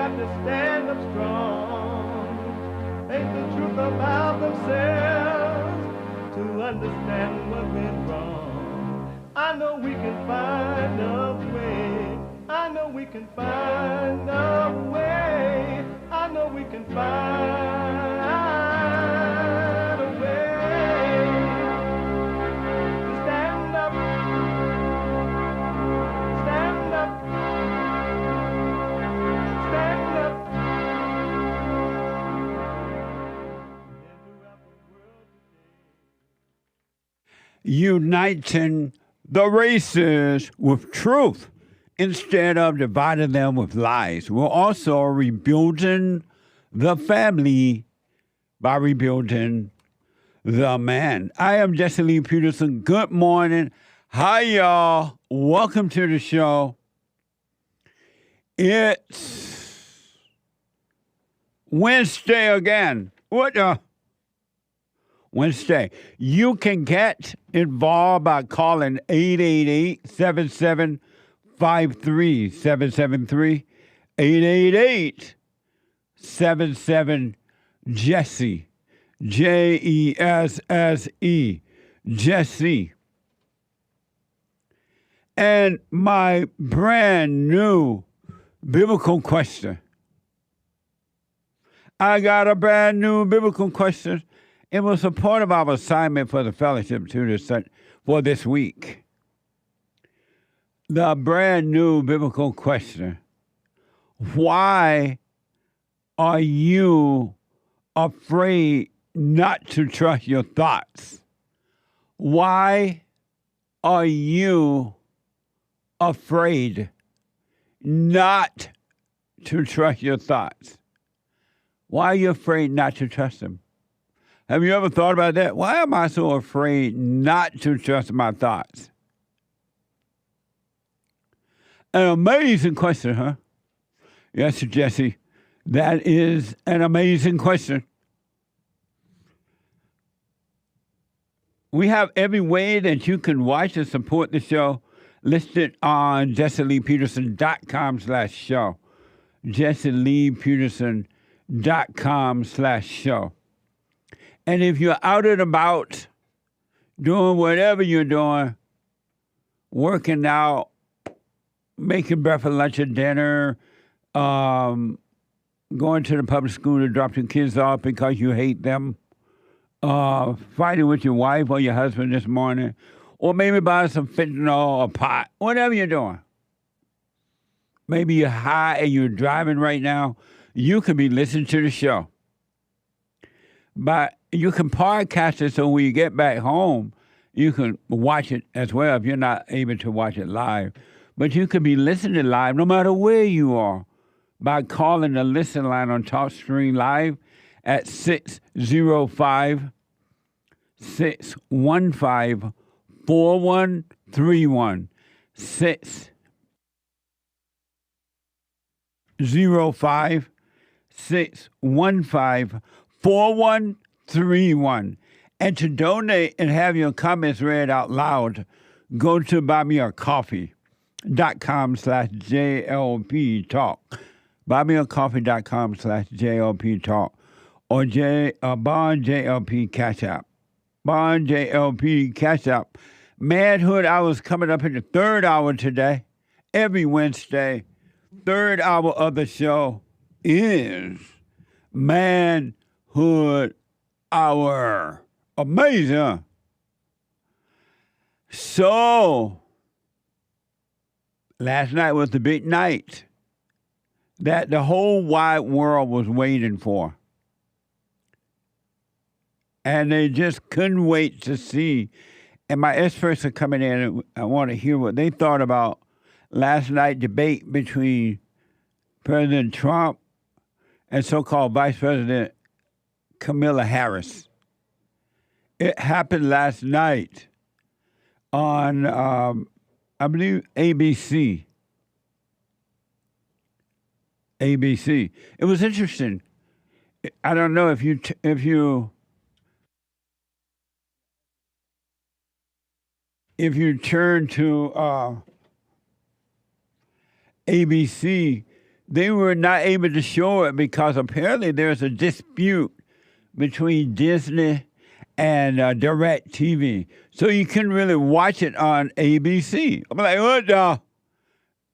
got to stand up strong, face the truth about themselves, to understand what went wrong. I know we can find a way. I know we can find a way. I know we can find a way to stand up, stand up, stand up. Uniting the races with truth instead of dividing them with lies. We're also rebuilding the family by rebuilding the man. I am Jesse Lee Peterson. Good morning. Hi, y'all. Welcome to the show. It's Wednesday again. Wednesday. You can get involved by calling 888-7753-773, 888-77-JESSE, Jesse, Jesse. And my brand new biblical question. I got a brand new biblical question. It was a part of our assignment for the fellowship for this week. The brand new biblical question. Why are you afraid not to trust your thoughts? Why are you afraid not to trust your thoughts? Why are you afraid not to trust them? Have you ever thought about that? Why am I so afraid not to trust my thoughts? An amazing question, huh? Yes, Jesse, that is an amazing question. We have every way that you can watch and support the show listed on jesseleepeterson.com/show. jesseleepeterson.com/show. And if you're out and about doing whatever you're doing, working out, making breakfast, lunch, and dinner, going to the public school to drop your kids off because you hate them, fighting with your wife or your husband this morning, or maybe buying some fentanyl or pot, whatever you're doing. Maybe you're high and you're driving right now. You could be listening to the show. But you can podcast it so when you get back home, you can watch it as well if you're not able to watch it live. But you can be listening live no matter where you are by calling the listen line on TalkStream Live at 605-615-4131. 605-615-4131. And to donate and have your comments read out loud, go to buymeacoffee.com/JLP Talk. buymeacoffee.com/JLP Talk. Or Bond JLP Cash App. Bond JLP Cash App. Manhood Hour is coming up in the third hour today. Every Wednesday, third hour of the show is Manhood Hour. Amazing, huh? So, last night was the big night that the whole wide world was waiting for. And they just couldn't wait to see. And my experts are coming in, and I want to hear what they thought about last night's debate between President Trump and so-called Vice President Kamala Harris. It happened last night on, I believe, ABC. ABC. It was interesting. I don't know if you turn to ABC, they were not able to show it because apparently there's a dispute between Disney and Direct TV. So you couldn't really watch it on ABC. I'm like, what the?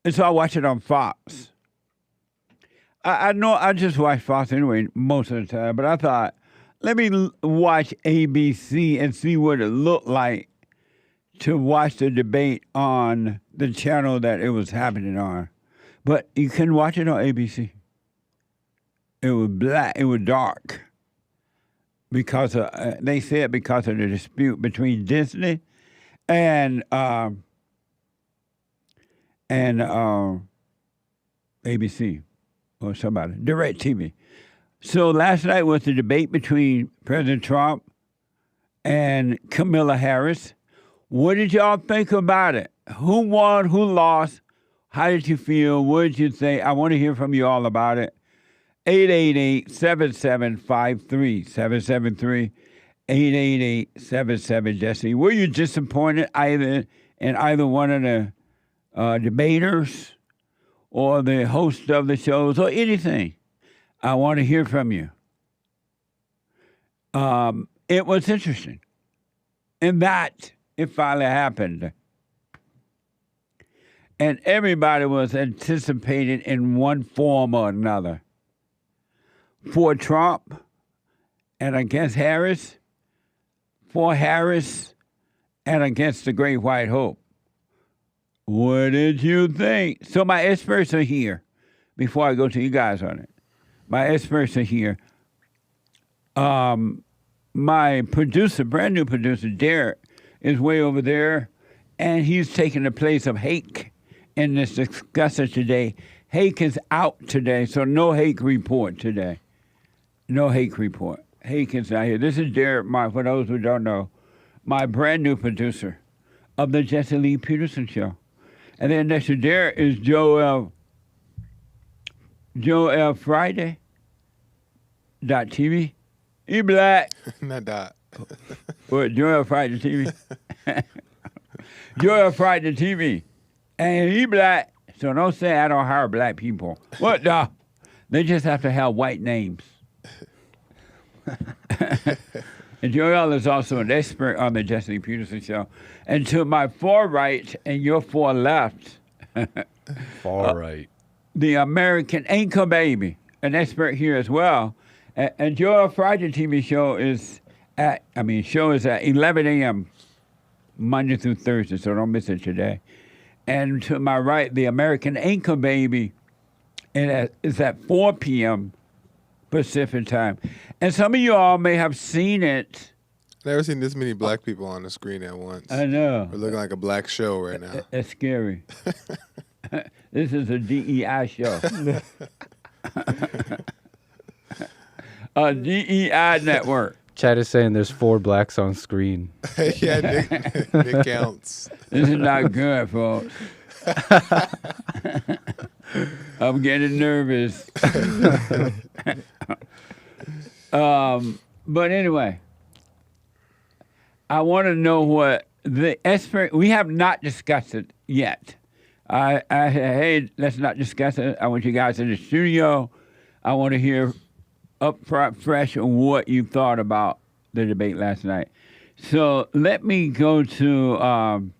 And so I watch it on Fox. I know I just watch Fox anyway most of the time, but I thought, let me watch ABC and see what it looked like to watch the debate on the channel that it was happening on. But you couldn't watch it on ABC. It was black. It was dark. Because they said because of the dispute between Disney and ABC or somebody, Direct TV. So last night was the debate between President Trump and Kamala Harris. What did y'all think about it? Who won? Who lost? How did you feel? What did you think? I want to hear from you all about it. 888-7753, 773-888-77-JESSE. Were you disappointed in either one of the debaters or the host of the shows or anything? I want to hear from you. It was interesting. And that, it finally happened. And everybody was anticipating in one form or another. For Trump and against Harris, for Harris and against the Great White Hope. What did you think? So my experts are here. Before I go to you guys on it, my experts are here. My producer, brand new producer, Derrick, is way over there, and he's taking the place of Hake in this discussion today. Hake is out today, so no Hake report today. No Hake report. Hake is not here. This is Derrick, for those who don't know, my brand new producer of the Jesse Lee Peterson Show. And then next to Derrick is Joel Friday .tv. He black. Not dot. What, Joel Friday TV? Joel Friday TV. And he black. So don't say I don't hire black people. What the? They just have to have white names. And Joel is also an expert on the Jesse Peterson Show. And to my far right and your far left, Far right. the American Anchor Baby, an expert here as well. And Joel Friday TV show is at 11 a.m. Monday through Thursday, so don't miss it today. And to my right, the American Anchor Baby is at 4 p.m. Pacific time. And some of you all may have seen it. Never seen this many black people on the screen at once. I know. We're looking like a black show right now. It's scary. This is a DEI show. A DEI network. Chad is saying there's 4 blacks on screen. Yeah, Nick counts. This is not good, folks. I'm getting nervous. But anyway, I want to know what the expert. We have not discussed it yet. Hey, let's not discuss it. I want you guys in the studio. I want to hear up front, fresh, what you thought about the debate last night. So let me go to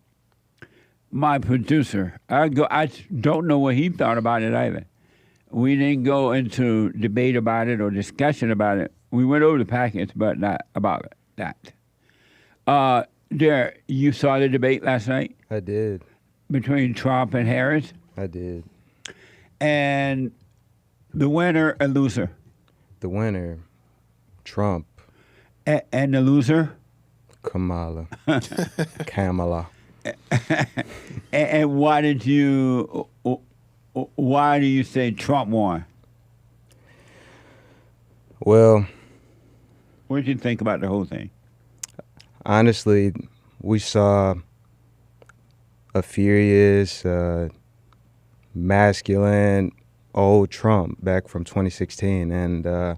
my producer. I don't know what he thought about it either. We didn't go into debate about it or discussion about it. We went over the package, but not about that. Derrick, you saw the debate last night? I did. Between Trump and Harris? I did. And the winner and loser? The winner, Trump. And the loser? Kamala. Kamala. And why do you say Trump won? Well, what did you think about the whole thing? Honestly, we saw a furious, masculine, old Trump back from 2016. And I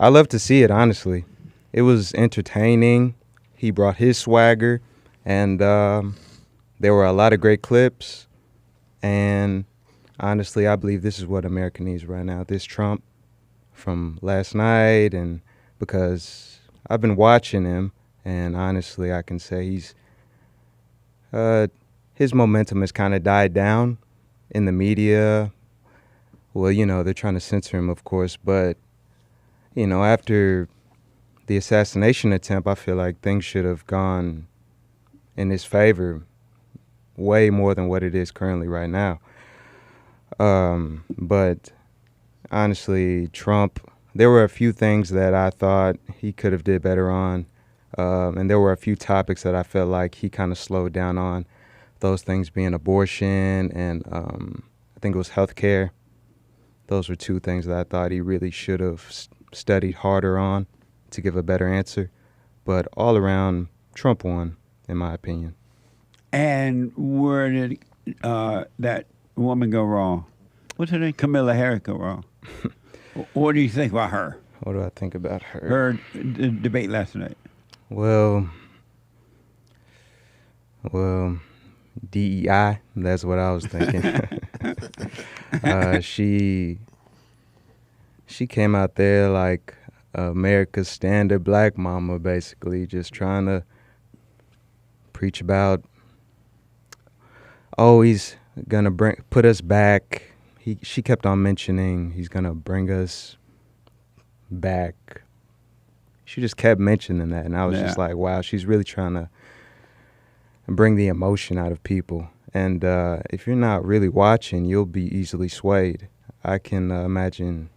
love to see it, honestly. It was entertaining. He brought his swagger. And there were a lot of great clips. And honestly, I believe this is what America needs right now. This Trump from last night, and because I've been watching him, and honestly, I can say his momentum has kind of died down in the media. Well, they're trying to censor him, of course, but, after the assassination attempt, I feel like things should have gone in his favor way more than what it is currently right now. But honestly, Trump, there were a few things that I thought he could have did better on. And there were a few topics that I felt like he kind of slowed down on. Those things being abortion and I think it was healthcare. Those were two things that I thought he really should have studied harder on to give a better answer. But all around, Trump won, in my opinion. And where did that woman go wrong? What's her name? Kamala Harris go wrong? What do you think about her? What do I think about her? Her debate last night. Well, DEI, that's what I was thinking. She came out there like America's standard black mama, basically, just trying to preach about, he's gonna put us back. She kept on mentioning he's gonna bring us back. She just kept mentioning that, and I was just like, wow, she's really trying to bring the emotion out of people. And if you're not really watching, you'll be easily swayed. I can imagine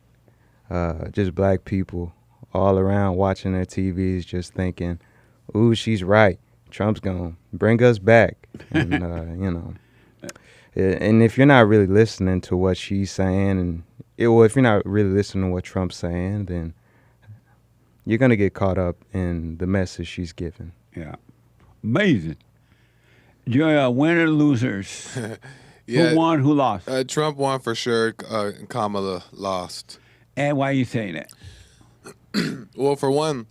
just black people all around watching their TVs just thinking, ooh, she's right. Trump's going to bring us back. And, and if you're not really listening to what she's saying, and if you're not really listening to what Trump's saying, then you're going to get caught up in the message she's giving. Yeah. Amazing. You're winner losers. Yeah, Who won, who lost? Trump won for sure. And Kamala lost. And why are you saying that? Well, for one,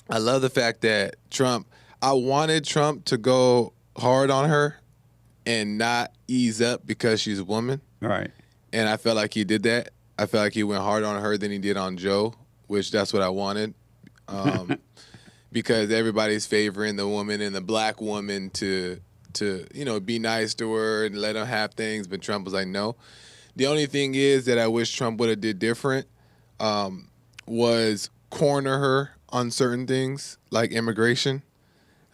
I love the fact that I wanted Trump to go hard on her and not ease up because she's a woman. Right. And I felt like he did that. I felt like he went harder on her than he did on Joe, which that's what I wanted. Because everybody's favoring the woman and the black woman to be nice to her and let her have things, but Trump was like, no. The only thing is that I wish Trump would have did different was corner her on certain things, like immigration.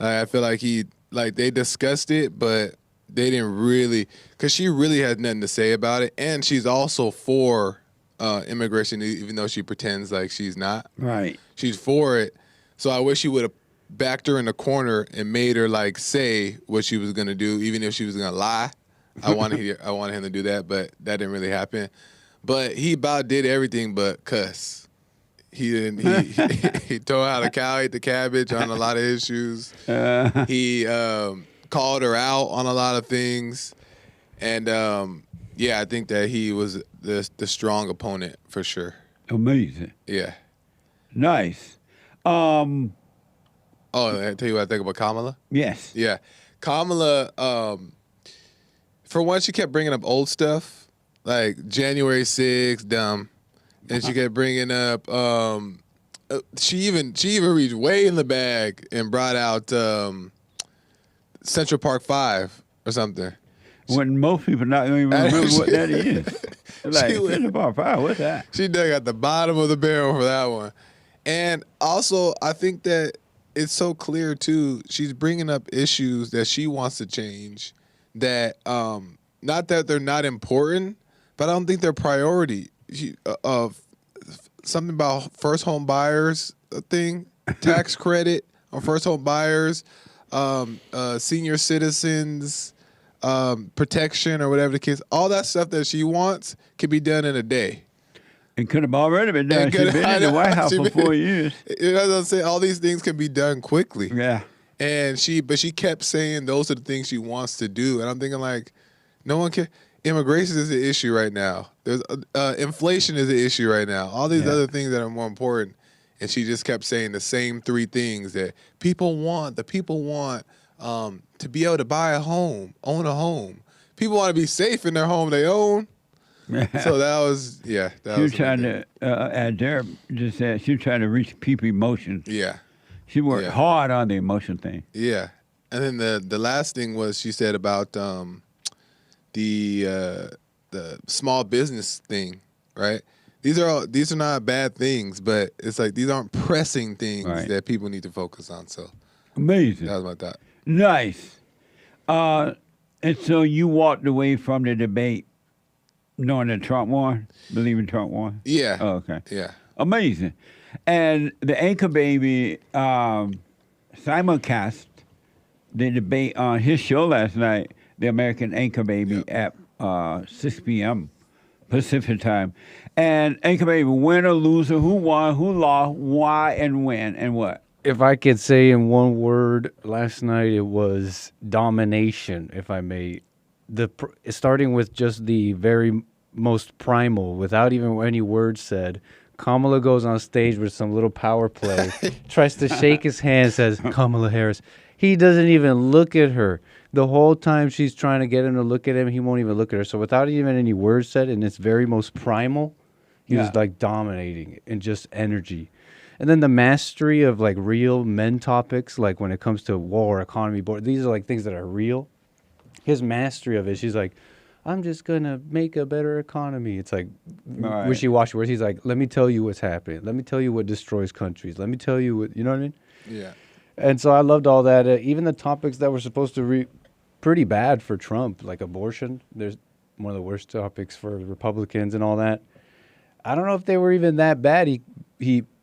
I feel like they discussed it, but they didn't really, because she really has nothing to say about it, and she's also for immigration, even though she pretends like she's not. Right. She's for it. So I wish he would have backed her in the corner and made her say what she was gonna do, even if she was gonna lie. I wanted him to do that, but that didn't really happen. But he about did everything but cuss. He didn't. He told how the cow ate the cabbage on a lot of issues. He called her out on a lot of things, and I think that he was the strong opponent for sure. Amazing. Yeah. Nice. I tell you what I think about Kamala. Yes. Yeah, Kamala. For one, she kept bringing up old stuff like January 6th, dumb, and she kept bringing up. She even reached way in the bag and brought out Central Park 5 or something. When most people not even remember what that is. Like, Central Park 5, what's that? She dug at the bottom of the barrel for that one. And also, I think that it's so clear, too, she's bringing up issues that she wants to change that, not that they're not important, but I don't think they're priority. Something about first home buyers thing, tax credit on first home buyers, senior citizens, protection or whatever the case. All that stuff that she wants can be done in a day. It could have already been done. She's been in the White House for 4 years. You know what I'm saying? All these things can be done quickly. Yeah. And she kept saying those are the things she wants to do. And I'm thinking like, no one can. Immigration is an issue right now. There's inflation is an issue right now. All these other things that are more important. And she just kept saying the same three things that people want. The people want to be able to buy a home, own a home. people want to be safe in their home they own. So that was She was trying to, Derrick just said, she was trying to reach people's emotions. Yeah. She worked hard on the emotion thing. Yeah. And then the last thing was she said about the small business thing, right? These are not bad things, but it's like these aren't pressing things that people need to focus on. So amazing. That was my thought. Nice. And so you walked away from the debate knowing that Trump won, believing Trump won? Yeah. Oh, okay. Yeah. Amazing. And the Anchor Baby simulcast the debate on his show last night, the American Anchor Baby, at 6 p.m. Pacific time. And Anchor Baby, winner, loser, who won, who lost, why, and when, and what? If I could say in one word, last night it was domination, if I may. Starting with just the very most primal, without even any words said, Kamala goes on stage with some little power play, tries to shake his hand, says, Kamala Harris. He doesn't even look at her. The whole time she's trying to get him to look at him, he won't even look at her. So without even any words said, in its very most primal, he was like dominating and just energy. And then the mastery of like real men topics, like when it comes to war, economy, board, these are like things that are real. His mastery of it, she's like, I'm just going to make a better economy. It's like wishy-washy words. He's like, let me tell you what's happening. Let me tell you what destroys countries. Let me tell you what, you know what I mean? Yeah. And so I loved all that. Even the topics that were supposed to be pretty bad for Trump, like abortion. There's one of the worst topics for Republicans and all that. I don't know if they were even that bad.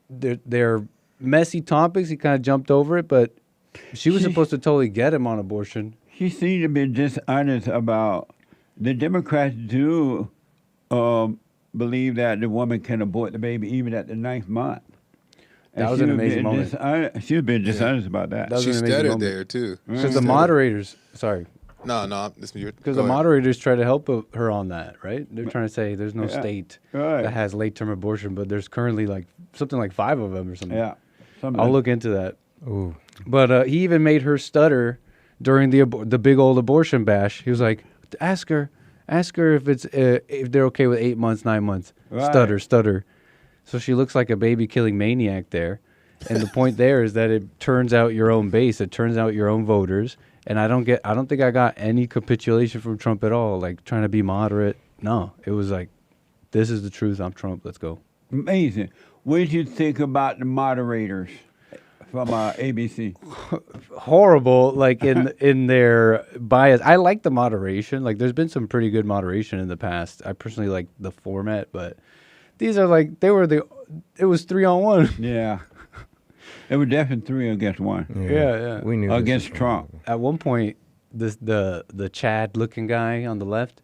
They're messy topics. He kind of jumped over it, but she was supposed to totally get him on abortion. She seemed to be dishonest about the Democrats do believe that the woman can abort the baby even at the 9th month. That was an amazing moment. She was being dishonest about that. She stuttered there, too. Because the moderators, sorry. No, this is because the moderators try to help her on that, right? They're trying to say there's no state that has late-term abortion, but there's currently like something like 5 of them or something. Yeah. I'll look into that. Ooh. But he even made her stutter during the big old abortion bash. He was like, ask her if they're okay with 8 months, 9 months. Right. Stutter. So she looks like a baby-killing maniac there. And the point there is that it turns out your own base. It turns out your own voters. And I don't think I got any capitulation from Trump at all, like trying to be moderate. No, it was like, this is the truth. I'm Trump. Let's go. Amazing. What did you think about the moderators from ABC? Horrible, like in their bias. I like the moderation. Like, there's been some pretty good moderation in the past. I personally like the format, but these are like, it was 3-on-1. Yeah. It was definitely 3 against 1. Yeah. We knew against Trump. At one point, the Chad-looking guy on the left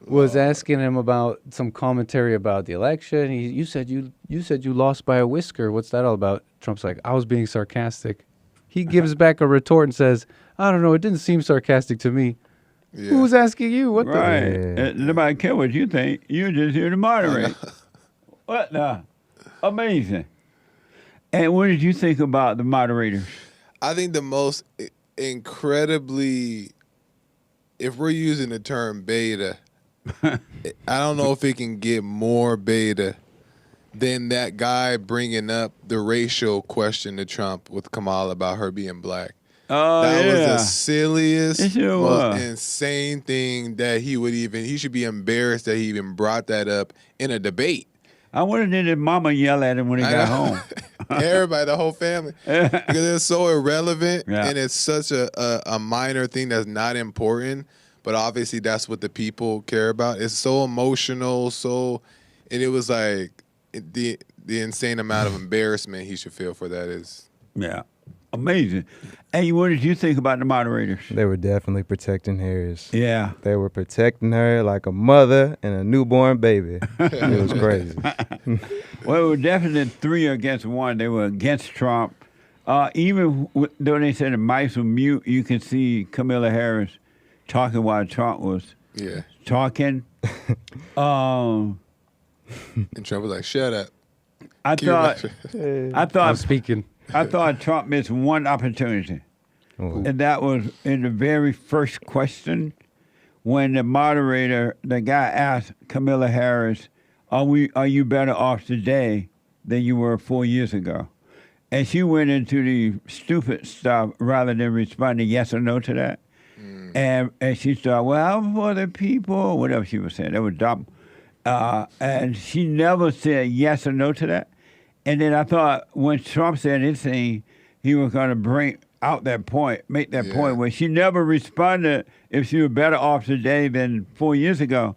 was asking him about some commentary about the election. You said you lost by a whisker. What's that all about? Trump's like, I was being sarcastic. He gives back a retort and says, I don't know. It didn't seem sarcastic to me. Yeah. Who was asking you? What the? Nobody care what you think. You're just here to moderate. What the? Amazing. And what did you think about the moderators? I think the most incredibly, if we're using the term beta, I don't know if it can get more beta than that guy bringing up the racial question to Trump with Kamala about her being black. Oh, that was the silliest, most insane thing that he should be embarrassed that he even brought that up in a debate. I wonder did his mama yell at him when he got home. Everybody, the whole family. Because it's so irrelevant and it's such a minor thing that's not important. But obviously that's what the people care about. It's so emotional, and it was like the insane amount of embarrassment he should feel for that is. Yeah. Amazing. Hey, what did you think about the moderators? They were definitely protecting Harris. Yeah. They were protecting her like a mother and a newborn baby. It was crazy. Well, it was definitely 3 against 1. They were against Trump. Even though they said the mics were mute, you could see Kamala Harris talking while Trump was talking. And Trump was like, shut up. I thought I'm speaking. I thought Trump missed one opportunity. And that was in the very first question when the moderator, the guy asked Kamala Harris, are you better off today than you were 4 years ago? And she went into the stupid stuff rather than responding yes or no to that. And she started, well, I'm for the people, whatever she was saying. That was dumb. And she never said yes or no to that. And then I thought when Trump said his thing, he was going to bring out that point, make that point where she never responded if she was better off today than 4 years ago.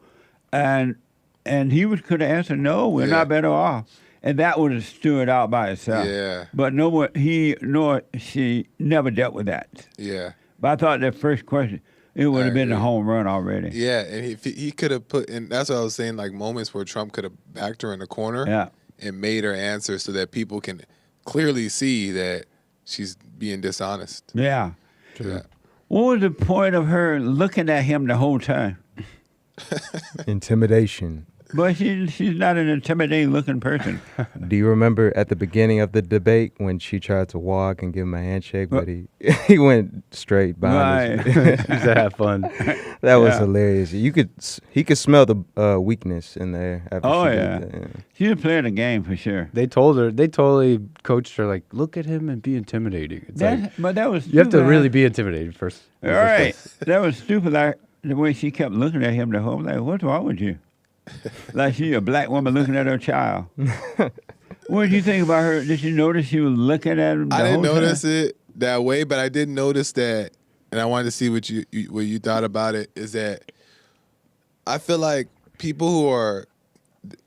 And he could have answered, no, we're not better off. And that would have stood out by itself. Yeah. But he nor she never dealt with that. Yeah. But I thought that first question, it would have been a home run already. Yeah, and he could have put in. That's what I was saying. Like moments where Trump could have backed her in the corner and made her answer so that people can clearly see that she's being dishonest. Yeah. Yeah. What was the point of her looking at him the whole time? Intimidation. But she's not an intimidating looking person. Do you remember at the beginning of the debate when she tried to walk and give him a handshake, but he went straight behind her? Just to have fun. That was hilarious. He could smell the weakness in there. After she did that. She was playing a game for sure. They totally coached her, like, look at him and be intimidating. It's But that was you have to really be intimidated first. All right. That was stupid. Like, the way she kept looking at him the whole like, what's wrong with you? Like she a black woman looking at her child. What did you think about her? Did you notice she was looking at him the I didn't whole notice time? it that way, but I did notice that, and I wanted to see what you thought about it, is that I feel like people who are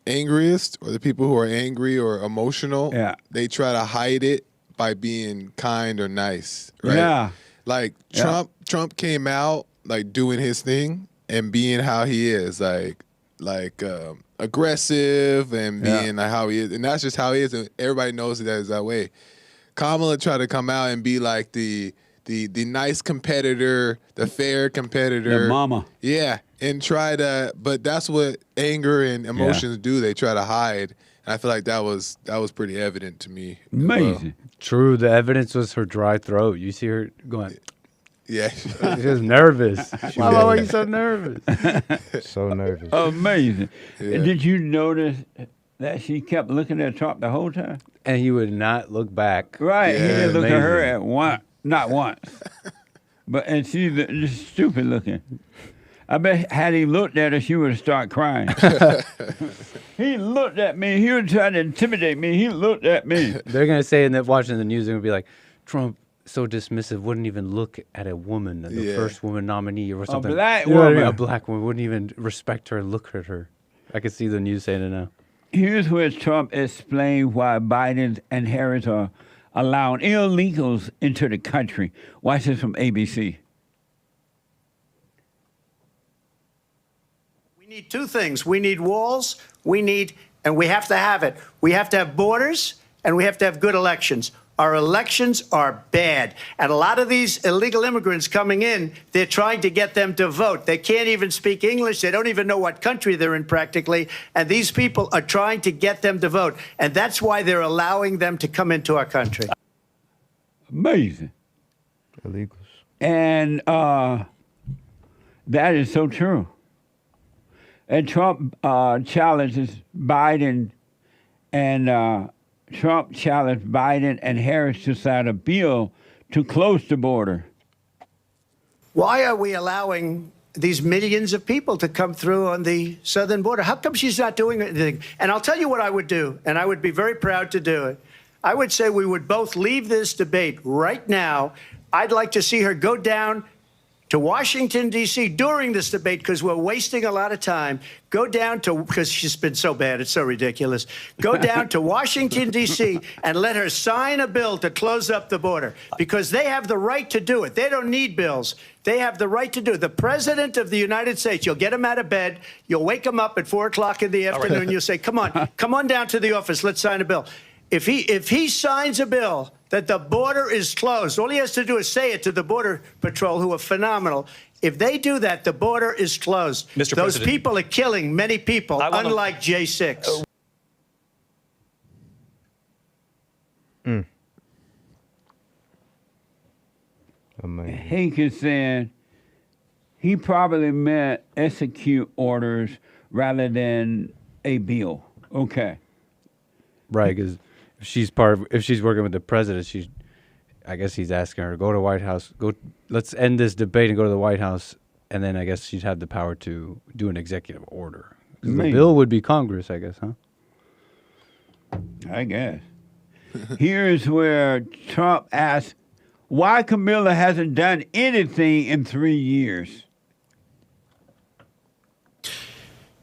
angriest or the people who are angry or emotional, they try to hide it by being kind or nice, right? Yeah. Like Trump came out like doing his thing and being how he is, like aggressive and being like how he is, and that's just how he is, and everybody knows that is that way. Kamala tried to come out and be like the nice competitor, the fair competitor, The mama. yeah, and try to, but that's what anger and emotions do. They try to hide, and I feel like that was pretty evident to me. Amazing. True. The evidence was her dry throat. You see her going. Yeah. She was nervous. Why are you so nervous? So nervous. Amazing. Did you notice that she kept looking at Trump the whole time? And he would not look back. Right. He didn't look at her Amazing. not once. And she's just stupid looking. I bet had he looked at her, she would have started crying. He looked at me. He was trying to intimidate me. He looked at me. They're going to say, and watching the news, they're going to be like, Trump, so dismissive, wouldn't even look at a woman, the first woman nominee or something. A black You know what I mean? woman. A black woman wouldn't even respect her and look at her. I can see the news saying it now. Here's where Trump explained why Biden and Harris are allowing illegals into the country. Watch this from ABC. We need two things. We need walls, and we have to have it. We have to have borders, and we have to have good elections. Our elections are bad. And a lot of these illegal immigrants coming in, they're trying to get them to vote. They can't even speak English. They don't even know what country they're in practically. And these people are trying to get them to vote. And that's why they're allowing them to come into our country. Amazing. Illegals. And that is so true. And Trump challenges Biden and Trump challenged Biden and Harris to sign a bill to close the border. Why are we allowing these millions of people to come through on the southern border? How come she's not doing anything? And I'll tell you what I would do, and I would be very proud to do it. I would say we would both leave this debate right now. I'd like to see her go down to Washington, D.C. during this debate, because we're wasting a lot of time. Go down to, because she's been so bad, it's so ridiculous. Go down to Washington, D.C. and let her sign a bill to close up the border, because they have the right to do it. They don't need bills. They have the right to do it. The President of the United States, you'll get him out of bed, you'll wake him up at 4 o'clock in the afternoon, you'll say, come on down to the office, let's sign a bill. If he signs a bill that the border is closed, all he has to do is say it to the Border Patrol, who are phenomenal. If they do that, the border is closed. Mr. Those President, people are killing many people, unlike J6. Amazing. Hank is saying he probably meant execute orders rather than a bill. Okay. Right, because if she's working with the president, I guess he's asking her to go to the White House. Let's end this debate and go to the White House, and then I guess she'd have the power to do an executive order. 'Cause the bill would be Congress, I guess, huh? I guess. Here's where Trump asks why Kamala hasn't done anything in 3 years.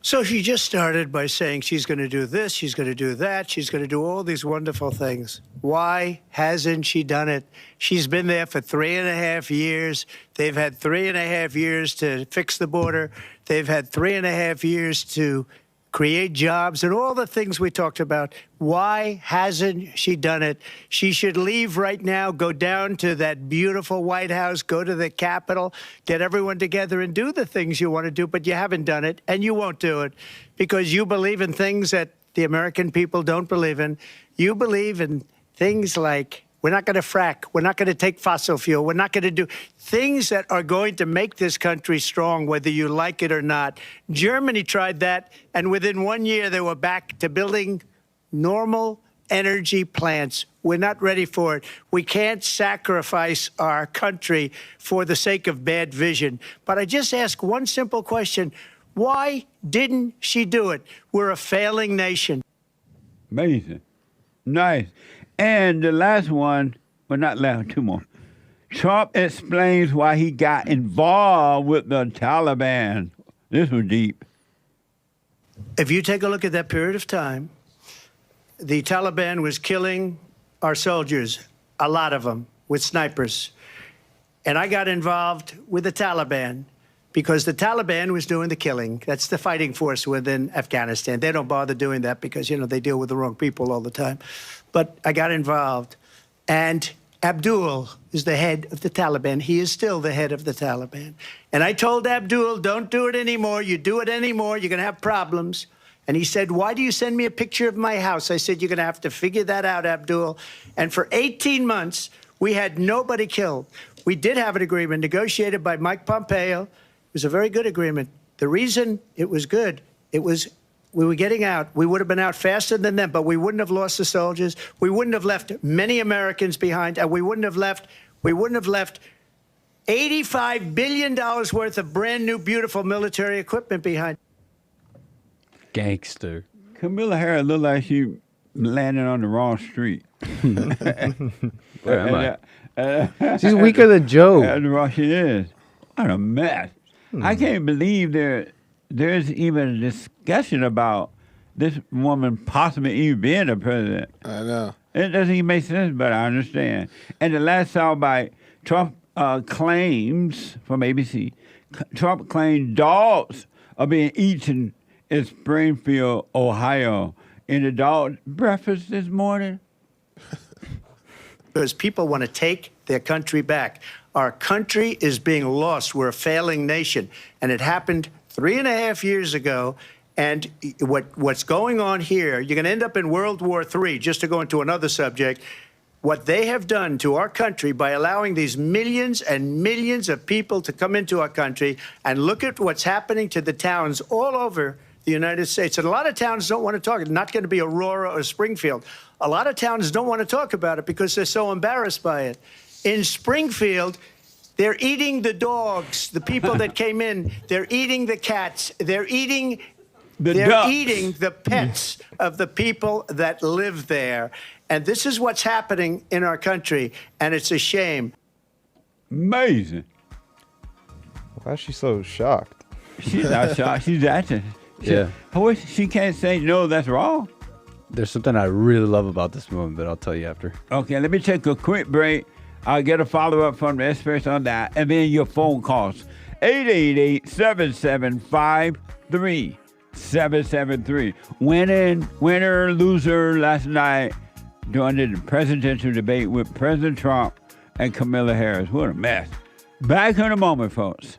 So she just started by saying she's going to do this, she's going to do that, she's going to do all these wonderful things. Why hasn't she done it? She's been there for 3.5 years. They've had 3.5 years to fix the border. They've had 3.5 years to create jobs and all the things we talked about. Why hasn't she done it? She should leave right now, go down to that beautiful White House, go to the Capitol, get everyone together and do the things you want to do, but you haven't done it and you won't do it because you believe in things that the American people don't believe in. You believe in things like we're not going to frack. We're not going to take fossil fuel. We're not going to do things that are going to make this country strong, whether you like it or not. Germany tried that, and within 1 year, they were back to building normal energy plants. We're not ready for it. We can't sacrifice our country for the sake of bad vision. But I just ask one simple question. Why didn't she do it? We're a failing nation. Amazing. Nice. And the last one, well, not last, two more. Trump explains why he got involved with the Taliban. This was deep. If you take a look at that period of time, the Taliban was killing our soldiers, a lot of them, with snipers. And I got involved with the Taliban because the Taliban was doing the killing. That's the fighting force within Afghanistan. They don't bother doing that because, you know, they deal with the wrong people all the time. But I got involved. And Abdul is the head of the Taliban. He is still the head of the Taliban. And I told Abdul, don't do it anymore. You do it anymore, you're going to have problems. And he said, why do you send me a picture of my house? I said, you're going to have to figure that out, Abdul. And for 18 months, we had nobody killed. We did have an agreement negotiated by Mike Pompeo. It was a very good agreement. The reason it was good, we were getting out. We would have been out faster than them, but we wouldn't have lost the soldiers. We wouldn't have left many Americans behind, and we wouldn't have left $85 billion worth of brand new, beautiful military equipment behind. Gangster. Kamala Harris looked like she landed on the wrong street. Where am I? She's weaker than Joe. That's what she is. What a mess. I can't believe there's even a discussion about this woman possibly even being a president. I know. It doesn't even make sense, but I understand. And the last soundbite, Trump claims, from ABC, Trump claimed dogs are being eaten in Springfield, Ohio, in the dog breakfast this morning. Because people want to take their country back. Our country is being lost. We're a failing nation. And it happened 3.5 years ago. And what's going on here, you're going to end up in World War III, just to go into another subject. What they have done to our country by allowing these millions and millions of people to come into our country, and look at what's happening to the towns all over the United States. And a lot of towns don't want to talk. It's not going to be Aurora or Springfield. A lot of towns don't want to talk about it because they're so embarrassed by it. In Springfield, they're eating the dogs, the people that came in. They're eating the cats. They're eating the pets of the people that live there. And this is what's happening in our country, and it's a shame. Amazing. Why is she so shocked? She's not shocked. She's acting. Yeah. I wish she can't say, no, that's wrong. There's something I really love about this movie, but I'll tell you after. Okay, let me take a quick break. I'll get a follow-up from the experts on that, and then your phone calls. 888-775-3773. Winner, loser last night during the presidential debate with President Trump and Kamala Harris. What a mess. Back in a moment, folks.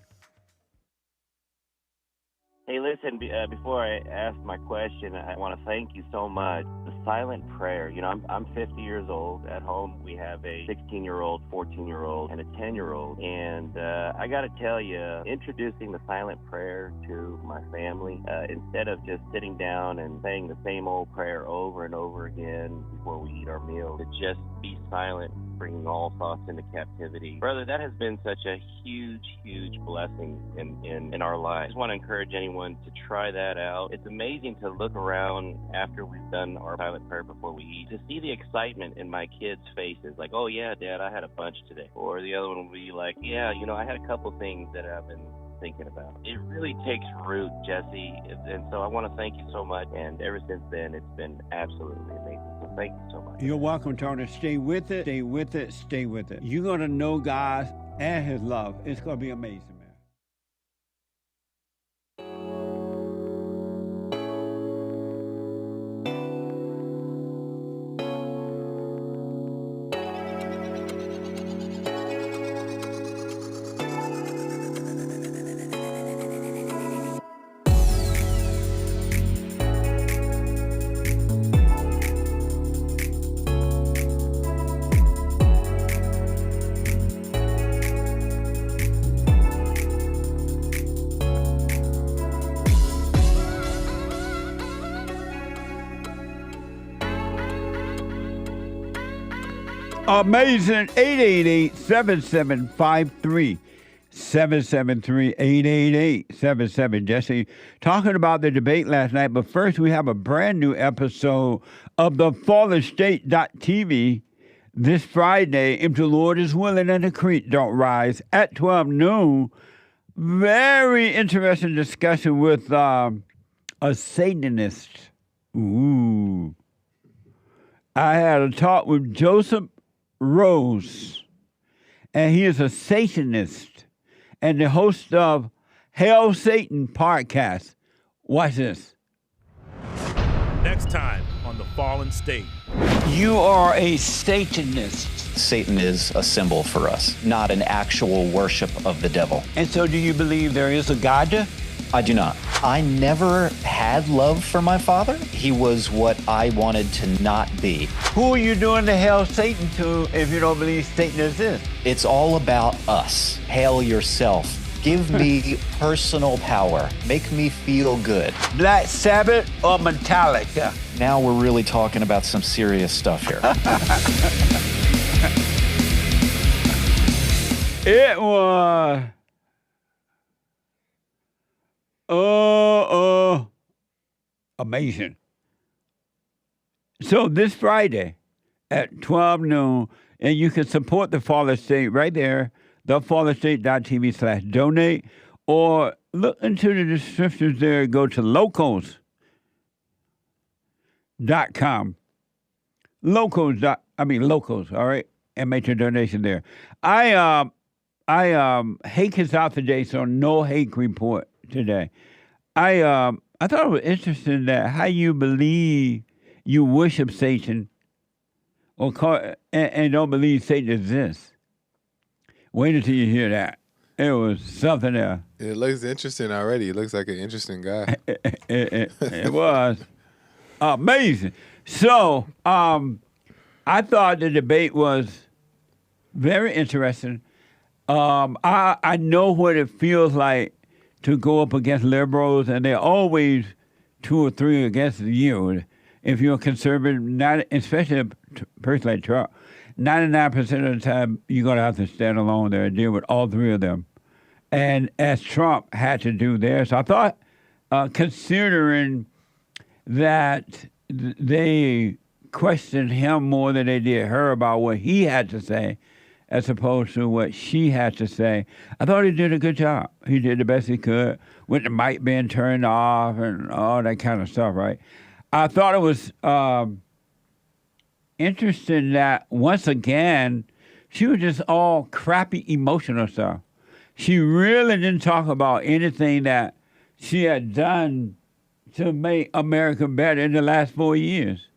Hey, listen. listen, before I ask my question, I want to thank you so much. The silent prayer. You know, I'm 50 years old. At home, we have a 16-year-old, 14-year-old, and a 10-year-old. And I got to tell you, introducing the silent prayer to my family, instead of just sitting down and saying the same old prayer over and over again before we eat our meal, to just be silent, bringing all thoughts into captivity. Brother, that has been such a huge, huge blessing in our lives. I just want to encourage anyone to try that out. It's amazing to look around after we've done our silent prayer before we eat, to see the excitement in my kids' faces, like, oh yeah, Dad, I had a bunch today. Or the other one will be like, yeah, you know, I had a couple things that I've been thinking about. It really takes root, Jesse, and so I want to thank you so much, and ever since then, it's been absolutely amazing. So thank you so much. You're welcome, Tony. Stay with it, stay with it, stay with it. You're going to know God and his love. It's going to be amazing, man. Amazing. 888-7753. 773-888-77. Jesse, talking about the debate last night, but first we have a brand new episode of the fallen-state.tv this Friday, if the Lord is willing and the creek don't rise, at 12 noon. Very interesting discussion with a Satanist. Ooh. I had a talk with Joseph Rose, and he is a Satanist and the host of Hail Satan podcast. Watch this. Next time on The Fallen State. You are a Satanist. Satan is a symbol for us, not an actual worship of the devil. And so do you believe there is a God? I do not. I never had love for my father. He was what I wanted to not be. Who are you doing the Hail Satan to if you don't believe Satan exists? It's all about us. Hail yourself. Give me personal power. Make me feel good. Black Sabbath or Metallica? Now we're really talking about some serious stuff here. It was... amazing. So this Friday at 12 noon, and you can support the Fallen State right there, thefallenstate.tv/donate, or look into the descriptions there. Go to locals.com. Locals, all right, and make your donation there. I hate is out today, so no hate report today. I thought it was interesting that how you believe you worship Satan and don't believe Satan exists. Wait until you hear that. It was something else. It looks interesting already. It looks like an interesting guy. It was amazing. So I thought the debate was very interesting. I know what it feels like to go up against liberals, and they're always 2 or 3 against you. If you're a conservative, not especially a person like Trump, 99% of the time you're going to have to stand alone there and deal with all 3 of them. And as Trump had to do there, so I thought, considering that they questioned him more than they did her about what he had to say, as opposed to what she had to say, I thought he did a good job. He did the best he could with the mic being turned off and all that kind of stuff, right? I thought it was interesting that, once again, she was just all crappy emotional stuff. She really didn't talk about anything that she had done to make America better in the last 4 years.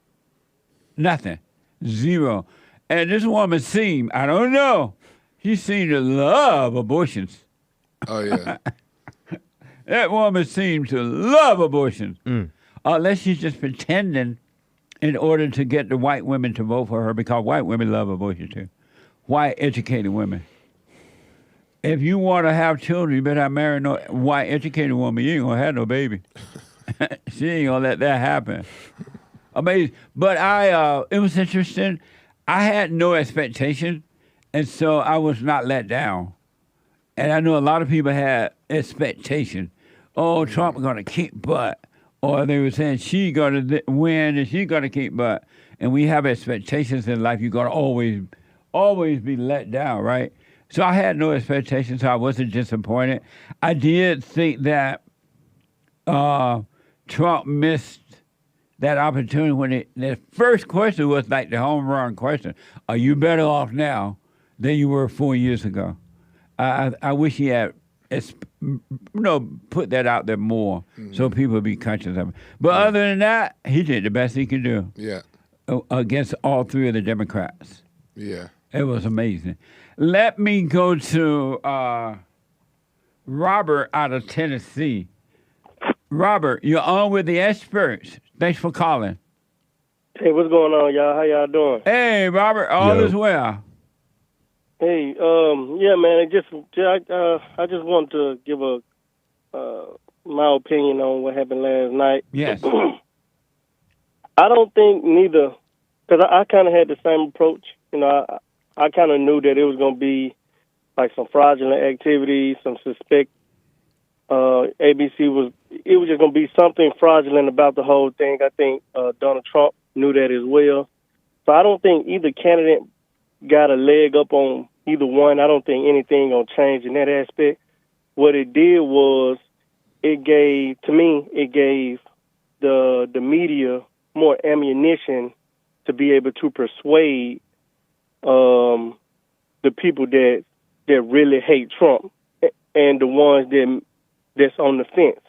Nothing. Zero. And this woman seemed, I don't know, she seemed to love abortions. Oh, yeah. That woman seems to love abortion. Unless she's just pretending in order to get the white women to vote for her, because white women love abortion too. White educated women. If you want to have children, you better marry no white educated woman. You ain't going to have no baby. She ain't going to let that happen. Amazing. But it was interesting. I had no expectation, and so I was not let down. And I know a lot of people had expectation. Oh, Trump going to kick butt. Or they were saying she's going to win and she's going to kick butt. And we have expectations in life. You're going to always be let down, right? So I had no expectations, so I wasn't disappointed. I did think that Trump missed that opportunity when the first question was like the home run question. Are you better off now than you were 4 years ago? I wish he had put that out there more so people would be conscious of it. But other than that, he did the best he could do. Yeah. Against all three of the Democrats. Yeah. It was amazing. Let me go to Robert out of Tennessee. Robert, you're on with the experts. Thanks for calling. Hey, what's going on, y'all? How y'all doing? Hey, Robert, all is well. Hey, yeah, man. I just wanted to give my opinion on what happened last night. Yes. I don't think neither, because I kind of had the same approach. You know, I kind of knew that it was going to be like some fraudulent activity, some suspect. It was just going to be something fraudulent about the whole thing. I think Donald Trump knew that as well. So I don't think either candidate got a leg up on either one. I don't think anything going to change in that aspect. What it did was it gave the media more ammunition to be able to persuade the people that really hate Trump and the ones that's on the fence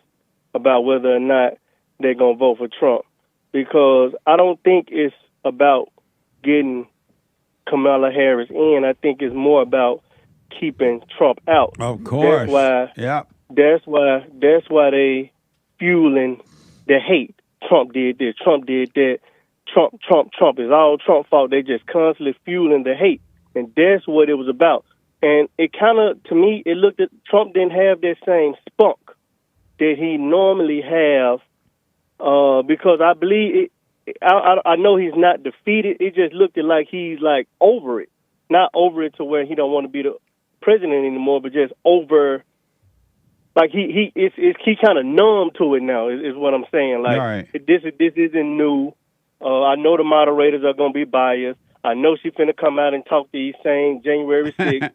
about whether or not they're going to vote for Trump. Because I don't think it's about getting Kamala Harris in. I think it's more about keeping Trump out. Of course. That's why they fueling the hate. Trump did this, Trump did that. Trump is all Trump fault. They just constantly fueling the hate. And that's what it was about. And it kind of, to me, it looked at Trump didn't have that same spunk that he normally have, because I believe I know he's not defeated. It just looked like he's like over it, not over it to where he don't want to be the president anymore, but just over. Like he kind of numb to it now. Is what I'm saying. Like right. This isn't new. I know the moderators are going to be biased. I know she's finna come out and talk these same January 6th.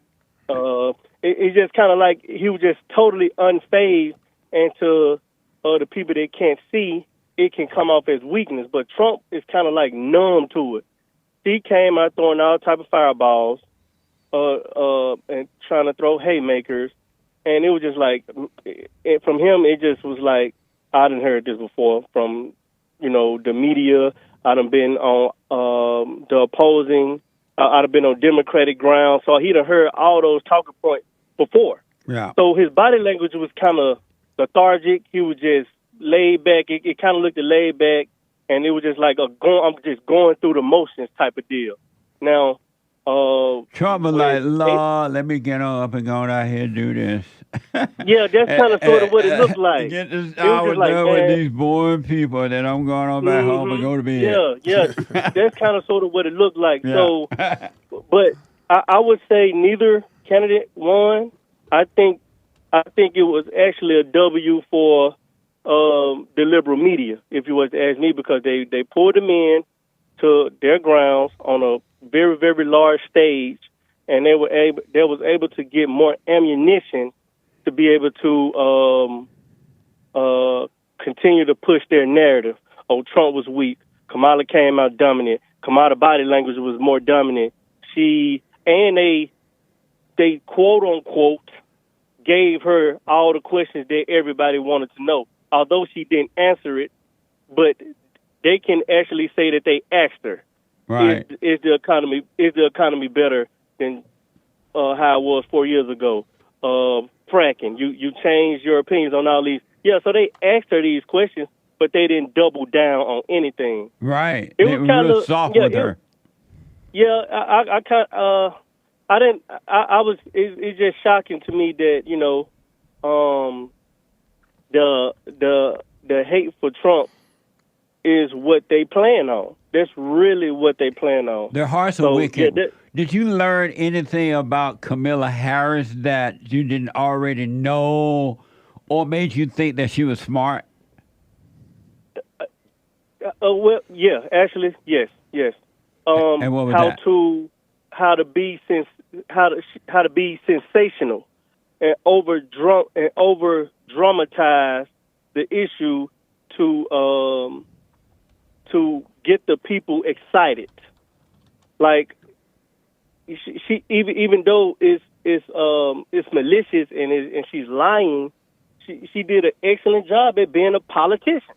It's just kind of like he was just totally unfazed, and to the people that can't see, it can come off as weakness. But Trump is kind of like numb to it. He came out throwing all type of fireballs and trying to throw haymakers, and it was just like, from him, it just was like, I didn't heard this before from, the media. I done been on the opposing. I'd have been on Democratic ground, so he'd have heard all those talking points before. Yeah. So his body language was kind of lethargic. He was just laid back. It kind of looked laid back, and it was just like I'm just going through the motions type of deal. Now, Trump was like, Lord, let me get on up and go out here and do this. Yeah, that's kind of sort of what it looked like. Get this hour done with these boring people, then I'm going on back home and go to bed. Yeah, that's kind of sort of what it looked like. Yeah. So, but I would say neither candidate won. I think it was actually a W for the liberal media, if you was to ask me, because they pulled them in to their grounds on a very, very large stage, and they was able to get more ammunition to be able to continue to push their narrative. Oh, Trump was weak. Kamala came out dominant. Kamala's body language was more dominant. They quote unquote gave her all the questions that everybody wanted to know. Although she didn't answer it, but they can actually say that they asked her. Right. Is the economy better than how it was 4 years ago? fracking. You changed your opinions on all these. Yeah, so they asked her these questions, but they didn't double down on anything. Right. It They was were kind real of soft with her. Yeah, I kind I didn't. I was. It's just shocking to me that the hate for Trump is what they plan on. That's really what they plan on. Their hearts are wicked. Did you learn anything about Kamala Harris that you didn't already know, or made you think that she was smart? Well, yeah, actually, yes. And what was that? How to be sensational and over dramatize the issue to get the people excited. Like she even though it's malicious and she's lying, she did an excellent job at being a politician.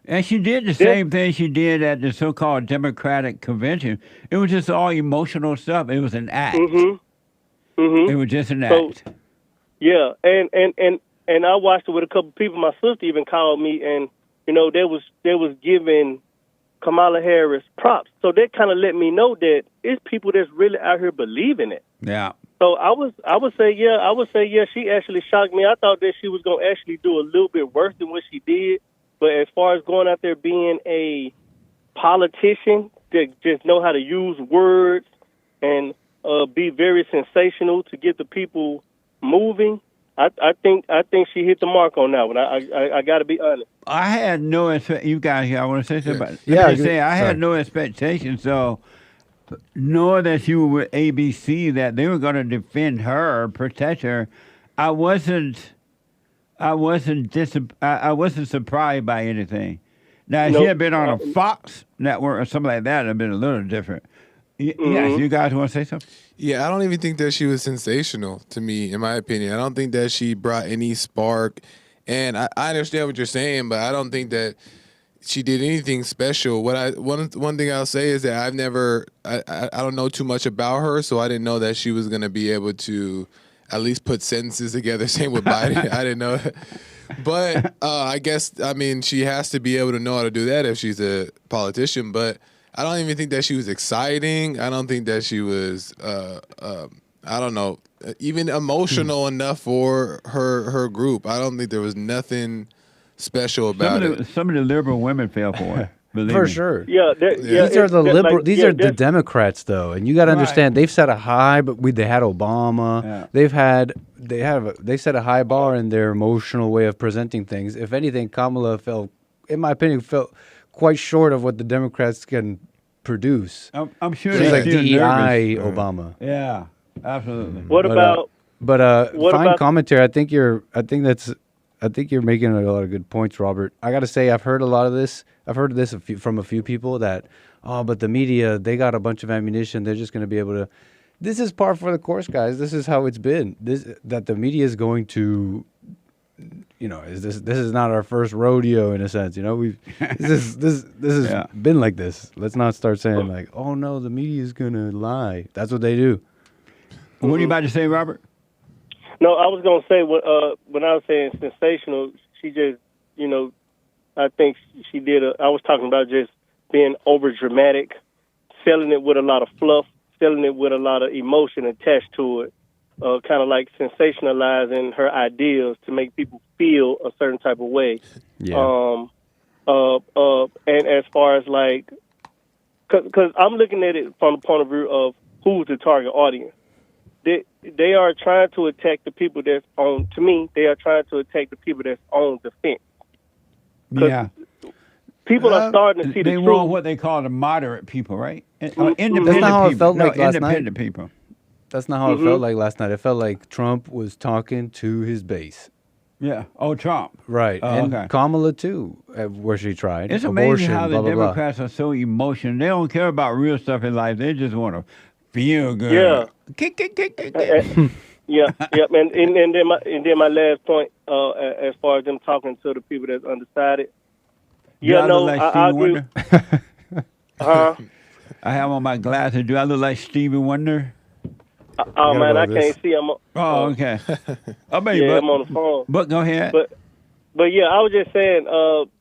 And she did the same thing she did at the so-called Democratic convention. It was just all emotional stuff. It was an act. It was just an act. Yeah, and I watched it with a couple people. My sister even called me, and they was giving Kamala Harris props. So that kind of let me know that it's people that's really out here believing it. Yeah. So I would say yeah. She actually shocked me. I thought that she was gonna actually do a little bit worse than what she did. But as far as going out there being a politician that just know how to use words and be very sensational to get the people moving, I think she hit the mark on that one. I got to be honest. I had no you guys here. I want to say something about it. Yeah, I had no expectation. So knowing that you were with ABC, that they were going to defend her, protect her, I wasn't surprised by anything. Now, if she had been on a Fox network or something like that, it'd have been a little different. Yes, you guys want to say something? Yeah, I don't even think that she was sensational to me, in my opinion. I don't think that she brought any spark. And I understand what you're saying, but I don't think that she did anything special. One thing I'll say is that I don't know too much about her, so I didn't know that she was going to be able to at least put sentences together. Same with Biden. I didn't know. But I guess, she has to be able to know how to do that if she's a politician. But I don't even think that she was exciting. I don't think that she was, I don't know, even emotional enough for her group. I don't think there was nothing special about it. Some of the liberal women fell for it. For sure. Yeah, these are the liberal. These are the Democrats, though, and you got to understand they've set a high. But they had Obama. Yeah. They set a high bar in their emotional way of presenting things. If anything, Kamala in my opinion, fell quite short of what the Democrats can produce. I'm sure she's like DEI Obama. Yeah, absolutely. Fine commentary. I think you're making a lot of good points, Robert. I got to say, I've heard a lot of this. I've heard this from a few people that, but the media, they got a bunch of ammunition. They're just going to be able to. This is par for the course, guys. This is how it's been. That the media is going to, this is not our first rodeo in a sense. This has been like this. Let's not start saying like, oh no, the media is going to lie. That's what they do. What are you about to say, Robert? No, I was going to say when I was saying sensational, she just, I think she did I was talking about just being over dramatic, selling it with a lot of fluff, selling it with a lot of emotion attached to it, kind of like sensationalizing her ideas to make people feel a certain type of way. Yeah. And as far as like, because I'm looking at it from the point of view of who's the target audience. They are trying to attack the people that's on. To me, they are trying to attack the people that's on the fence. Yeah, people are starting to see the truth. They want what they call the moderate people, right? Independent That's not how people. it felt like last night. Independent people. That's not how it felt like last night. It felt like Trump was talking to his base. Yeah. Oh, Trump. Right. And Kamala, too, where she tried. It's abortion, amazing how the blah, blah, Democrats are so emotional. They don't care about real stuff in life. They just want to feel good. Yeah. Kick. Yeah. And then my last point, as far as them talking to the people that's undecided. Yeah, no, I agree. I have on my glasses. Do I look like Stevie Wonder? Oh man, I can't see. I'm. Okay. I mean, yeah, I'm on the phone. But go ahead. But yeah, I was just saying,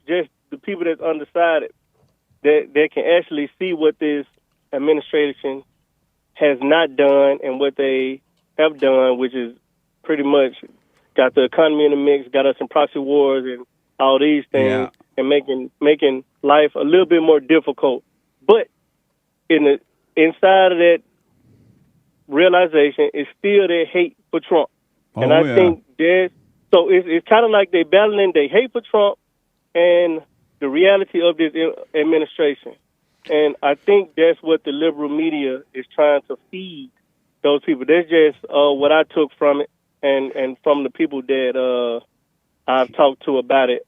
just the people that's undecided, that they can actually see what this administration has not done and what they have done, which is pretty much got the economy in the mix, got us in proxy wars and all these things, and making life a little bit more difficult. But inside of that realization is still their hate for Trump. And I think so it's kind of like they battling their hate for Trump and the reality of this administration. And I think that's what the liberal media is trying to feed those people. That's just what I took from it and from the people that I've talked to about it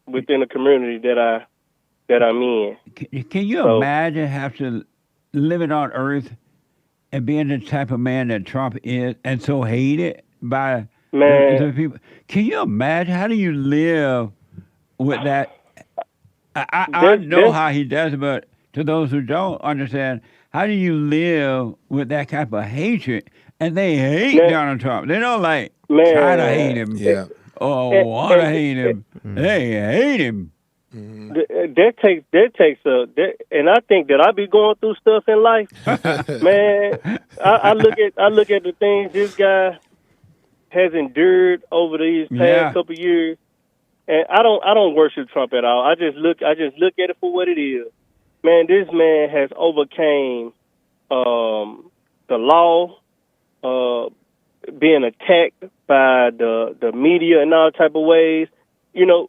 within the community that I'm in. Can you imagine having to living on Earth and being the type of man that Trump is and so hated by the people? Can you imagine? How do you live with that? I know how he does, but to those who don't understand, how do you live with that type of hatred? And they hate Donald Trump. They don't try to hate him or want to hate him. They hate him. That takes and I think that I be going through stuff in life, man. I look at the things this guy has endured over these past couple years, and I don't worship Trump at all. I just look at it for what it is. Man, this man has overcame the law, being attacked by the media in all type of ways. You know,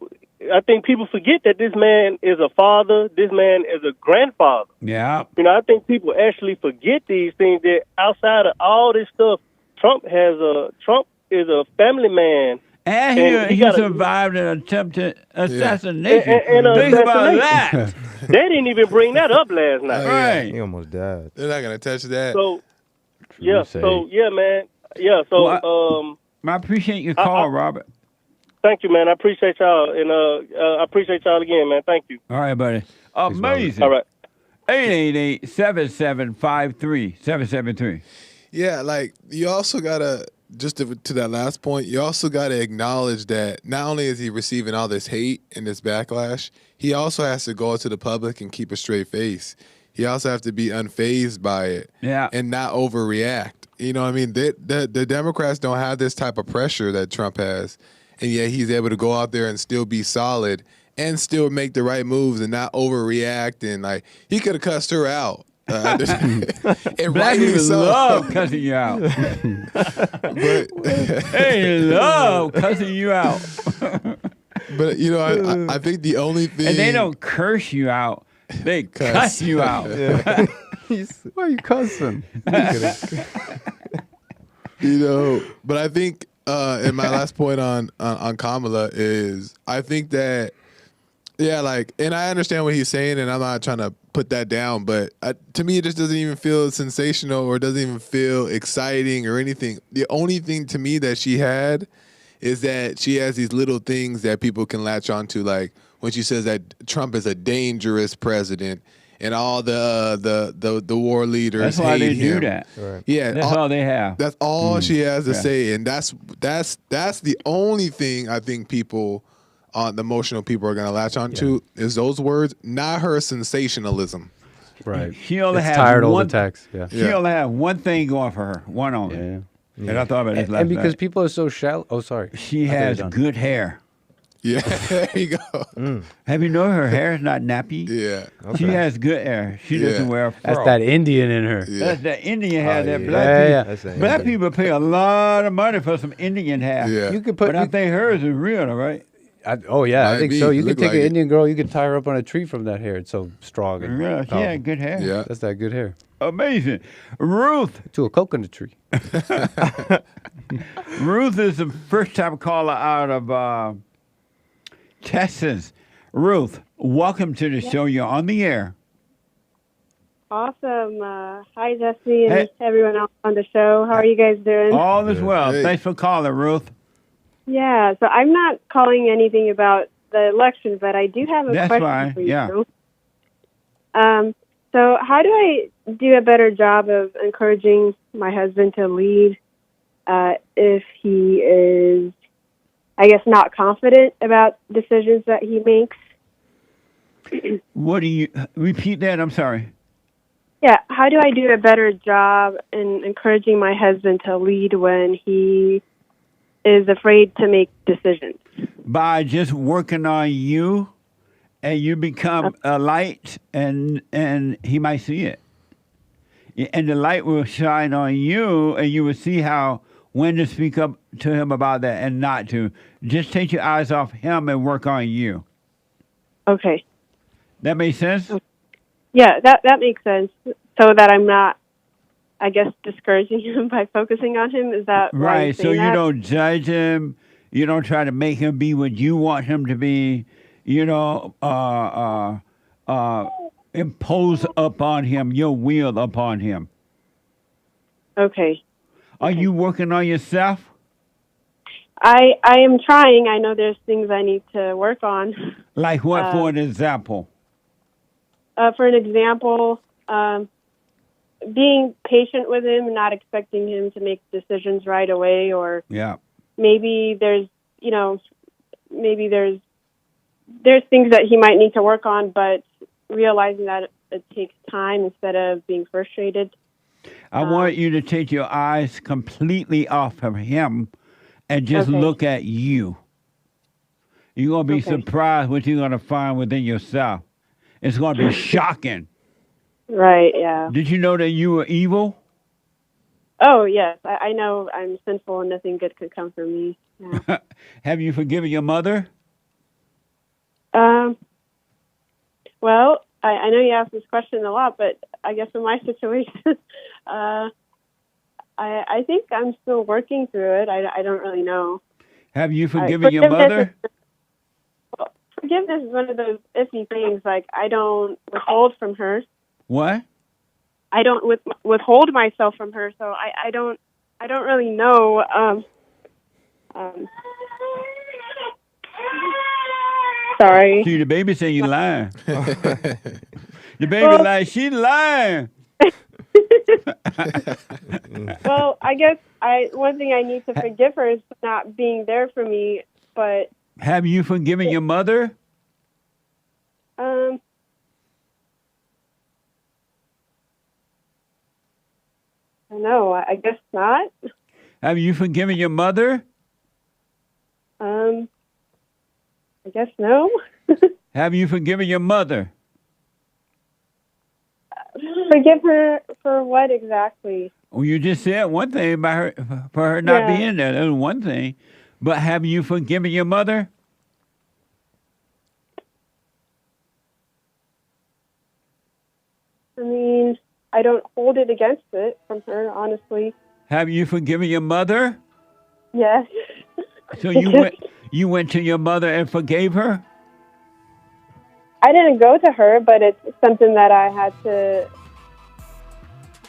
I think people forget that this man is a father. This man is a grandfather. Yeah. You know, I think people actually forget these things, that outside of all this stuff, Trump is a family man. And he survived an attempted assassination. Think about that. They didn't even bring that up last night. Right. He almost died. They're not going to touch that. So, man. Yeah, so... I appreciate your call, Robert. Thank you, man. I appreciate y'all, and I appreciate y'all again, man. Thank you. All right, buddy. Amazing. All right. 888-775-3773. Yeah, like, you also got to, just to that last point, you also got to acknowledge that not only is he receiving all this hate and this backlash, he also has to go to the public and keep a straight face. He also has to be unfazed by it and not overreact. You know what I mean? The Democrats don't have this type of pressure that Trump has. And yet he's able to go out there and still be solid and still make the right moves and not overreact. And like, he could have cussed her out. And Black people love cussing you out. They love cussing you out. But you know, I think the only thing, and they don't curse you out; they cuss you out. Why are you cussing? You know, but I think. And my last point on Kamala is, I think that, and I understand what he's saying, and I'm not trying to put that down, but to me, it just doesn't even feel sensational or doesn't even feel exciting or anything. The only thing to me that she had is that she has these little things that people can latch onto, like when she says that Trump is a dangerous president. And all the war leaders That's why they hate him. do that. Right. Yeah, that's all they have. That's all she has to say, and that's the only thing I think people, the emotional people, are going to latch onto is those words, not her sensationalism. Right. She only has tired one old attacks. Yeah. She only has one thing going for her, one only. Yeah. And I thought about this last and because night. people are so shallow. Oh, sorry. She has good hair. Yeah, there you go. Have you known her hair is not nappy? Yeah. Okay. She has good hair. She doesn't wear a fro. That's that Indian in her. Yeah. That's that Indian hair that black people pay a lot of money for some Indian hair. Yeah. You could put. But I think hers is real, right? I think so. You could take an Indian girl, you could tie her up on a tree from that hair. It's so strong. And Yeah, she had good hair. Yeah. That's that good hair. Amazing. Ruth. To a coconut tree. Ruth is the first time caller out of Texas. Ruth, welcome to the show. You're on the air. Awesome. Hi, Jesse, and everyone else on the show. How are you guys doing? All is well. Hey. Thanks for calling, Ruth. Yeah, so I'm not calling anything about the election, but I do have a question for you. Yeah. So how do I do a better job of encouraging my husband to lead if he is, I guess, not confident about decisions that he makes? What do you repeat that? I'm sorry. Yeah, how do I do a better job in encouraging my husband to lead when he is afraid to make decisions? By just working on you, and you become a light, and he might see it. And the light will shine on you, and you will see how when to speak up to him about that and not to. Just take your eyes off him and work on you. Okay. That makes sense? Yeah, that makes sense. So that I'm not, I guess, discouraging him by focusing on him. Is that right? So you that? don't judge him. You don't try to make him be what you want him to be. You know, impose upon him your will upon him. Okay. Are you working on yourself? I am trying. I know there's things I need to work on. Like what, for an example? For an example, being patient with him, not expecting him to make decisions right away, or maybe there's things that he might need to work on, but realizing that it takes time instead of being frustrated. I want you to take your eyes completely off of him and just look at you. You're going to be surprised what you're going to find within yourself. It's going to be shocking. Right, yeah. Did you know that you were evil? Oh, yes. I know I'm sinful and nothing good could come from me. Yeah. Have you forgiven your mother? Well, I know you ask this question a lot, but I guess in my situation, I think I'm still working through it. I don't really know. Have you forgiven your mother? Forgiveness is one of those iffy things. Like, I don't withhold from her. What? I don't withhold myself from her, so I don't really know. Sorry. See, the baby saying you lying. The baby lying. She lying. Well, I guess one thing I need to forgive her is not being there for me. But have you forgiven your mother? No, I guess not. Have you forgiven your mother? I guess no. Have you forgiven your mother? Forgive her for what exactly? Well, you just said one thing about her, for her not being there. That was one thing. But have you forgiven your mother? I mean, I don't hold it against it from her, honestly. Have you forgiven your mother? Yes. So you went to your mother and forgave her? I didn't go to her, but it's something that I had to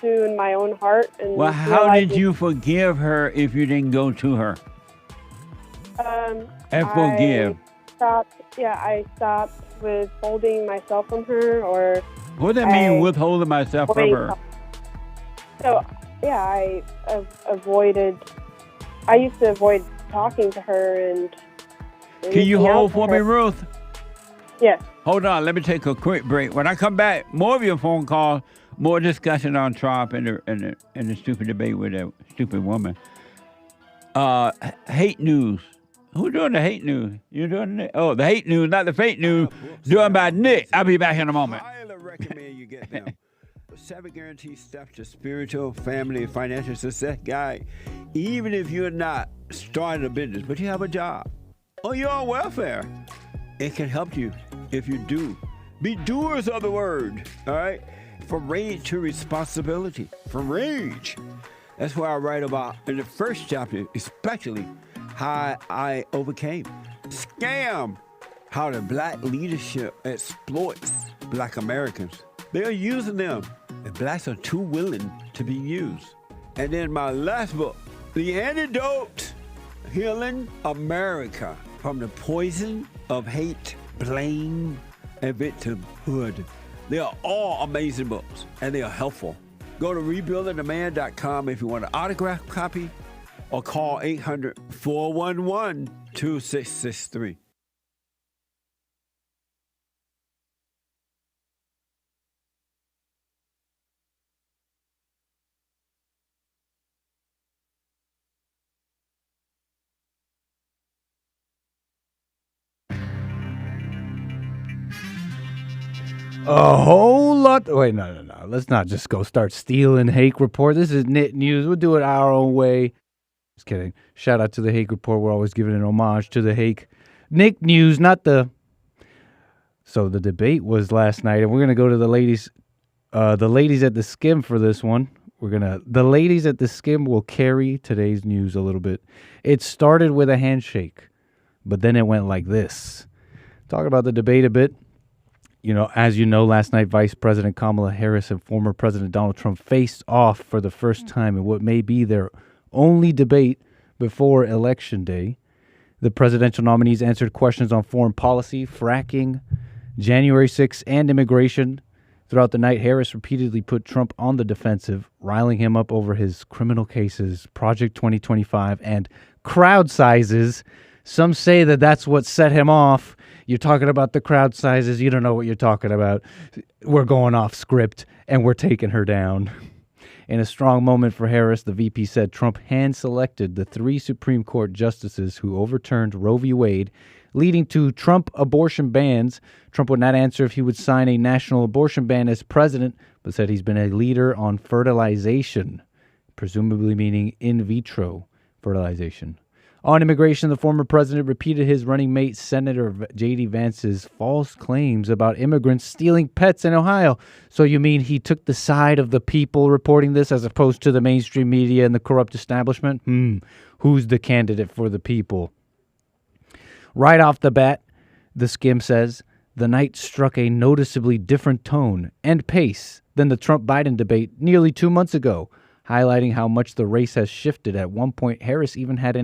do in my own heart. And well, how did you forgive her if you didn't go to her? And forgive. I stopped withholding myself from her, or... What does that mean, withholding myself from her? So, I used to avoid talking to her and... Can you hold for me, Ruth? Yes. Hold on, let me take a quick break. When I come back, more of your phone calls, more discussion on Trump and the stupid debate with that stupid woman. Hate news. Who's doing the hate news? You doing it? Oh, the hate news, not the fake news. Doing by Nick. I'll be back in a moment. I highly recommend you get them. 7 guaranteed steps to spiritual, family, and financial success guide. Even if you're not starting a business, but you have a job or you're on welfare, it can help you if you do. Be doers of the word, all right? From rage to responsibility. From rage. That's what I write about in the first chapter, especially how I overcame. Scam. How the black leadership exploits black Americans. They are using them, and blacks are too willing to be used. And then my last book, The Antidote, Healing America from the Poison of Hate, Blame, and Victimhood. They are all amazing books, and they are helpful. Go to rebuildingtheman.com if you want an autographed copy, or call 800-411-2663. A whole lot. Wait, no. Let's not just go start stealing Hake Report. This is Knit News. We'll do it our own way. Just kidding. Shout out to the Hake Report. We're always giving an homage to the Hake. Nick News, not the... So the debate was last night, and we're going to go to the ladies at the skim for this one. The ladies at the skim will carry today's news a little bit. It started with a handshake, but then it went like this. Talk about the debate a bit. As you know, last night, Vice President Kamala Harris and former President Donald Trump faced off for the first time in what may be their only debate before Election Day. The presidential nominees answered questions on foreign policy, fracking, January 6th, and immigration. Throughout the night, Harris repeatedly put Trump on the defensive, riling him up over his criminal cases, Project 2025, and crowd sizes. Some say that that's what set him off. You're talking about the crowd sizes. You don't know what you're talking about. We're going off script, and we're taking her down. In a strong moment for Harris, the VP said Trump hand-selected the 3 Supreme Court justices who overturned Roe v. Wade, leading to Trump abortion bans. Trump would not answer if he would sign a national abortion ban as president, but said he's been a leader on fertilization, presumably meaning in vitro fertilization. On immigration, the former president repeated his running mate, Senator J.D. Vance's false claims about immigrants stealing pets in Ohio. So you mean he took the side of the people reporting this as opposed to the mainstream media and the corrupt establishment? Who's the candidate for the people? Right off the bat, the skim says, the night struck a noticeably different tone and pace than the Trump-Biden debate nearly 2 months ago, highlighting how much the race has shifted. At one point, Harris even had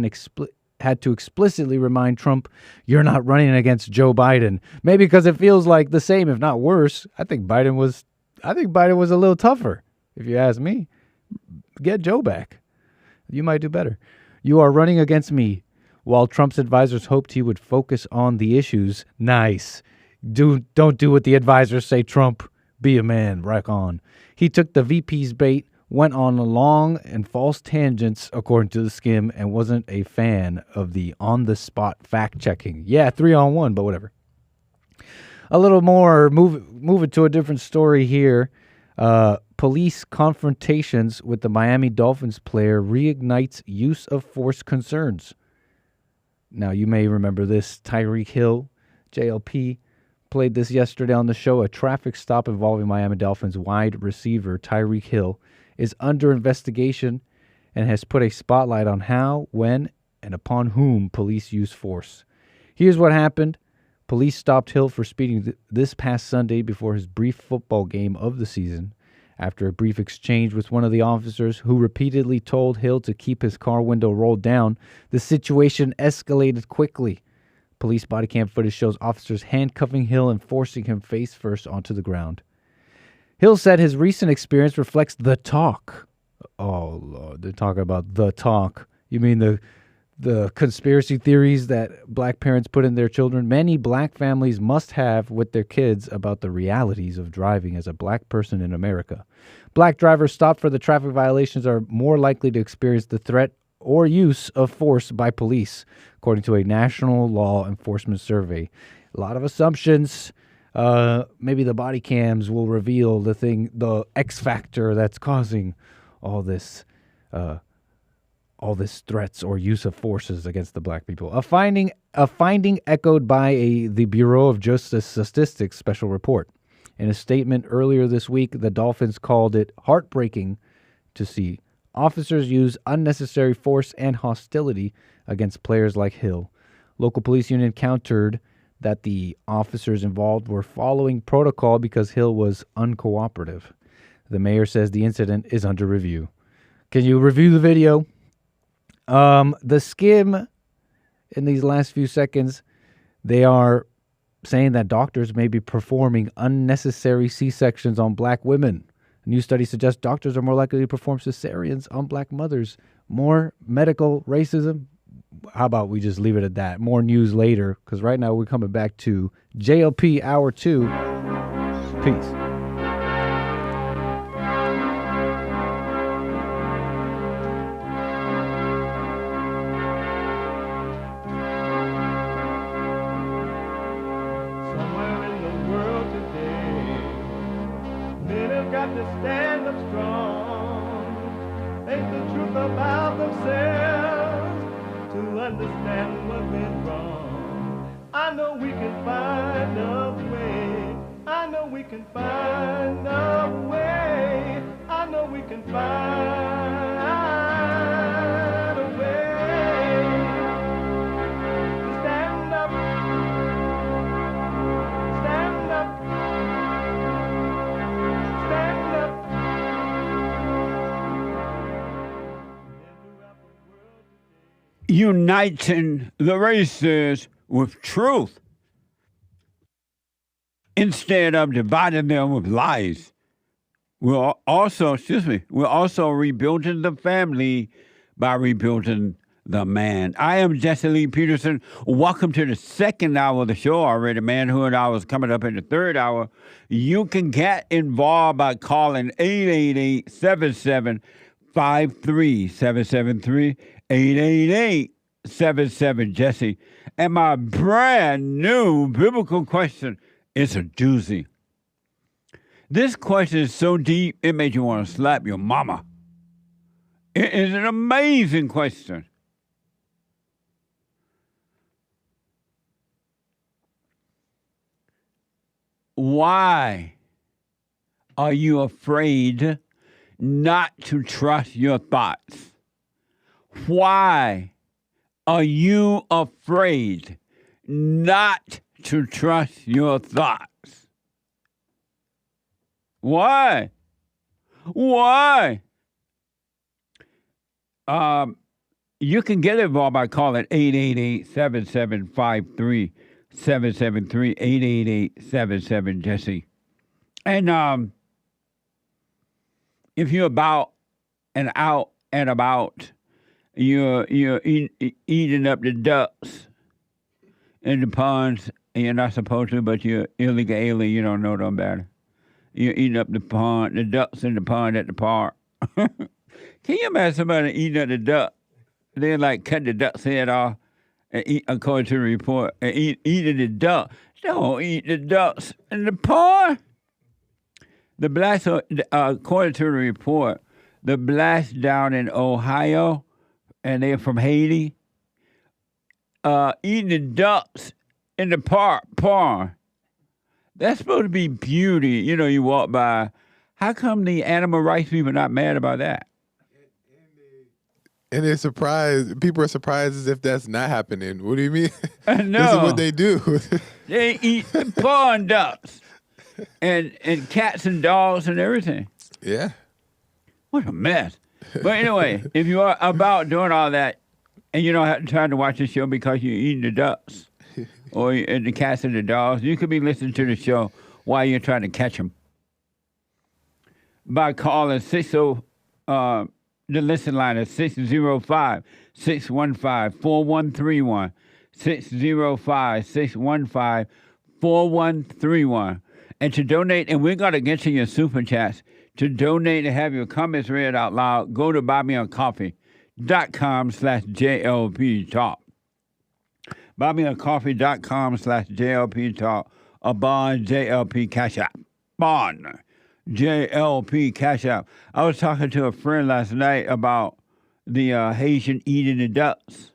to explicitly remind Trump, you're not running against Joe Biden. Maybe because it feels like the same, if not worse. I think Biden was a little tougher, if you ask me. Get Joe back. You might do better. You are running against me. While Trump's advisors hoped he would focus on the issues. Nice. Don't do what the advisors say, Trump. Be a man. Rock on. He took the VP's bait, went on long and false tangents, according to the skim, and wasn't a fan of the on-the-spot fact-checking. Yeah, 3-on-1, but whatever. A little more, moving to a different story here. Police confrontations with the Miami Dolphins player reignites use of force concerns. Now, you may remember this. Tyreek Hill, JLP, played this yesterday on the show. A traffic stop involving Miami Dolphins wide receiver Tyreek Hill is under investigation and has put a spotlight on how, when, and upon whom police use force. Here's what happened. Police stopped Hill for speeding this past Sunday before his brief football game of the season. After a brief exchange with one of the officers who repeatedly told Hill to keep his car window rolled down, the situation escalated quickly. Police body cam footage shows officers handcuffing Hill and forcing him face first onto the ground. Hill said his recent experience reflects the talk. Oh, Lord, they're talking about the talk. You mean the conspiracy theories that black parents put in their children? Many black families must have with their kids about the realities of driving as a black person in America. Black drivers stopped for the traffic violations are more likely to experience the threat or use of force by police, according to a national law enforcement survey. A lot of assumptions. Maybe the body cams will reveal the X factor that's causing all this threats or use of forces against the black people. A finding echoed by the Bureau of Justice Statistics special report. In a statement earlier this week, the Dolphins called it heartbreaking to see officers use unnecessary force and hostility against players like Hill. Local police union countered that the officers involved were following protocol because Hill was uncooperative. The mayor says the incident is under review. Can you review the video? The skim, in these last few seconds, they are saying that doctors may be performing unnecessary C-sections on black women. A new study suggests doctors are more likely to perform cesareans on black mothers. More medical racism. How about we just leave it at that? More news later, because right now we're coming back to JLP Hour 2. Peace. Somewhere in the world today, men have got to stand up strong, face the truth about themselves, to understand what went wrong. I know we can find a way. I know we can find a way. I know we can find a way to stand up, stand up, stand up. Uniting the races with truth instead of dividing them with lies. We're also rebuilding the family by rebuilding the man. I am Jesse Lee Peterson. Welcome to the second hour of the show already. Manhood Hour is coming up in the third hour. You can get involved by calling 888-7753, 773-888-77-JESSE. And my brand new biblical question is a doozy. This question is so deep, it made you want to slap your mama. It is an amazing question. Why are you afraid not to trust your thoughts? Why are you afraid not to trust your thoughts? Why? Why? You can get involved by calling 888-7753, 773-888-77-JESSE. And if you're about and out and about, you're eating up the ducks in the ponds, and you're not supposed to, but you're illegal alien, you don't know them better. You're eating up the ducks in the pond at the park. Can you imagine somebody eating up the duck? They like cut the duck's head off and eat, according to the report, and eating the duck. Don't eat the ducks in the pond. The blacks, according to the report, the blacks down in Ohio, and they're from Haiti, eating the ducks in the pond. That's supposed to be beauty. You know, you walk by. How come the animal rights people are not mad about that? And they're surprised. People are surprised as if that's not happening. What do you mean? No. This is what they do. They eat pond ducks and cats and dogs and everything. Yeah. What a mess. But anyway, if you are about doing all that and you don't have time to watch the show because you're eating the ducks or the cats and the dogs, you could be listening to the show while you're trying to catch them by calling the listen line is 605-615-4131, 605-615-4131. And to donate, and we're going to get to your super chats, to donate and have your comments read out loud, go to buymeacoffee.com/JLP Talk. buymeacoffee.com/JLP Talk, or Bond JLP Cash App. Bond JLP Cash App. I was talking to a friend last night about the Haitian eating the ducks.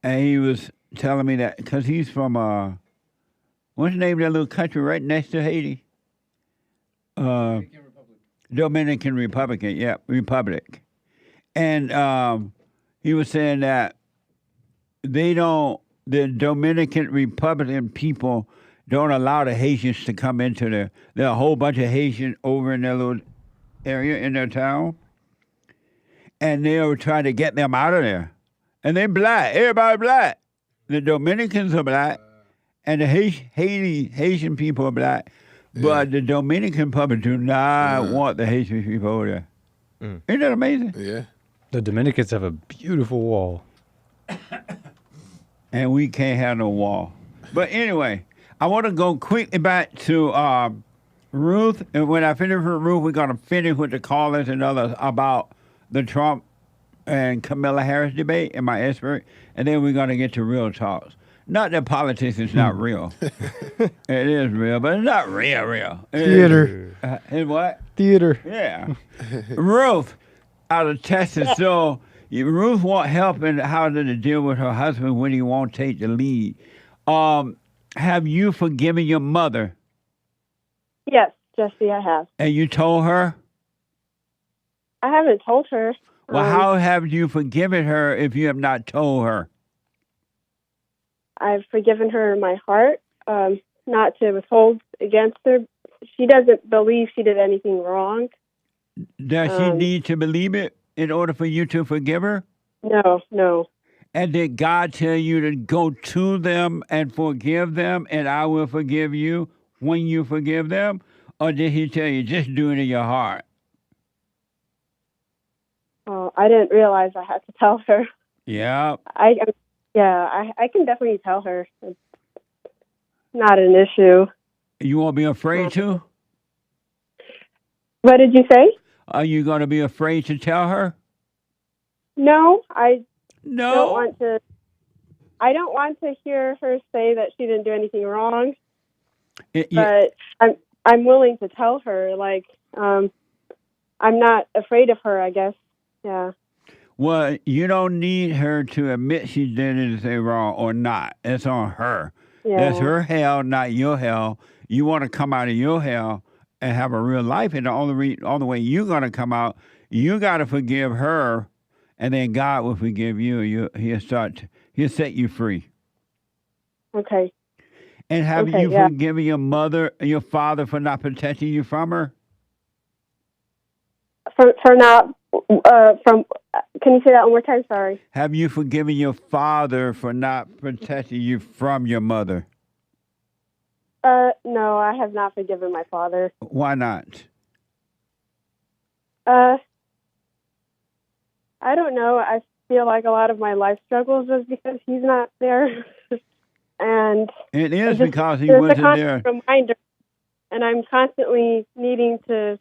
And he was telling me that, because he's from, what's the name of that little country right next to Haiti? Dominican Republic, yeah, Republic. And he was saying that the Dominican Republican people don't allow the Haitians to come into there. There are a whole bunch of Haitians over in their little area in their town. And they were trying to get them out of there. And they're black. Everybody black. The Dominicans are black. And the Haitian people are black, but the Dominican public do not want the Haitian people over there. Isn't that amazing? Yeah. The Dominicans have a beautiful wall. And we can't have no wall. But anyway, I want to go quickly back to Ruth. And when I finish with Ruth, we're going to finish with the callers and others about the Trump and Kamala Harris debate and my expert. And then we're going to get to real talks. Not that politics is not real. It is real, but it's not real. Theater. And what? Theater. Yeah. Ruth, out of Texas. So Ruth want help in how to deal with her husband when he won't take the lead. Have you forgiven your mother? Yes, Jesse, I have. And you told her? I haven't told her. Well, how have you forgiven her if you have not told her? I've forgiven her in my heart, not to withhold against her. She doesn't believe she did anything wrong. Does she need to believe it in order for you to forgive her? No. And did God tell you to go to them and forgive them, and I will forgive you when you forgive them? Or did he tell you just do it in your heart? Oh, I didn't realize I had to tell her. Yeah. I can definitely tell her. It's not an issue. You won't be afraid to? What did you say? Are you going to be afraid to tell her? No, I No. don't want to. I don't want to hear her say that she didn't do anything wrong. But I'm willing to tell her. Like, I'm not afraid of her, I guess. Yeah. Well, you don't need her to admit she did anything wrong or not. It's on her. Yeah. That's her hell, not your hell. You want to come out of your hell and have a real life, and the only way you're going to come out, you got to forgive her, and then God will forgive you. He'll set you free. Okay. And have you forgiven your mother, your father for not protecting you from her? For not from. Can you say that one more time? Sorry. Have you forgiven your father for not protecting you from your mother? No, I have not forgiven my father. Why not? I don't know. I feel like a lot of my life struggles is because he's not there. And it is because he wasn't there. Reminder, and I'm constantly needing to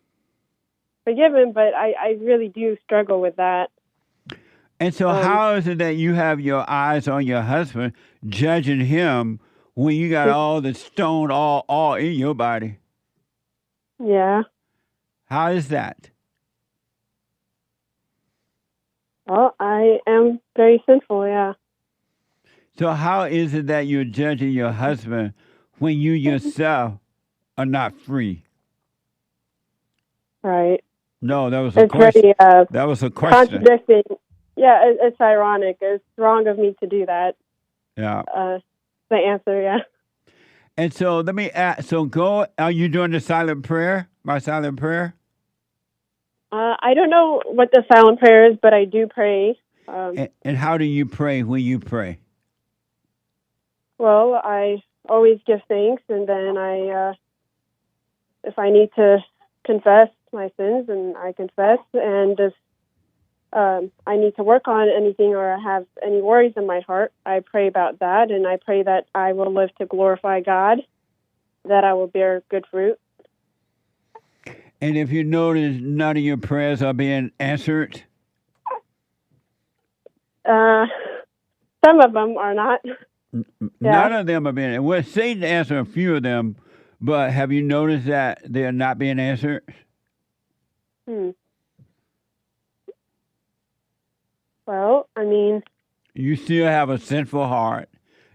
forgive him, but I really do struggle with that. And so how is it that you have your eyes on your husband, judging him when you got all the stone all in your body? Yeah. How is that? Well, I am very sinful, yeah. So how is it that you're judging your husband when you yourself are not free? Right. No, that was a question. That was a question. Contradicting. Yeah, it's ironic. It's wrong of me to do that. Yeah. The answer, yeah. And so let me ask, are you doing the silent prayer, my silent prayer? I don't know what the silent prayer is, but I do pray. And how do you pray when you pray? Well, I always give thanks, and then if I need to confess my sins, and I confess, and if I need to work on anything or I have any worries in my heart, I pray about that, and I pray that I will live to glorify God, that I will bear good fruit. And if you notice none of your prayers are being answered? Some of them are not. None of them are being. Well, Satan answered a few of them, but have you noticed that they are not being answered? Well, I mean, you still have a sinful heart.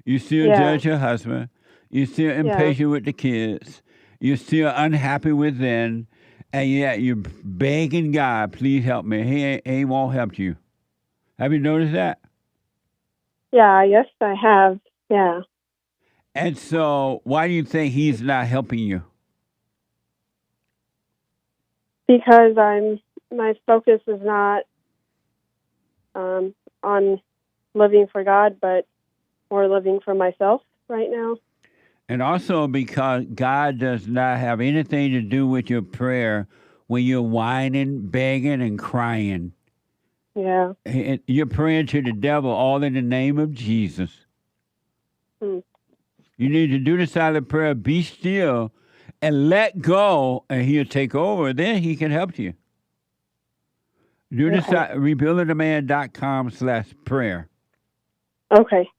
You still judge your husband. You're still impatient with the kids. You're still unhappy within, and yet you're begging God, please help me. He won't help you. Have you noticed that? Yeah, yes, I have. Yeah. And so, why do you think he's not helping you? Because my focus is not on living for God, but more living for myself right now. And also because God does not have anything to do with your prayer when you're whining, begging, and crying. Yeah. You're praying to the devil all in the name of Jesus. Hmm. You need to do the silent prayer, be still, and let go, and he'll take over. Then he can help you. Do this at rebuildingtheman.com/prayer. Okay.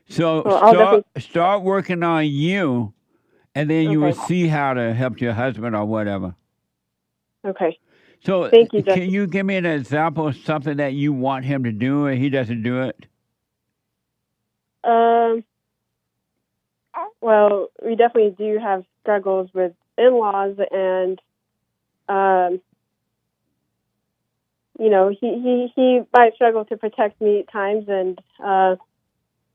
So Well, I'll start working on you, and then you will Okay. see how to help your husband or whatever. Okay. So Thank you, can Justin. you give me an example of something that you want him to do and he doesn't do it? Well, we definitely do have struggles with in-laws, and he might struggle to protect me at times, and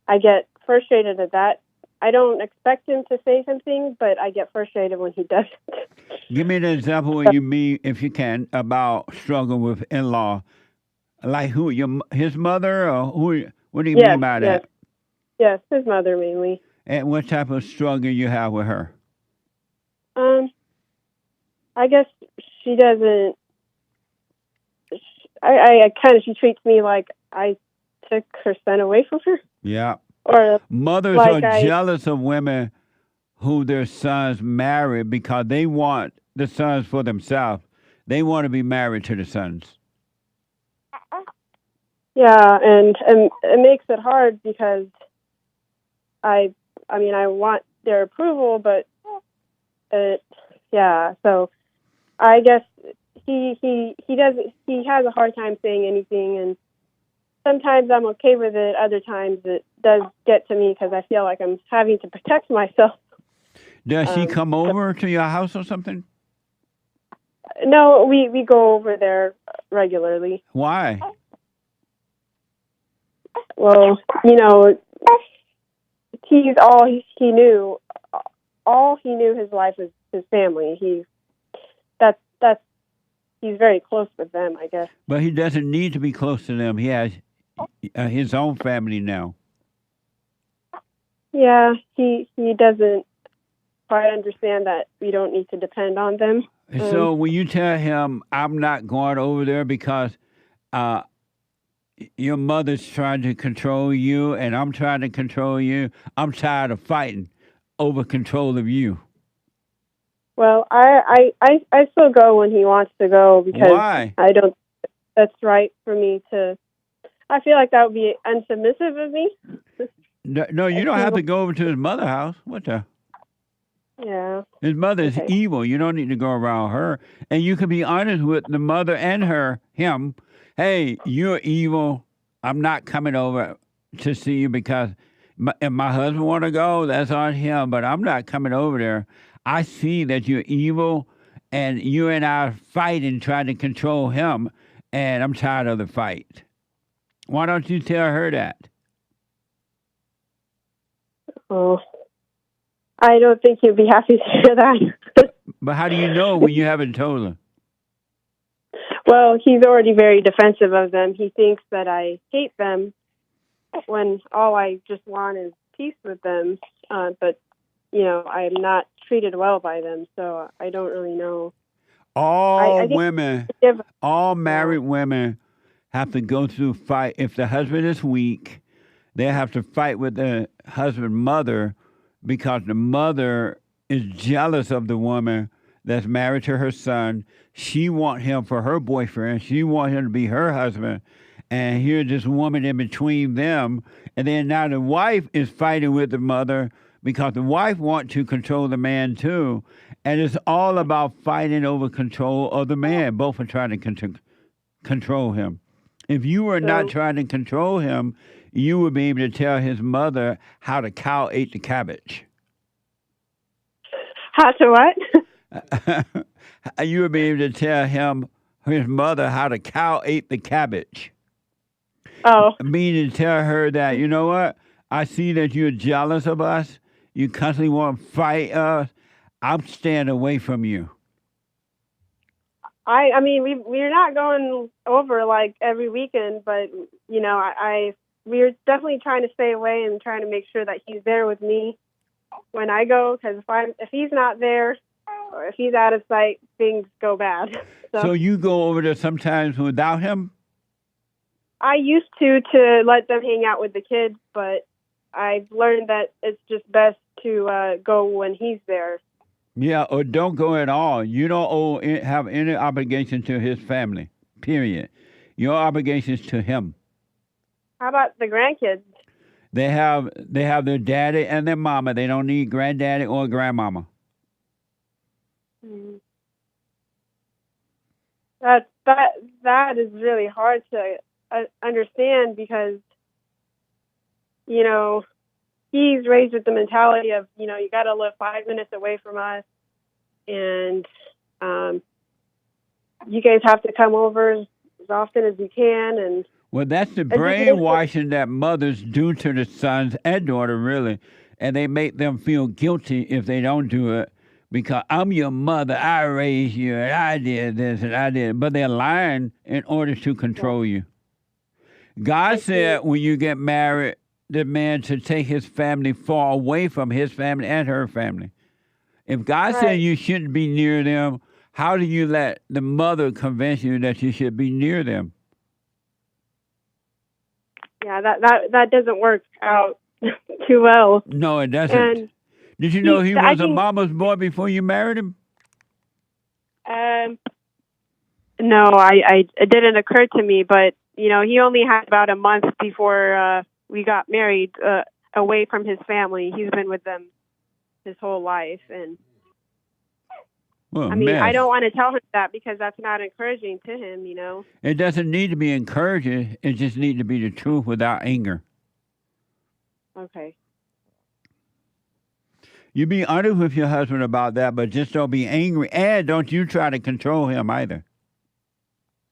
I get frustrated at that. I don't expect him to say something, but I get frustrated when he doesn't. Give me an example what you mean, if you can, about struggle with in-law. Like who? His mother, or who? What do you mean by that? Yes, his mother mainly. And what type of struggle you have with her? I guess she doesn't. She treats me like I took her son away from her. Yeah. Or mothers like are jealous of women who their sons marry because they want the sons for themselves. They want to be married to the sons. Yeah, and it makes it hard because I want their approval, but so I guess he has a hard time saying anything, and sometimes I'm okay with it. Other times it does get to me because I feel like I'm having to protect myself. Does she come over to your house or something? No, we go over there regularly. Why? Well, he's all he knew. All he knew his life was his family. He's very close with them, I guess. But he doesn't need to be close to them. He has his own family now. Yeah, he doesn't quite understand that we don't need to depend on them. So when you tell him, I'm not going over there because your mother's trying to control you and I'm trying to control you, I'm tired of fighting over control of you. Well, I still go when he wants to go because Why? I don't. That's right for me to. I feel like that would be unsubmissive of me. No, you don't have to go over to his mother's house. What the? Yeah. His mother is evil. You don't need to go around her. And you can be honest with the mother and him. Hey, you're evil. I'm not coming over to see you because if my husband want to go, that's on him. But I'm not coming over there. I see that you're evil, and you and I are fighting, trying to control him, and I'm tired of the fight. Why don't you tell her that? Oh, I don't think he'd be happy to hear that. But how do you know when you haven't told her? Well, he's already very defensive of them. He thinks that I hate them when all I just want is peace with them. But, I'm not treated well by them, so I don't really know. All women, all married women have to go through fight. If the husband is weak, they have to fight with the husband's mother because the mother is jealous of the woman that's married to her son. She wants him for her boyfriend. She wants him to be her husband. And here's this woman in between them. And then now the wife is fighting with the mother because the wife wants to control the man too. And it's all about fighting over control of the man. Both are trying to control him. If you were not trying to control him, you would be able to tell his mother how the cow ate the cabbage. How to what? You would be able to tell his mother, how the cow ate the cabbage. Oh. Meaning to tell her that, you know what? I see that you're jealous of us. You constantly want to fight us. I'm staying away from you. I mean, we're not going over like every weekend, but we're definitely trying to stay away and trying to make sure that he's there with me. when I go, because if he's not there or if he's out of sight, things go bad. So you go over there sometimes without him? I used to let them hang out with the kids, but I've learned that it's just best to go when he's there. Yeah, or don't go at all. You don't have any obligation to his family, period. Your obligation is to him. How about the grandkids? They have their daddy and their mama. They don't need granddaddy or grandmama. Mm. That is really hard to understand because, you know, he's raised with the mentality of, you know, you got to live 5 minutes away from us, and you guys have to come over as often as you can. And well, that's the brainwashing that mothers do to the sons and daughter, really, and they make them feel guilty if they don't do it because I'm your mother, I raised you, and I did this and I did, but they're lying in order to control you. God said when you get married, the man should take his family far away from his family and her family. If God said you shouldn't be near them, how do you let the mother convince you that you should be near them? Yeah, that doesn't work out too well. No, it doesn't. And did you know he was a mama's boy before you married him? No, it didn't occur to me, but you know, he only had about a month before we got married, away from his family. He's been with them his whole life, and well, I mean, I don't want to tell him that because that's not encouraging to him, you know. It doesn't need to be encouraging. It just needs to be the truth without anger. Okay. You be honest with your husband about that, but just don't be angry, and don't you try to control him either.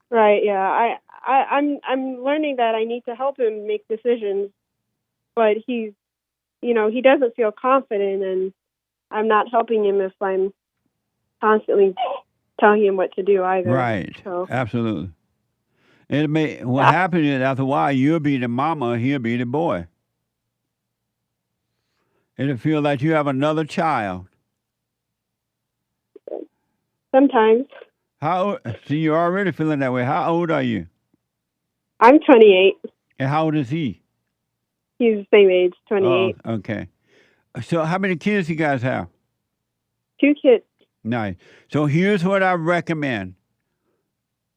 Right. Yeah. I'm learning that I need to help him make decisions, but he's, you know, he doesn't feel confident, and I'm not helping him if I'm constantly telling him what to do either. Right. So. Absolutely. What happens is after a while, you'll be the mama, he'll be the boy. It'll feel like you have another child. Sometimes. See, you're already feeling that way. How old are you? I'm 28. And how old is he? He's the same age, 28. Oh, okay. So how many kids you guys have? 2 kids. Nice. So here's what I recommend.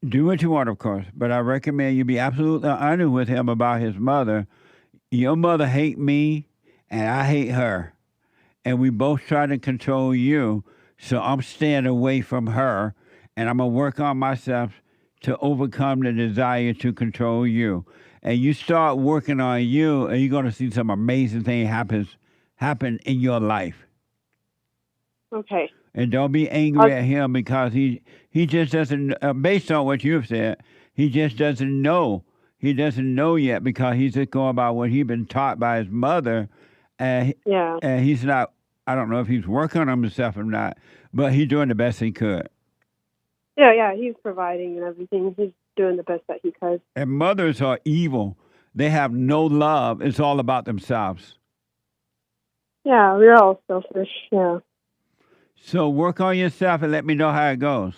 Do what you want, of course, but I recommend you be absolutely honest with him about his mother. Your mother hates me, and I hate her. And we both try to control you, so I'm staying away from her, and I'm going to work on myself to overcome the desire to control you. And you start working on you, and you're going to see some amazing things happen in your life. Okay. And don't be angry at him because he just doesn't, based on what you've said, he just doesn't know. He doesn't know yet because he's just going about what he's been taught by his mother. And he's not, I don't know if he's working on himself or not, but he's doing the best he could. Yeah, he's providing and everything. He's doing the best that he could. And mothers are evil. They have no love. It's all about themselves. Yeah, we're all selfish, yeah. So work on yourself and let me know how it goes.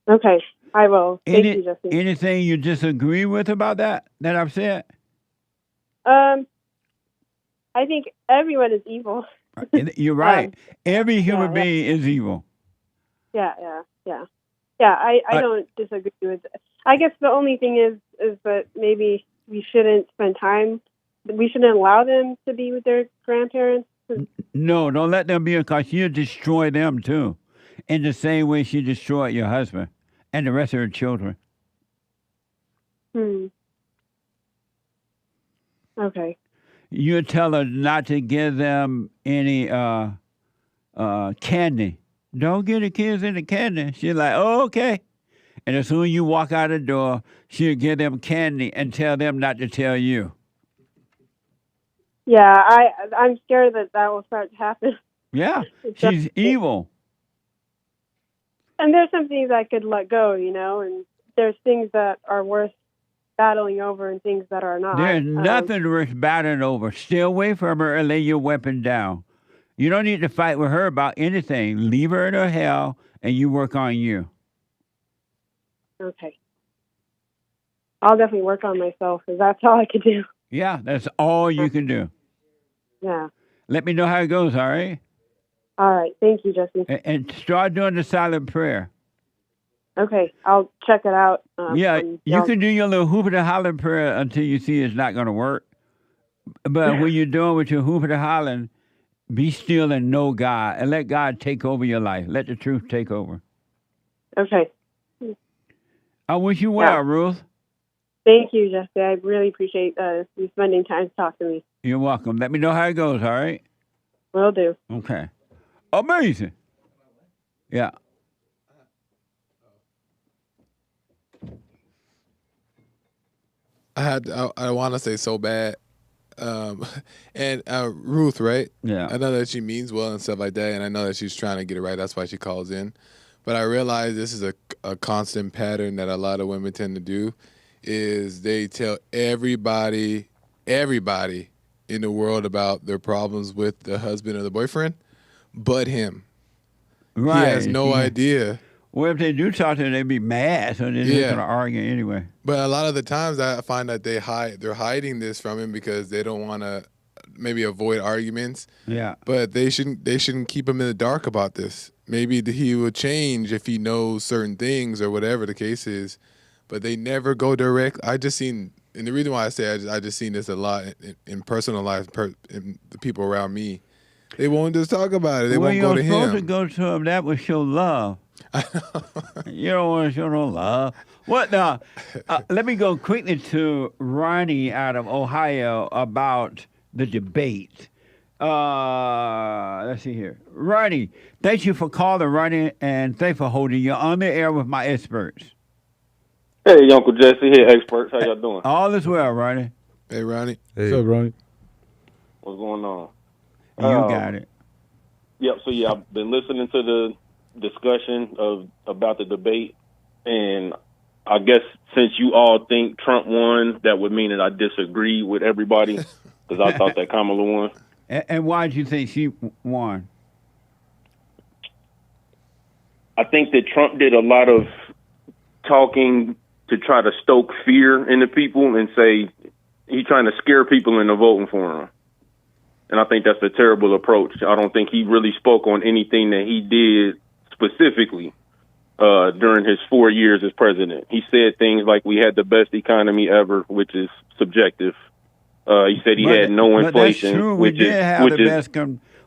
Okay, I will. Thank you, Jesse. Anything you disagree with about that I've said? I think everyone is evil. You're right. Every human being is evil. Yeah, I don't disagree with it. I guess the only thing is that maybe we shouldn't spend time. We shouldn't allow them to be with their grandparents. No, don't let them be, because you'll destroy them too. In the same way she destroyed your husband and the rest of her children. Okay. You tell her not to give them any candy. Don't give the kids any candy. She's like, oh, okay. And as soon as you walk out the door, she'll give them candy and tell them not to tell you. Yeah, I'm scared that will start to happen. Yeah, she's evil. And there's some things I could let go, and there's things that are worth battling over and things that are not. There's nothing worth battling over. Stay away from her and lay your weapon down. You don't need to fight with her about anything. Leave her in her hell, and you work on you. Okay. I'll definitely work on myself, because that's all I could do. Yeah, that's all you can do. Yeah. Let me know how it goes, all right? All right. Thank you, Jesse. And start doing the silent prayer. Okay. I'll check it out. Yeah, you can do your little hooping and hollering prayer until you see it's not going to work. But when you're doing with your hooping and hollering, be still and know God, and let God take over your life. Let the truth take over. Okay. I wish you well, Ruth. Thank you, Jesse. I really appreciate you spending time to talk to me. You're welcome. Let me know how it goes, all right? Will do. Okay. Amazing. Yeah. I want to say so bad. And Ruth, right? Yeah. I know that she means well and stuff like that, and I know that she's trying to get it right. That's why she calls in. But I realize this is a constant pattern that a lot of women tend to do, is they tell everybody in the world about their problems with the husband or the boyfriend, but him. Right. He has no idea. Well, if they do talk to him, they'd be mad, so they're just going to argue anyway. But a lot of the times I find that they're hiding this from him because they don't want to maybe avoid arguments. Yeah. But they shouldn't keep him in the dark about this. Maybe he will change if he knows certain things or whatever the case is. But they never go direct. I just seen, and the reason why I say I just seen this a lot in personal life, in the people around me. They won't just talk about it. They won't go to him. You're supposed to go to him. That would show love. You don't want to show no love. What now? Let me go quickly to Ronnie out of Ohio about the debate. Let's see here. Ronnie, thank you for calling, Ronnie, and thanks for holding. You're on the air with my experts. Hey, Uncle Jesse here, experts. How y'all doing? All is well, Ronnie. Hey, Ronnie. Hey. What's up, Ronnie? What's going on? You got it. Yep. So yeah, I've been listening to the discussion about the debate, and I guess since you all think Trump won, that would mean that I disagree with everybody because I thought that Kamala won. And why did you think she won? I think that Trump did a lot of talking to try to stoke fear in the people and say he's trying to scare people into voting for him. And I think that's a terrible approach. I don't think he really spoke on anything that he did specifically during his 4 years as president. He said things like we had the best economy ever, which is subjective. He said he had no inflation. That's true. We did have the best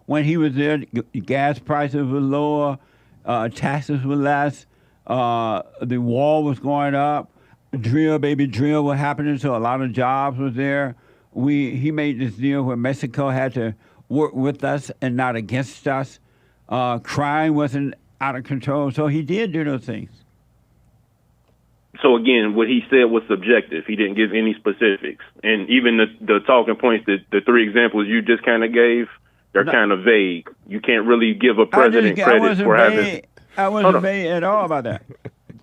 when he was there. Gas prices were lower, taxes were less, the wall was going up, drill was happening, so a lot of jobs was there. He made this deal where Mexico had to work with us and not against us. Crime wasn't out of control, so he did do those things. So again, what he said was subjective. He didn't give any specifics. And even the talking points, the three examples you just kind of gave, they're kind of vague. You can't really give a president credit for having... I wasn't vague at all about that.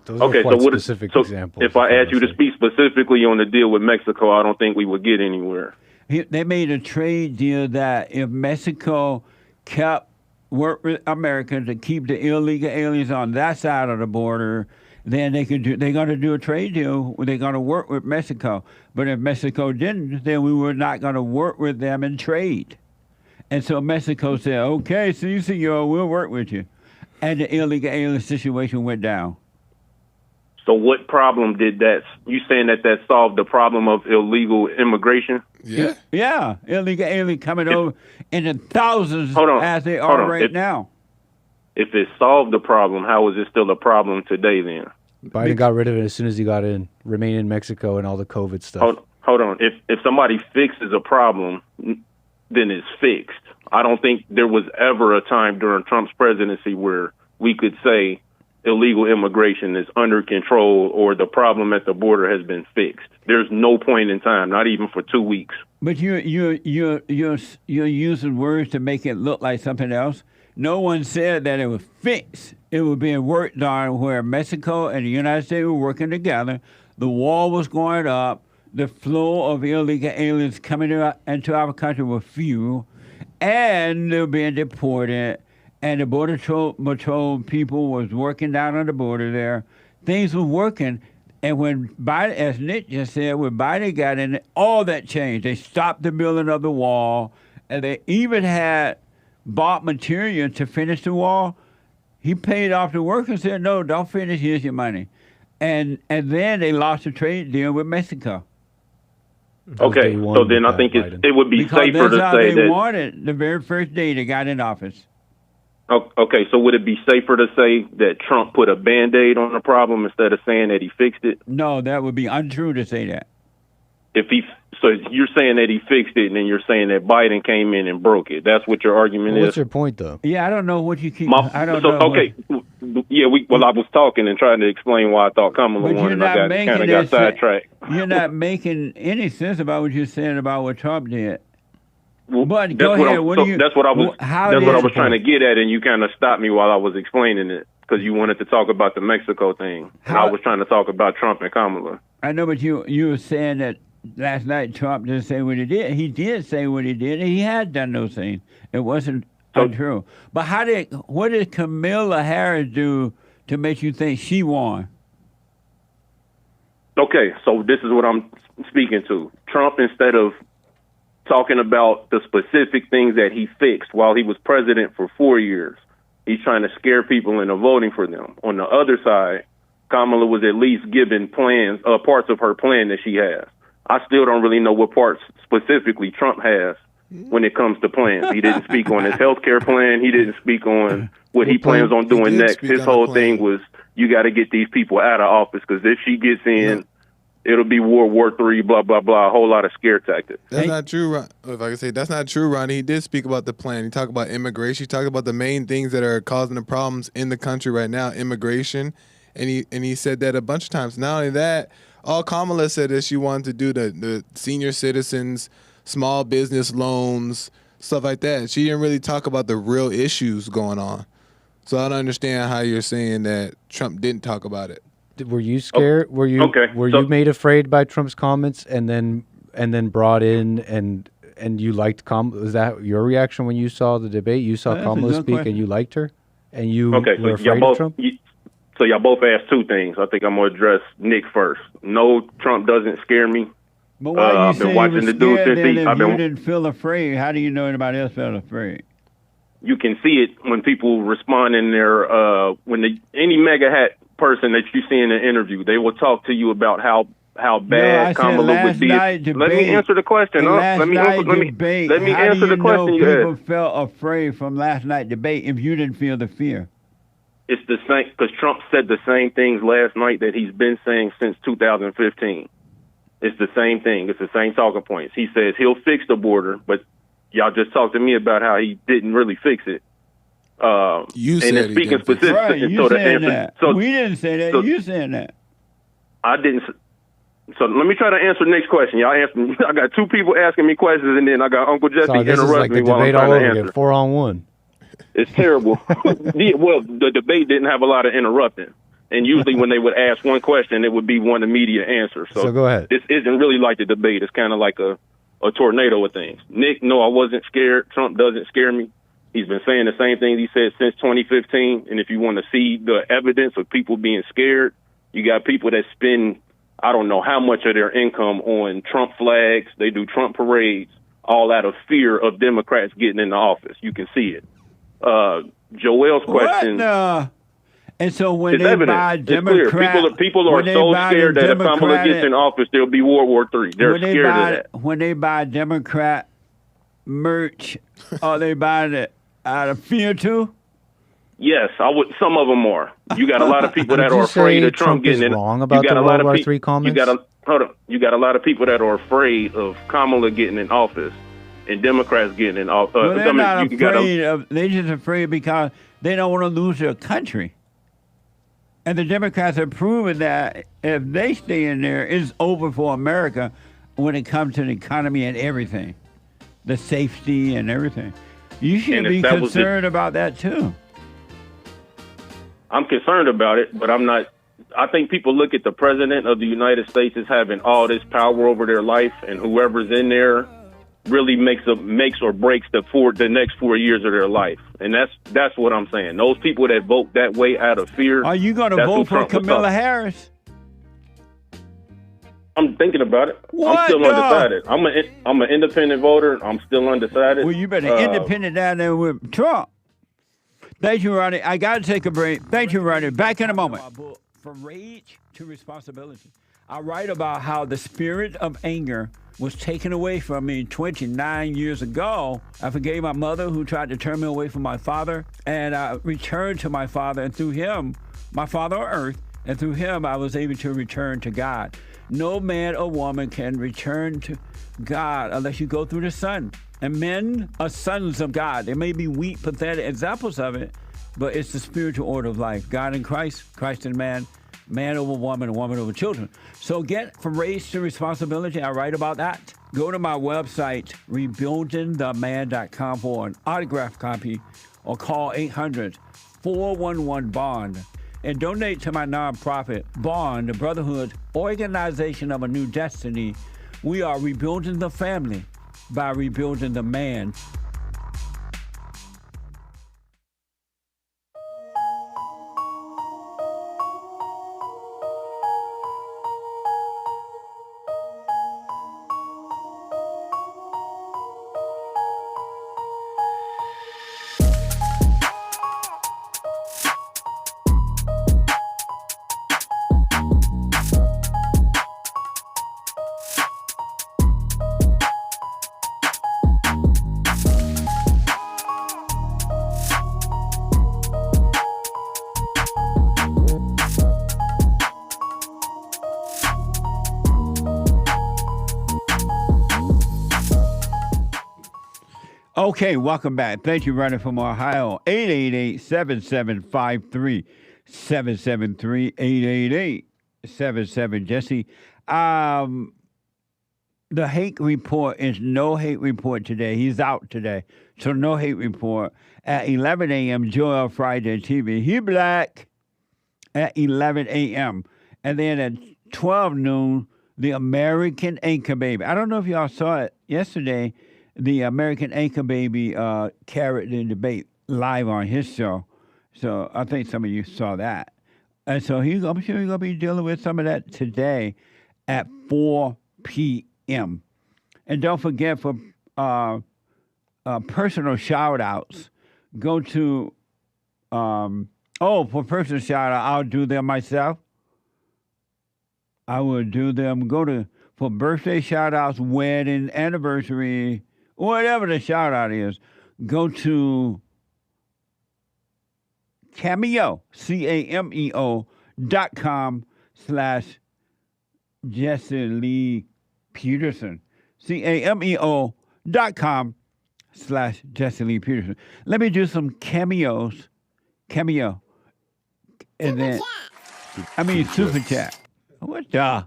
Those are quite specific examples. If I asked you to speak specifically on the deal with Mexico, I don't think we would get anywhere. They made a trade deal that if Mexico worked with America to keep the illegal aliens on that side of the border, then they're going to do a trade deal where they're going to work with Mexico. But if Mexico didn't, then we were not going to work with them and trade. And so Mexico said, okay, senor, we'll work with you. And the illegal alien situation went down. So what problem did that, you saying that solved the problem of illegal immigration? Yeah. Yeah, illegal alien coming over in the thousands as they are right now. If it solved the problem, how is it still a problem today then? Biden got rid of it as soon as he got in, remain in Mexico and all the COVID stuff. Hold on. If somebody fixes a problem, then it's fixed. I don't think there was ever a time during Trump's presidency where we could say illegal immigration is under control or the problem at the border has been fixed. There's no point in time, not even for 2 weeks. But you're using words to make it look like something else. No one said that it was fixed. It was being worked on where Mexico and the United States were working together. The wall was going up. The flow of illegal aliens coming into our country was few. and they're being deported, and the border patrol people was working down on the border there. Things were working, and when Biden, as Nick just said, when Biden got in, all that changed. They stopped the building of the wall, and they even had bought material to finish the wall. He paid off the workers and said, no, don't finish, here's your money. And then they lost the trade deal with Mexico. Okay, so then I think it would be Because safer that's to how say they that. wanted the very first day they got in office. Okay, so would it be safer to say that Trump put a Band-Aid on the problem instead of saying that he fixed it? No, that would be untrue to say that. So you're saying that he fixed it, and then you're saying that Biden came in and broke it. That's what your argument is? What's your point, though? Yeah, I don't know what you keep. I don't so, know. Okay, yeah. I was talking and trying to explain why I thought Kamala But won, you're and not I kind of got sidetracked. You're not making any sense about what you're saying about what Trump did. Well, but go ahead. That's what I was trying to get at, and you kind of stopped me while I was explaining it because you wanted to talk about the Mexico thing, and I was trying to talk about Trump and Kamala. I know, but you were saying that last night Trump didn't say what he did. He did say what he did, and he had done those things. It wasn't untrue. But what did Kamala Harris do to make you think she won? Okay, so this is what I'm speaking to. Trump, instead of talking about the specific things that he fixed while he was president for 4 years, he's trying to scare people into voting for them. On the other side, Kamala was at least given plans, parts of her plan that she has. I still don't really know what parts specifically Trump has when it comes to plans. He didn't speak on his health care plan. He didn't speak on what he plans on doing next. His whole thing was, you got to get these people out of office because if she gets in, it'll be World War III, blah, blah, blah, a whole lot of scare tactics. That's not true, Ron. If I can say, that's not true, Ronnie. He did speak about the plan. He talked about immigration. He talked about the main things that are causing the problems in the country right now, immigration. And he said that a bunch of times. Not only that, all Kamala said is she wanted to do the senior citizens, small business loans, stuff like that. She didn't really talk about the real issues going on. So I don't understand how you're saying that Trump didn't talk about it. Were you scared? Were you you made afraid by Trump's comments and then brought in and you liked Kamala? Was that your reaction when you saw the debate? You saw Kamala speak and you liked her, and you were afraid of Trump? So y'all both asked two things. I think I'm gonna address Nick first. No, Trump doesn't scare me. But why I've been watching the dude since if you didn't feel afraid, how do you know anybody else felt afraid? You can see it when people respond in their any mega hat person that you see in an interview, they will talk to you about how bad Kamala would be. Let me answer the question. Let me answer the question you asked. People felt afraid from last night's debate if you didn't feel the fear. It's the same because Trump said the same things last night that he's been saying since 2015. It's the same thing. It's the same talking points. He says he'll fix the border, but y'all just talked to me about how he didn't really fix it. You and said speaking specifically, right, you saying that. We didn't say that. You saying that. I didn't. So let me try to answer the next question. Y'all asked me. I got two people asking me questions, and then I got Uncle Jesse interrupting me while I'm trying to answer. 4-on-1. It's terrible. Well, the debate didn't have a lot of interrupting. And usually when they would ask one question, it would be one immediate answer. So go ahead. This isn't really like the debate. It's kind of like a tornado of things. Nick, no, I wasn't scared. Trump doesn't scare me. He's been saying the same thing he said since 2015. And if you want to see the evidence of people being scared, you got people that spend, I don't know how much of their income on Trump flags. They do Trump parades, all out of fear of Democrats getting into office. You can see it. Joel's question. And so when they buy Democrat, people are so scared that if Kamala gets in office, there'll be World War III. They're scared of that. When they buy Democrat merch, are they buying it out of fear too? Yes, I would. Some of them are. You got a lot of people that are afraid of Trump getting in. Wrong about the World War III comments. You got a lot of people that are afraid of Kamala getting in office and Democrats getting in office. Well, they're not afraid of. They're just afraid because they don't want to lose their country. And the Democrats have proven that if they stay in there, it's over for America when it comes to the economy and everything, the safety and everything. You should be concerned about that too. I'm concerned about it, but I'm not. I think people look at the president of the United States as having all this power over their life, and whoever's in there really makes or breaks the next 4 years of their life. And that's what I'm saying. Those people that vote that way out of fear. Are you going to vote for Kamala Harris? I'm thinking about it. What? I'm still undecided. I'm an independent voter. I'm still undecided. Well, you better independent down there with Trump. Thank you, Ronnie. I got to take a break. Thank you, Ronnie. Back in a moment. From rage to responsibility. I write about how the spirit of anger was taken away from me 29 years ago. I forgave my mother who tried to turn me away from my father, and I returned to my father, and through him, my father on earth, and through him, I was able to return to God. No man or woman can return to God unless you go through the Son. And men are sons of God. There may be weak, pathetic examples of it, but it's the spiritual order of life. God in Christ, Christ in man, man over woman, and woman over children. So get from rage to responsibility. I write about that. Go to my website, rebuildingtheman.com for an autographed copy, or call 800-411-BOND. And donate to my nonprofit, Bond, the Brotherhood Organization of a New Destiny. We are rebuilding the family by rebuilding the man. Okay, welcome back. Thank you, Ronnie from Ohio. 888-7753-773. 888-77 Jesse. The hate report is no hate report today. He's out today. So no hate report. At 11 a.m., Joel Friday TV. He black at 11 a.m. And then at 12 noon, the American Anchor Baby. I don't know if y'all saw it yesterday. The American Anchor Baby carried the debate live on his show. So I think some of you saw that. And so I'm sure he's going to be dealing with some of that today at 4 p.m. And don't forget for personal shout-outs, go to, for personal shout-out, I'll do them myself. I will do them. For birthday shout-outs, wedding, anniversary, whatever the shout-out is, go to Cameo, CAMEO.com/Jesse Lee Peterson. CAMEO.com/Jesse Lee Peterson. Let me do some cameos. Cameo. And then, super chat. What the?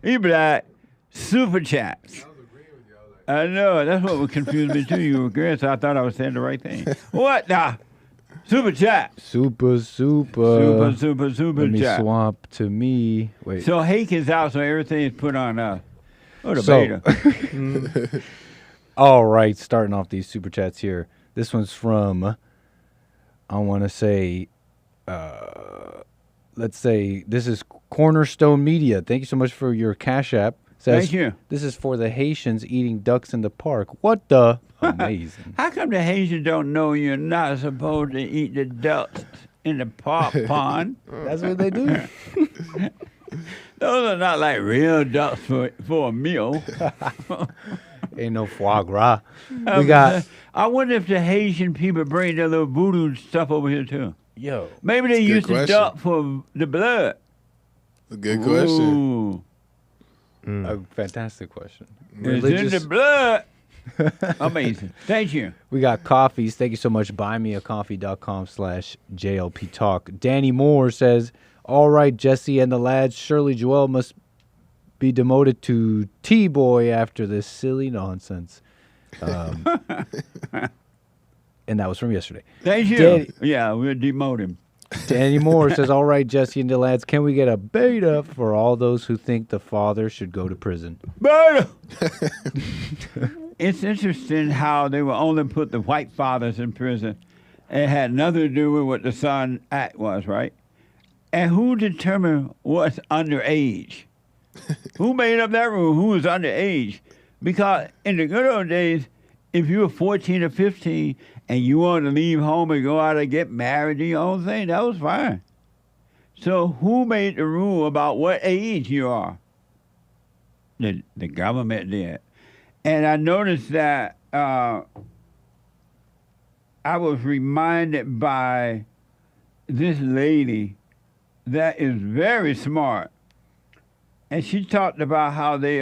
You black. Super chats. I know. That's what would confuse me too. You were agreeing, so I thought I was saying the right thing. What the? Super chat. Super Let me chat. Swap to me. Wait. So Hake is out, so everything is put on the beta. All right, starting off these super chats here. This one's from, I want to say, let's say this is Cornerstone Media. Thank you so much for your Cash App. Says, thank you. This is for the Haitians eating ducks in the park. What the? Amazing. How come the Haitians don't know you're not supposed to eat the ducks in the pond? That's what they do. Those are not like real ducks for a meal. Ain't no foie gras. We got. I wonder if the Haitian people bring their little voodoo stuff over here too. Yo, maybe they use the duck for the blood. A good question. A fantastic question. It's in the blood. Amazing. Thank you. We got coffees. Thank you so much. Buymeacoffee.com/JLP Talk. Danny Moore says, all right, Jesse and the lads, surely Joel must be demoted to T-Boy after this silly nonsense. And that was from yesterday. Thank you. Yeah, we'll demote him. Danny Moore says, all right, Jesse and the lads, can we get a beta for all those who think the father should go to prison? Beta! It's interesting how they will only put the white fathers in prison. It had nothing to do with what the Son Act was, right? And who determined what's underage? Who made up that rule? Who was underage? Because in the good old days, if you were 14 or 15 and you wanted to leave home and go out and get married, do your own thing, that was fine. So who made the rule about what age you are? The government did. And I noticed that I was reminded by this lady that is very smart. And she talked about how they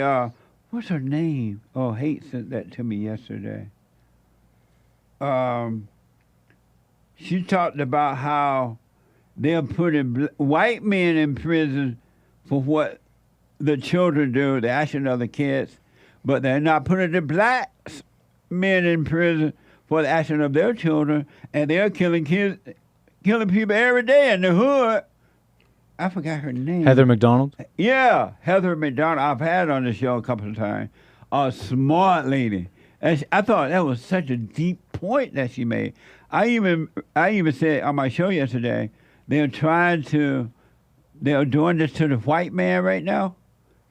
what's her name? Oh, Hate sent that to me yesterday. She talked about how they're putting white men in prison for what the children do, the action of the kids, but they're not putting the black men in prison for the action of their children, and they're killing kids, killing people every day in the hood. I forgot her name. Heather McDonald? Yeah, Heather McDonald. I've had her on the show a couple of times. A smart lady. And I thought that was such a deep point that she made. I even said on my show yesterday, they're doing this to the white man right now,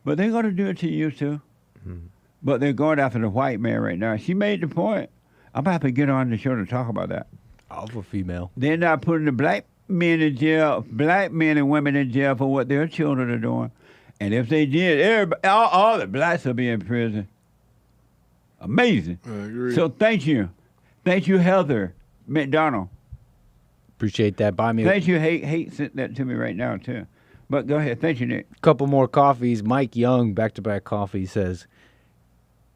but they're going to do it to you too. Mm-hmm. But they're going after the white man right now. She made the point. I'm about to get on the show to talk about that. Alpha female. They're not putting the black men in jail, black men and women in jail for what their children are doing. And if they did, all the blacks will be in prison. Amazing. I agree. So thank you. Thank you, Heather McDonald. Appreciate that. Buy me Thank you. Hate sent that to me right now, too. But go ahead. Thank you, Nick. Couple more coffees. Mike Young, back-to-back coffee, says,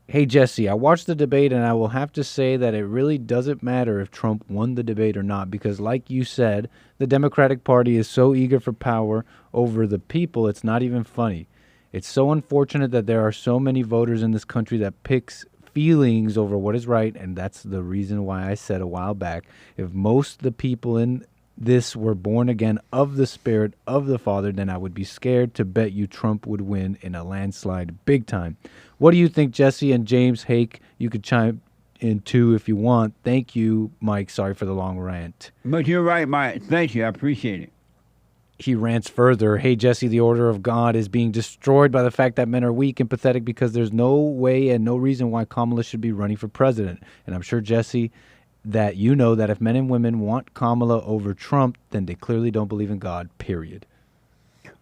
hey, Jesse, I watched the debate, and I will have to say that it really doesn't matter if Trump won the debate or not, because like you said, the Democratic Party is so eager for power over the people, it's not even funny. It's so unfortunate that there are so many voters in this country that picks feelings over what is right, and that's the reason why I said a while back, if most of the people in this were born again of the Spirit of the Father, then I would be scared to bet you Trump would win in a landslide big time. What do you think, Jesse and James Hake? You could chime in too if you want. Thank you, Mike. Sorry for the long rant. But you're right, Mike. Thank you. I appreciate it. He rants further. Hey, Jesse, the order of God is being destroyed by the fact that men are weak and pathetic because there's no way and no reason why Kamala should be running for president. And I'm sure, Jesse, that you know that if men and women want Kamala over Trump, then they clearly don't believe in God, period.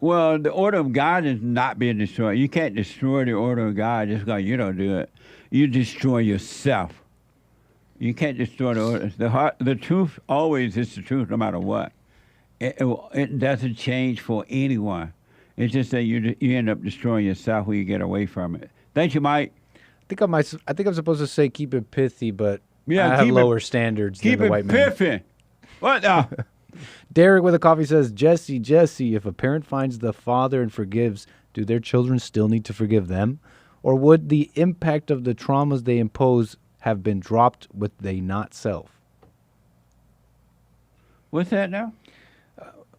Well, the order of God is not being destroyed. You can't destroy the order of God just because you don't do it. You destroy yourself. You can't destroy the order. The truth always is the truth no matter what. It doesn't change for anyone. It's just that you end up destroying yourself when you get away from it. Thank you, Mike. I think I'm supposed to say keep it pithy, but yeah, I have lower standards than the white man. Keep it pithy. What now? Derrick with a coffee says, Jesse, if a parent finds the father and forgives, do their children still need to forgive them? Or would the impact of the traumas they impose have been dropped with they not self? What's that now?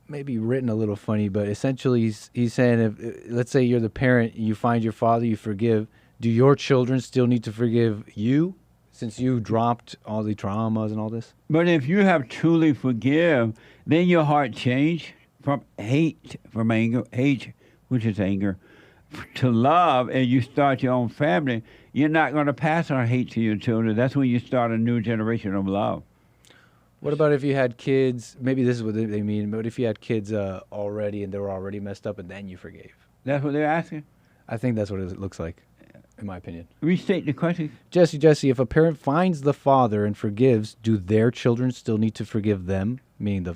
Maybe written a little funny, but essentially he's saying, if let's say you're the parent, you find your father, you forgive, do your children still need to forgive you since you dropped all the traumas and all this? But if you have truly forgive, then your heart change from hate, which is anger, to love, and you start your own family. You're not going to pass on hate to your children. That's when you start a new generation of love. What about if you had kids, maybe this is what they mean, but if you had kids already and they were already messed up and then you forgave? That's what they're asking? I think that's what it looks like, in my opinion. Restate the question. Jesse, if a parent finds the father and forgives, do their children still need to forgive them, meaning the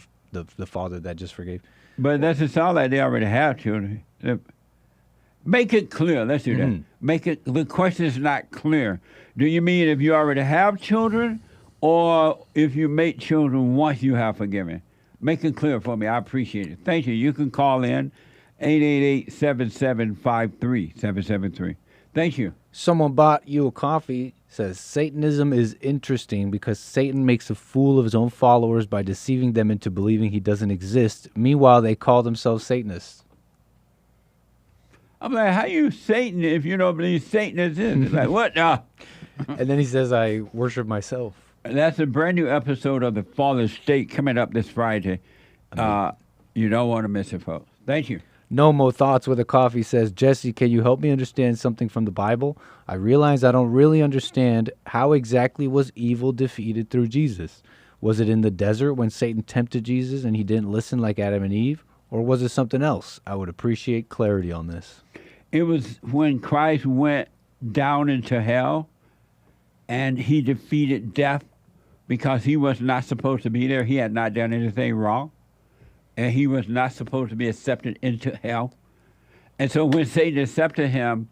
father that just forgave? But that doesn't sound like they already have children. Make it clear. Let's do that. The question is not clear. Do you mean if you already have children, or if you make children once you have forgiven? Make it clear for me. I appreciate it. Thank you. You can call in 888-7753-773. Thank you. Someone bought you a coffee, says Satanism is interesting because Satan makes a fool of his own followers by deceiving them into believing he doesn't exist. Meanwhile, they call themselves Satanists. I'm like, how you Satan if you don't believe Satan exists? It's like, what now? And then he says, I worship myself. That's a brand new episode of The Fallen State coming up this Friday. You don't want to miss it, folks. Thank you. No More Thoughts with a Coffee says, Jesse, can you help me understand something from the Bible? I realize I don't really understand how exactly was evil defeated through Jesus. Was it in the desert when Satan tempted Jesus and he didn't listen like Adam and Eve? Or was it something else? I would appreciate clarity on this. It was when Christ went down into hell and he defeated death because he was not supposed to be there. He had not done anything wrong. And he was not supposed to be accepted into hell. And so when Satan accepted him,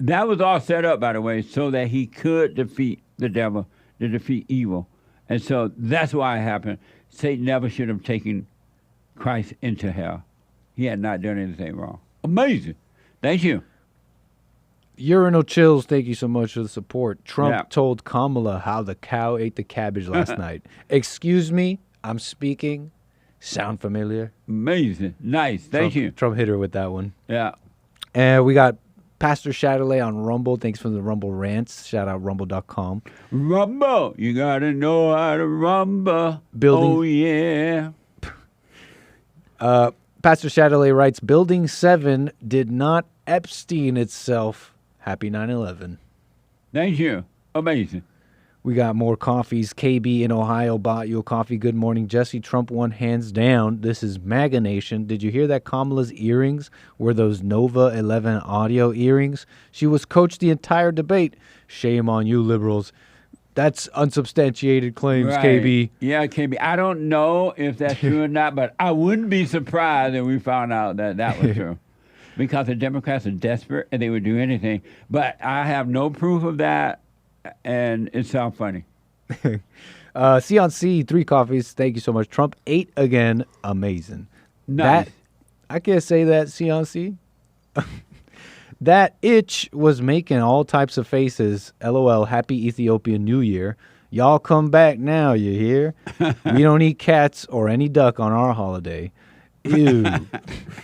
that was all set up, by the way, so that he could defeat the devil, to defeat evil. And so that's why it happened. Satan never should have taken Christ into hell. He had not done anything wrong. Amazing. Thank you. Urinal Chills, thank you so much for the support. Trump told Kamala how the cow ate the cabbage last night. Excuse me, I'm speaking. Sound familiar? Amazing. Nice. Thank you. Trump hit her with that one. Yeah. And we got Pastor Chatterley on Rumble. Thanks for the Rumble rants. Shout out rumble.com. Rumble. You got to know how to rumble. Oh, yeah. Pastor Chatterley writes, Building 7 did not Epstein itself. Happy 9/11. Thank you. Amazing. We got more coffees. KB in Ohio bought you a coffee. Good morning, Jesse. Trump won hands down. This is MAGA Nation. Did you hear that Kamala's earrings were those Nova 11 audio earrings? She was coached the entire debate. Shame on you, liberals. That's unsubstantiated claims, Right. KB. Yeah, KB. I don't know if that's true or not, but I wouldn't be surprised if we found out that that was true. Because the Democrats are desperate and they would do anything. But I have no proof of that, and it sounds funny. C 3 coffees. Thank you so much. Trump ate again. Amazing. Nice. That, I can't say that, C. That itch was making all types of faces. LOL. Happy Ethiopian New Year. Y'all come back now, you hear? We don't eat cats or any duck on our holiday. Ew.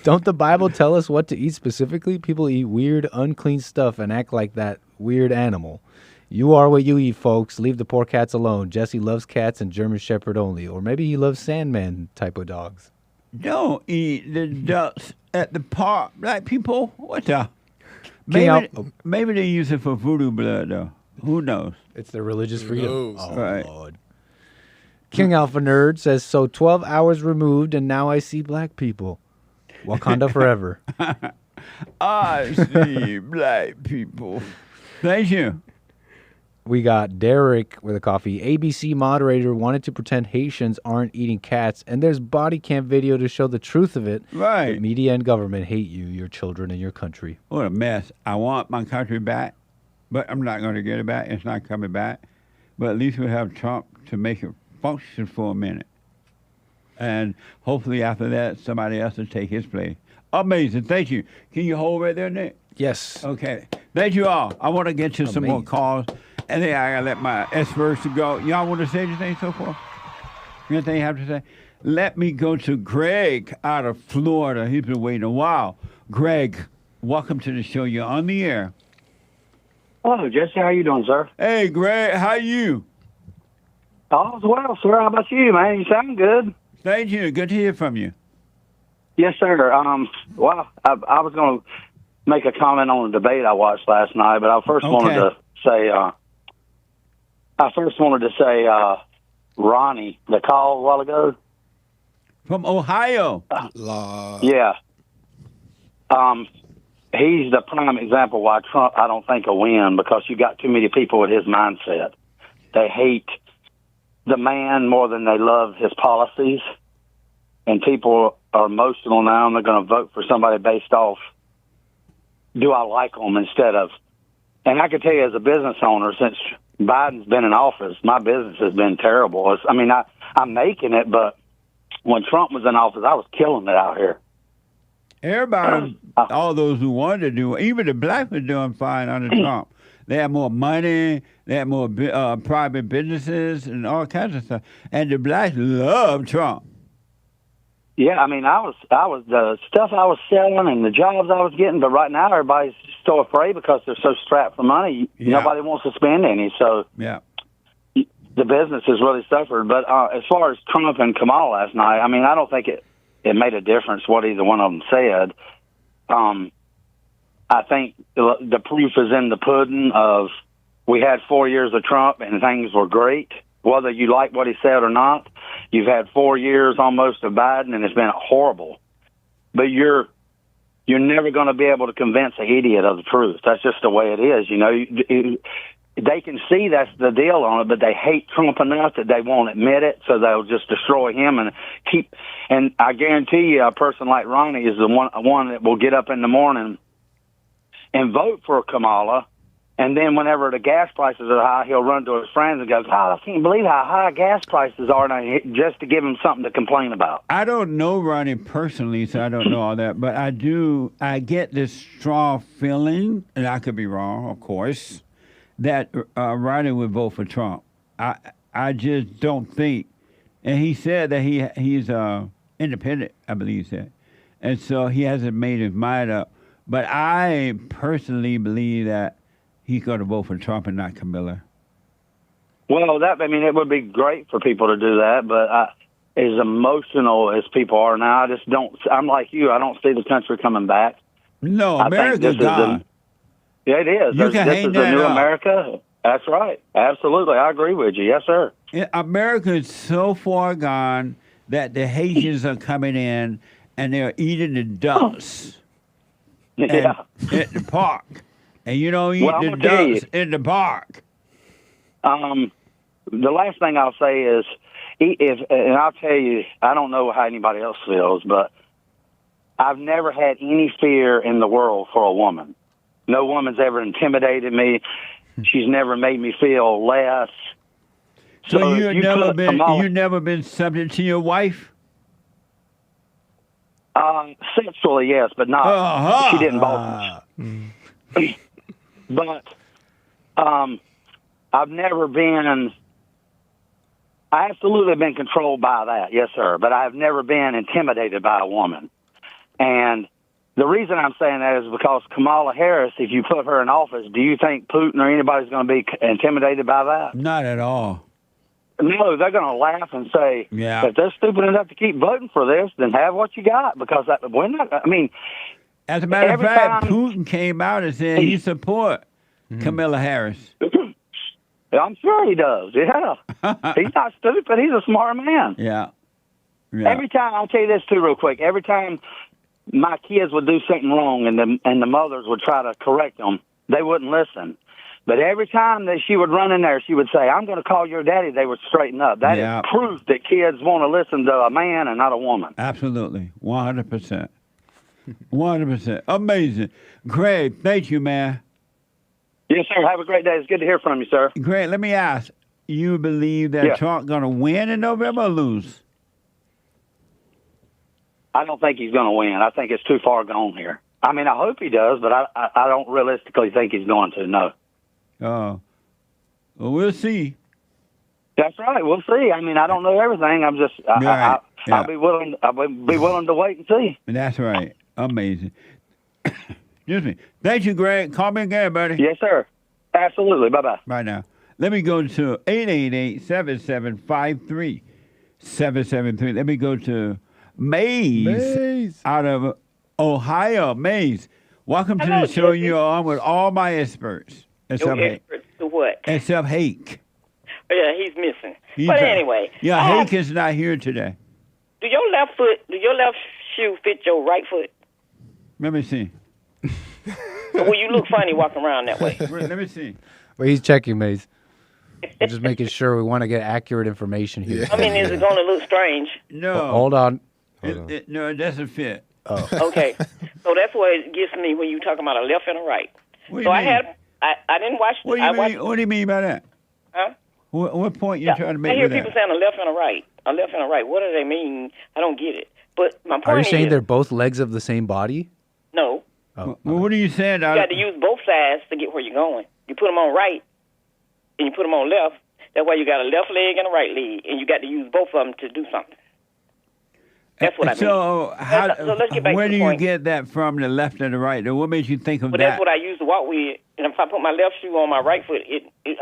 Don't the Bible tell us what to eat specifically? People eat weird, unclean stuff and act like that weird animal. You are what you eat, folks. Leave the poor cats alone. Jesse loves cats and German Shepherd only. Or maybe he loves Sandman type of dogs. Don't eat the ducks at the park. Black people, what the? Maybe they use it for voodoo blood, though. Who knows? It's their religious freedom. Oh, right. Lord. King Alpha Nerd says, so 12 hours removed and now I see black people. Wakanda forever. I see black people. Thank you. We got Derrick with a coffee. ABC moderator wanted to pretend Haitians aren't eating cats, and there's body cam video to show the truth of it. Right. But media and government hate you, your children, and your country. What a mess. I want my country back, but I'm not going to get it back. It's not coming back. But at least we have Trump to make it function for a minute. And hopefully after that, somebody else will take his place. Amazing. Thank you. Can you hold right there, Nick? Yes. Okay. Thank you all. I want to get to some more calls. And then I got to let my experts go. Y'all want to say anything so far? Anything you have to say? Let me go to Greg out of Florida. He's been waiting a while. Greg, welcome to the show. You're on the air. Hello, Jesse. How you doing, sir? Hey, Greg. How you? All's well, sir. How about you, man? You sound good. Thank you. Good to hear from you. Yes, sir. Well, I was going to make a comment on the debate I watched last night, but I first wanted to say, Ronnie, the call a while ago. From Ohio. Yeah. He's the prime example why Trump, I don't think, will win, because you got too many people with his mindset. They hate the man more than they love his policies, and people are emotional now, and they're going to vote for somebody based off, do I like them instead of, and I can tell you as a business owner, since Biden's been in office, my business has been terrible. I'm making it, but when Trump was in office, I was killing it out here. Everybody, all those who wanted to do, even the blacks were doing fine under Trump. They had more money, they had more private businesses and all kinds of stuff. And the blacks love Trump. Yeah, I mean, I was the stuff I was selling and the jobs I was getting, but right now everybody's so afraid because they're so strapped for money. Yeah. Nobody wants to spend any, so Yeah. the business has really suffered. But as far as Trump and Kamala last night, I mean, I don't think it made a difference what either one of them said. I think the proof is in the pudding of we had 4 years of Trump and things were great. Whether you like what he said or not, you've had 4 years almost of Biden, and it's been horrible. But you're never going to be able to convince an idiot of the truth. That's just the way it is. You know, they can see that's the deal on it, but they hate Trump enough that they won't admit it, so they'll just destroy him and keep. And I guarantee you, a person like Ronnie is the one that will get up in the morning and vote for Kamala. And then whenever the gas prices are high, he'll run to his friends and go, "God, I can't believe how high gas prices are," just to give him something to complain about. I don't know Ronnie personally, so I don't know all that, but I get this strong feeling, and I could be wrong, of course, that Ronnie would vote for Trump. I just don't think, and he said that he's independent, I believe he said, and so he hasn't made his mind up. But I personally believe that he's going to vote for Trump and not Kamala. Well, it would be great for people to do that, but as emotional as people are now, I just don't. I'm like you. I don't see the country coming back. No, America's gone. Yeah, it is. You can this hang is the that new up. America. That's right. Absolutely. I agree with you. Yes, sir. America is so far gone that the Haitians are coming in and they're eating the ducks Yeah. at the park. And you don't eat Well, the I'm gonna tell ducks in the park. The last thing I'll say is, and I'll tell you, I don't know how anybody else feels, but I've never had any fear in the world for a woman. No woman's ever intimidated me. She's never made me feel less. So you've never been subject to your wife? Sexually, yes, but not. She didn't boss me. But I've never been. I absolutely been controlled by that, yes, sir. But I've never been intimidated by a woman. And the reason I'm saying that is because Kamala Harris, if you put her in office, do you think Putin or anybody's going to be intimidated by that? Not at all. No, they're going to laugh and say, Yeah. if they're stupid enough to keep voting for this, then have what you got. Because we're not. I mean, as a matter of fact, time, Putin came out and said he support Kamala Harris. I'm sure he does. Yeah, he's not stupid. He's a smart man. Yeah. Every time, I'll tell you this too, real quick. Every time my kids would do something wrong, and the mothers would try to correct them, they wouldn't listen. But every time that she would run in there, she would say, "I'm going to call your daddy." They would straighten up. That is proof that kids want to listen to a man and not a woman. Absolutely, 100%. 100%. Amazing. Greg, thank you, man. Yes, sir. Have a great day. It's good to hear from you, sir. Greg, let me ask. You believe that Trump going to win in November or lose? I don't think he's going to win. I think it's too far gone here. I mean, I hope he does, but I don't realistically think he's going to, no. Oh. Well, we'll see. That's right. We'll see. I mean, I don't know everything. I'm just, I'll be willing to wait and see. That's right. Amazing. Excuse me. Thank you, Greg. Call me again, buddy. Yes, sir. Absolutely. Bye-bye. Right now. Let me go to 888-7753-773. Let me go to Maze out of Ohio. Maze, welcome to the show. You're on with all my experts. Except experts to what? Except Hake. Yeah, he's missing. But anyway. Yeah, Hake is not here today. Do your left shoe fit your right foot? Let me see. Well, you look funny walking around that way. Let me see. Well, he's checking, Maze. We're just making sure we want to get accurate information here. I mean, is it going to look strange? No. Hold on. No, it doesn't fit. Oh. Okay. So that's what it gets me when you're talking about a left and a right. What do so you I didn't watch. What do you mean by that? Huh? What point you trying to make I hear with people that? saying a left and a right. A left and a right. What do they mean? I don't get it. But my point Are you saying is, they're both legs of the same body? No. Oh, well, what are you saying? You got to use both sides to get where you're going. You put them on right, and you put them on left. That's why you got a left leg and a right leg, and you got to use both of them to do something. That's what I mean. So, So let's get back where to do the you point. get that from, the left and the right? What made you think of But that? that's what I used to walk with. And if I put my left shoe on my right foot,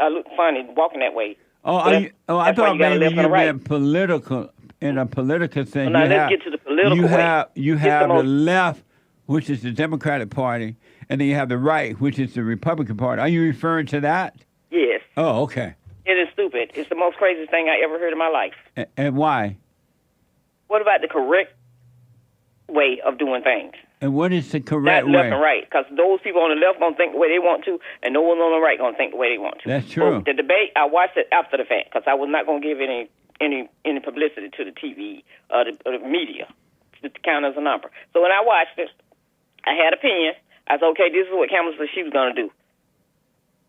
I look funny walking that way. I that's why thought you got a maybe left you and a right. meant political. In a political sense, Well, now let's get to the political way. You It's have the the most- left, which is the Democratic Party, and then you have the right, which is the Republican Party. Are you referring to that? Yes. Oh, okay. It is stupid. It's the most craziest thing I ever heard in my life. And why? What about the correct way of doing things? And what is the correct Not left way? and right, because those people on the left going to think the way they want to, and no one on the right going to think the way they want to. That's true. The debate, I watched it after the fact, because I was not going to give any publicity to the TV or the media to count as a number. So when I watched it, I had opinion. I said, okay, this is what Kamala said she was going to do.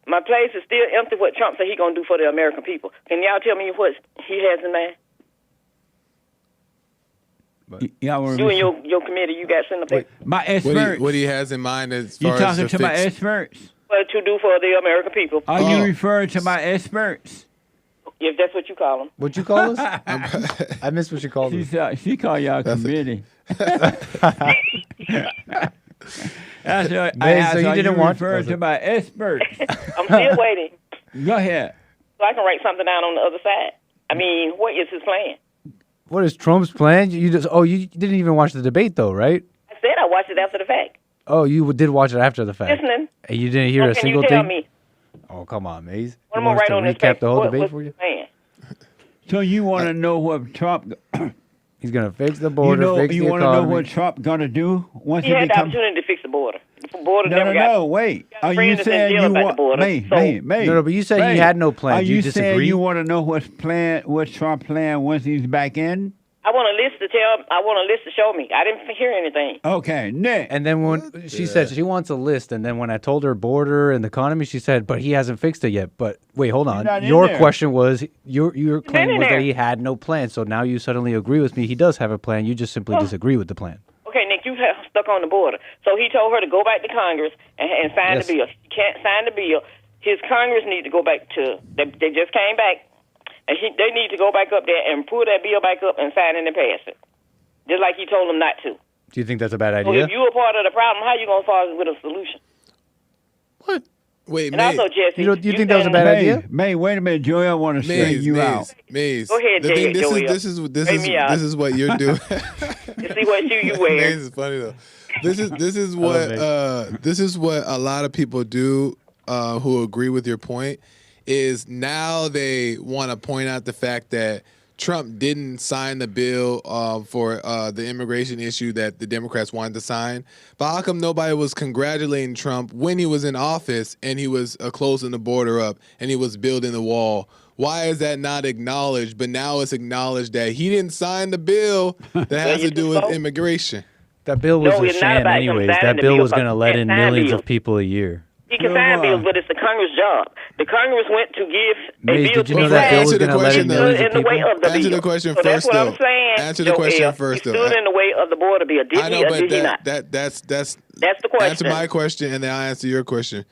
My place is still empty what Trump said he's going to do for the American people. Can y'all tell me what he has in mind? You and your committee, you got sent up there. My experts. What he has in mind as You far talking as to my experts? What to do for the American people. Are you referring to my experts? If that's what you call them. What'd you call us? I missed what you called us. She called y'all committee. That's what I Man, asked, so you are didn't you want- referring to my experts? I'm still waiting. Go ahead. So I can write something down on the other side. I mean, what is his plan? What is Trump's plan? You didn't even watch the debate though, right? I said I watched it after the fact. Oh, you did watch it after the fact. Listening. And you didn't hear What a can single you tell thing? me? Oh, come on, Maze. What You am I want us right to on this recap page? the whole debate What's for you? his plan? So you want to know what Trump? He's gonna fix the border, fix you the want to know economy. what Trump gonna do once He he had the becomes? opportunity to fix the border. The border No, never got. no, wait. Are you friends that's saying dealing you about the want? border, May, No, but you said May, he had no plan. Are Do you you saying disagree? you want to know what's Trump plan once he's back in? I want a list to tell. I want a list to show me. I didn't hear anything. Okay, Nick. And then when she said she wants a list, and then when I told her border and the economy, she said, "But he hasn't fixed it yet." But wait, hold on. not in Your there. question was your claim in was there. that he had no plan. So now you suddenly agree with me. He does have a plan. You just simply disagree with the plan. Okay, Nick, you have stuck on the border. So he told her to go back to Congress and sign Yes. the bill. She can't sign the bill. His Congress need to go back to. They just came back, and they need to go back up there and pull that bill back up and sign it and pass it, just like he told them not to. Do you think that's a bad So idea? if you were part of the problem, how you gonna fall with a solution? What? Wait, And May. also, Jesse, You think that was a bad May, idea? May, wait a minute, Joey. I want to straighten you out. Maze. Go ahead, The thing, Joey. this Straighten me out. is what you're doing. You see what shoe you wear. Maze is funny though. This is what a lot of people do who agree with your point. Is now they want to point out the fact that Trump didn't sign the bill for the immigration issue that the Democrats wanted to sign. But how come nobody was congratulating Trump when he was in office and he was closing the border up and he was building the wall? Why is that not acknowledged? But now it's acknowledged that he didn't sign the bill that has to do with immigration. That bill was No, a it's not sham about him anyways. signing That the bill bill, was going to because let he in can't sign millions bills. of people a year. He can sign bills, but it's the Congress' job. The Congress went to give Maze, a bill did you to know be that bill passed. was Answer the going to let question, in though. millions Stood of in the way people? of the Answer bill. the question So first, that's what though. I'm saying. Answer the question Joel. first, He though. stood in the way of the border bill. Did I know, he or but did he not? that's That's the question. answer my question, and then I'll answer your question.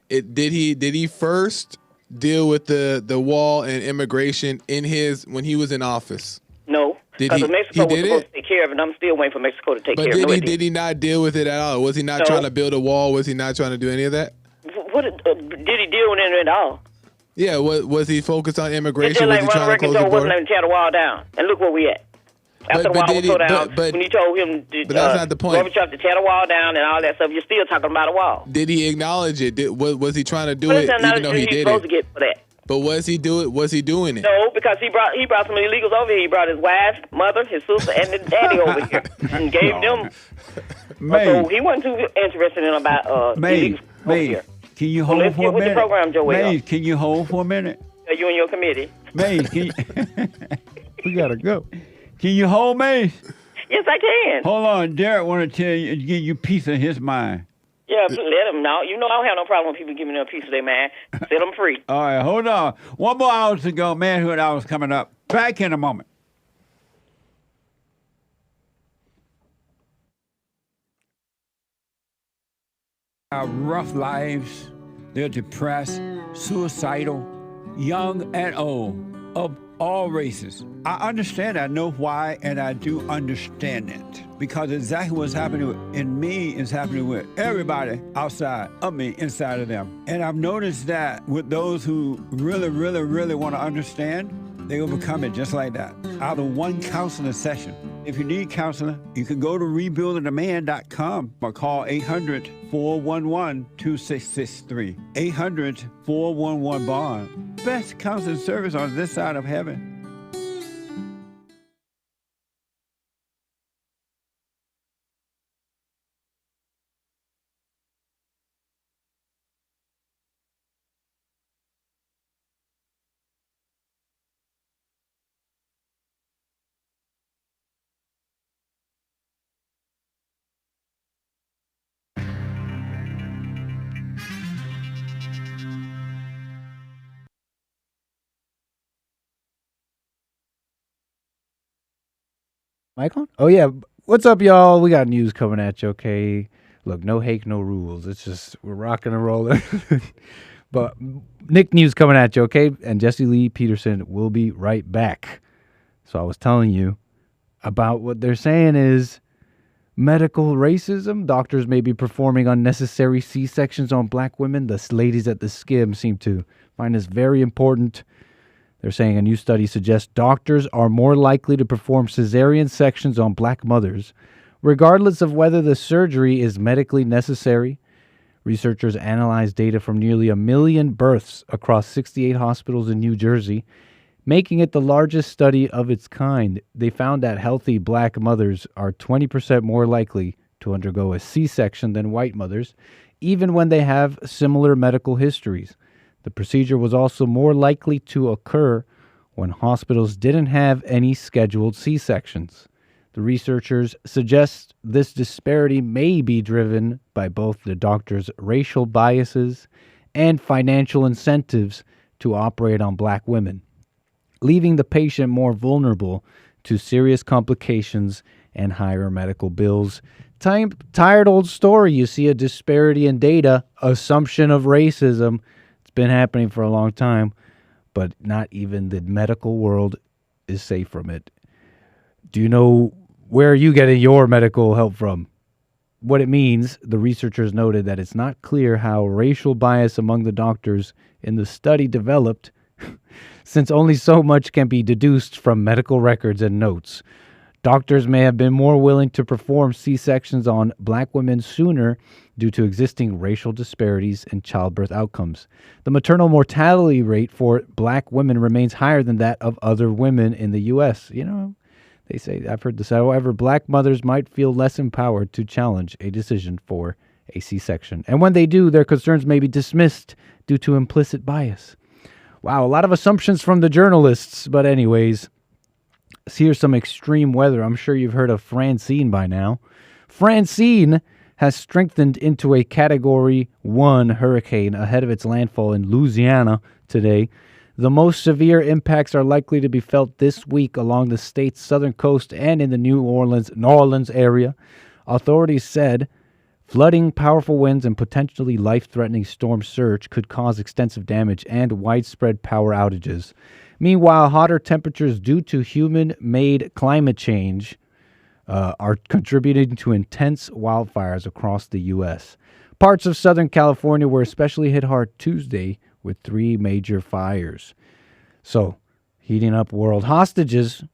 Did he first deal with the wall and immigration when he was in office? No. Did Because he- Mexico he was did supposed it? to take care of it, and I'm still waiting for Mexico to take But care of it. No, did he not deal with it at all? Was he not No. trying to build a wall? Was he not trying to do any of that? What did he deal with it at all? Yeah, was he focused on It's immigration? just Was like he Ronald trying to Reagan close the told border? Washington to tear the wall down. And look where we at. After the wall was so down, when he told him to, but that's not the point. Gorbachev to tear the wall down and all that stuff, you're still talking about a wall. Did he acknowledge it? Was he trying to do What it is that even though he he's did supposed it? to get for that? But was he doing it? No, because he brought some illegals over here. He brought his wife, mother, his sister, and his daddy over here and gave them. So he wasn't too interested in about illegals over here. Can you So hold let's for get a with the minute? program, Joel. Maze, can you hold for a minute? You and your committee. Maze, can you, we gotta go. Can you hold Maze? Yes, I can. Hold on, Derrick want to tell you, give you a piece of his mind. Yeah, let them know. You know I don't have no problem with people giving them a piece of their mind. Set them free. All right, hold on. 1 more hour to go. Manhood Hour's coming up. Back in a moment. Our rough lives, they're depressed, suicidal, young and old, of all races. I understand, I know why, and I do understand it. Because exactly what's happening in me is happening with everybody outside of me, inside of them. And I've noticed that with those who really, really, really want to understand, they overcome it just like that, out of one counseling session. If you need counseling, you can go to rebuildingtheman.com or call 800-411-2663. 800-411-BOND. Best counseling service on this side of heaven. Mic on? Oh, yeah. What's up, y'all? We got news coming at you, okay? Look, no hate, no rules. It's just we're rocking and rolling. But Nick news coming at you, okay? And Jesse Lee Peterson will be right back. So I was telling you about what they're saying is medical racism. Doctors may be performing unnecessary C-sections on black women. The ladies at the Skim seem to find this very important. They're saying a new study suggests doctors are more likely to perform cesarean sections on black mothers, regardless of whether the surgery is medically necessary. Researchers analyzed data from nearly 1 million births across 68 hospitals in New Jersey, making it the largest study of its kind. They found that healthy black mothers are 20% more likely to undergo a C-section than white mothers, even when they have similar medical histories. The procedure was also more likely to occur when hospitals didn't have any scheduled C-sections. The researchers suggest this disparity may be driven by both the doctor's racial biases and financial incentives to operate on black women, leaving the patient more vulnerable to serious complications and higher medical bills. Tired old story. You see a disparity in data, assumption of racism. Been happening for a long time, but not even the medical world is safe from it. Do you know where are you getting your medical help from? What it means, the researchers noted that it's not clear how racial bias among the doctors in the study developed, since only so much can be deduced from medical records and notes. Doctors may have been more willing to perform C-sections on black women sooner due to existing racial disparities in childbirth outcomes. The maternal mortality rate for black women remains higher than that of other women in the U.S. You know, they say, I've heard this. However, black mothers might feel less empowered to challenge a decision for a C-section. And when they do, their concerns may be dismissed due to implicit bias. Wow, a lot of assumptions from the journalists. But anyways, here's some extreme weather. I'm sure you've heard of Francine by now. Francine has strengthened into a Category 1 hurricane ahead of its landfall in Louisiana today. The most severe impacts are likely to be felt this week along the state's southern coast and in the New Orleans area. Authorities said flooding, powerful winds, and potentially life-threatening storm surge could cause extensive damage and widespread power outages. Meanwhile, hotter temperatures due to human-made climate change are contributing to intense wildfires across the U.S. Parts of Southern California were especially hit hard Tuesday with 3 major fires. So, heating up world hostages.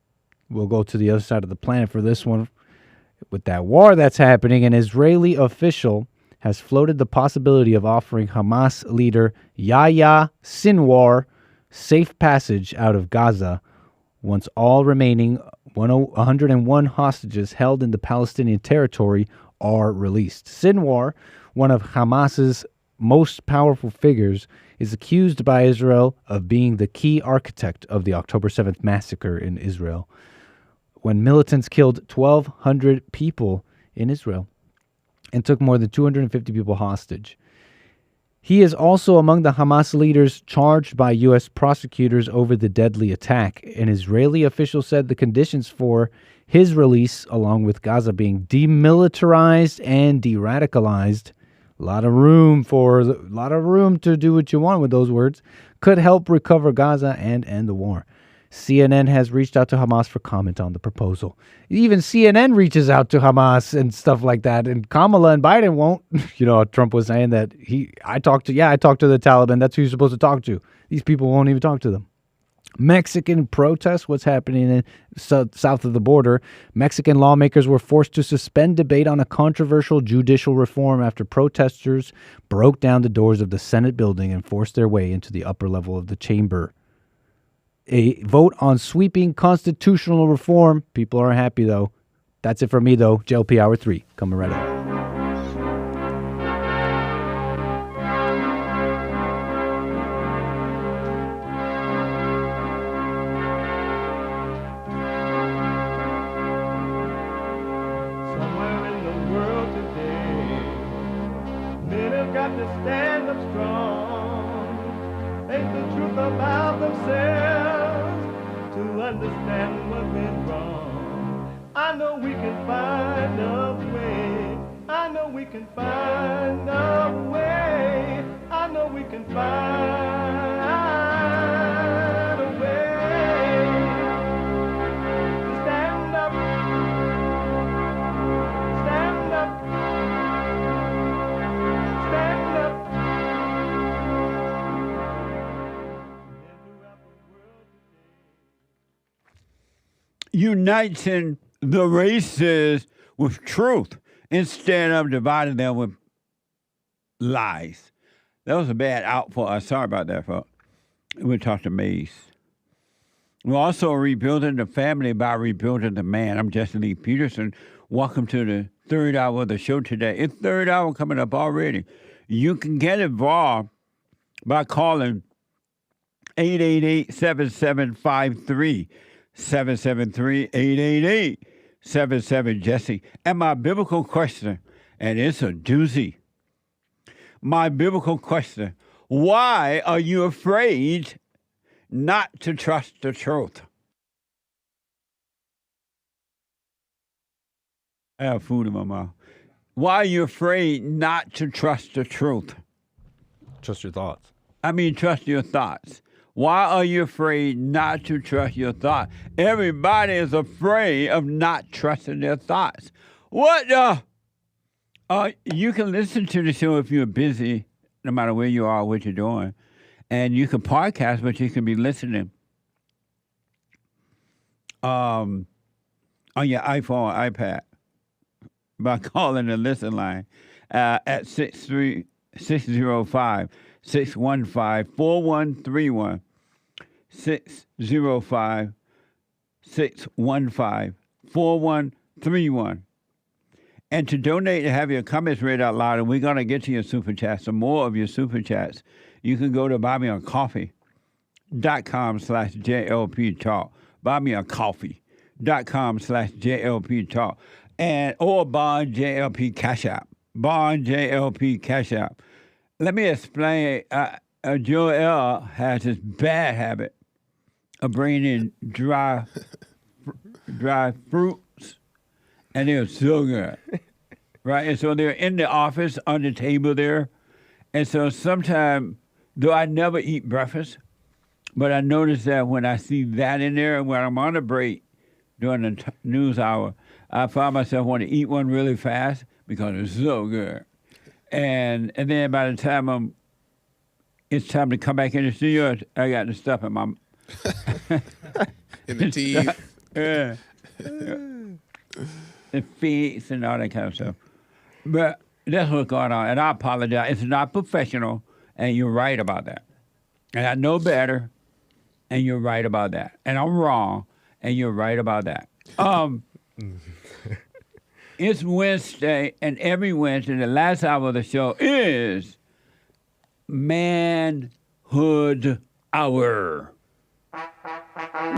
We'll go to the other side of the planet for this one. With that war that's happening, an Israeli official has floated the possibility of offering Hamas leader Yahya Sinwar safe passage out of Gaza once all remaining 101 hostages held in the Palestinian territory are released. Sinwar, one of Hamas's most powerful figures, is accused by Israel of being the key architect of the October 7th massacre in Israel, when militants killed 1,200 people in Israel and took more than 250 people hostage. He is also among the Hamas leaders charged by U.S. prosecutors over the deadly attack. An Israeli official said the conditions for his release, along with Gaza being demilitarized and de-radicalized, a lot of room to do what you want with those words, could help recover Gaza and end the war. CNN has reached out to Hamas for comment on the proposal. Even CNN reaches out to Hamas and stuff like that. And Kamala and Biden won't. Trump was saying that I talked to the Taliban. That's who you're supposed to talk to. These people won't even talk to them. Mexican protests, what's happening in south of the border. Mexican lawmakers were forced to suspend debate on a controversial judicial reform after protesters broke down the doors of the Senate building and forced their way into the upper level of the chamber. A vote on sweeping constitutional reform. People aren't happy, though. That's it for me, though. JLP Hour 3, coming right up. Understand what's been wrong. I know we can find a way. I know we can find a way. I know we can find a way to stand up, stand up, stand up. Uniting the races with truth instead of dividing them with lies. That was a bad out for us. Sorry about that, folks. We'll talk to Mace. We're also rebuilding the family by rebuilding the man. I'm Jesse Lee Peterson. Welcome to the third hour of the show today. It's third hour coming up already. You can get involved by calling 888-7753. 773-888-77-JESSE. And my biblical question, and it's a doozy. My biblical question, why are you afraid not to trust the truth? I have food in my mouth. Why are you afraid not to trust the truth? Trust your thoughts. Trust your thoughts. Why are you afraid not to trust your thoughts? Everybody is afraid of not trusting their thoughts. What the? You can listen to the show if you're busy, no matter where you are, what you're doing. And you can podcast, but you can be listening on your iPhone or iPad by calling the listen line at 605-615-4131. 605-615-4131. And to donate and have your comments read out loud, and we're going to get to your super chats, some more of your super chats, you can go to buymeacoffee.com/JLP Talk. Buymeacoffee.com/JLP Talk. And or Bond JLP Cash App. Bond JLP Cash App. Let me explain. Joel has this bad habit of bringing dry fruits, and they're so good, right? And so they're in the office on the table there, and so sometimes, though I never eat breakfast, but I notice that when I see that in there, and when I'm on a break during the news hour, I find myself wanting to eat one really fast because it's so good, and then by the time it's time to come back in the studio, I got the stuff in my in the teeth. Yeah. The feet and all that kind of stuff. But that's what's going on. And I apologize. It's not professional, and you're right about that. And I know better, and you're right about that. And I'm wrong, and you're right about that. It's Wednesday, and every Wednesday, the last hour of the show is Manhood Hour.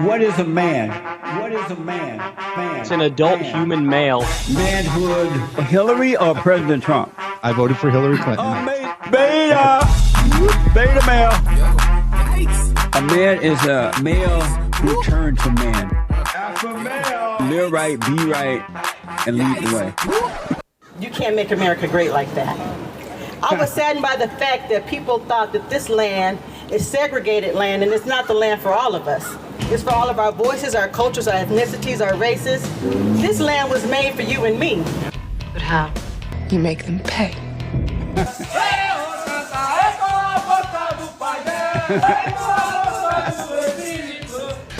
What is a man? What is a man? It's an adult human male. Manhood. Hillary or President Trump? I voted for Hillary Clinton. Beta male. A man is a male who turns to man. Alpha male. Live right, be right, and lead the way. You can't make America great like that. I was saddened by the fact that people thought that this land is segregated land and it's not the land for all of us. It's for all of our voices, our cultures, our ethnicities, our races. This land was made for you and me. But how? You make them pay.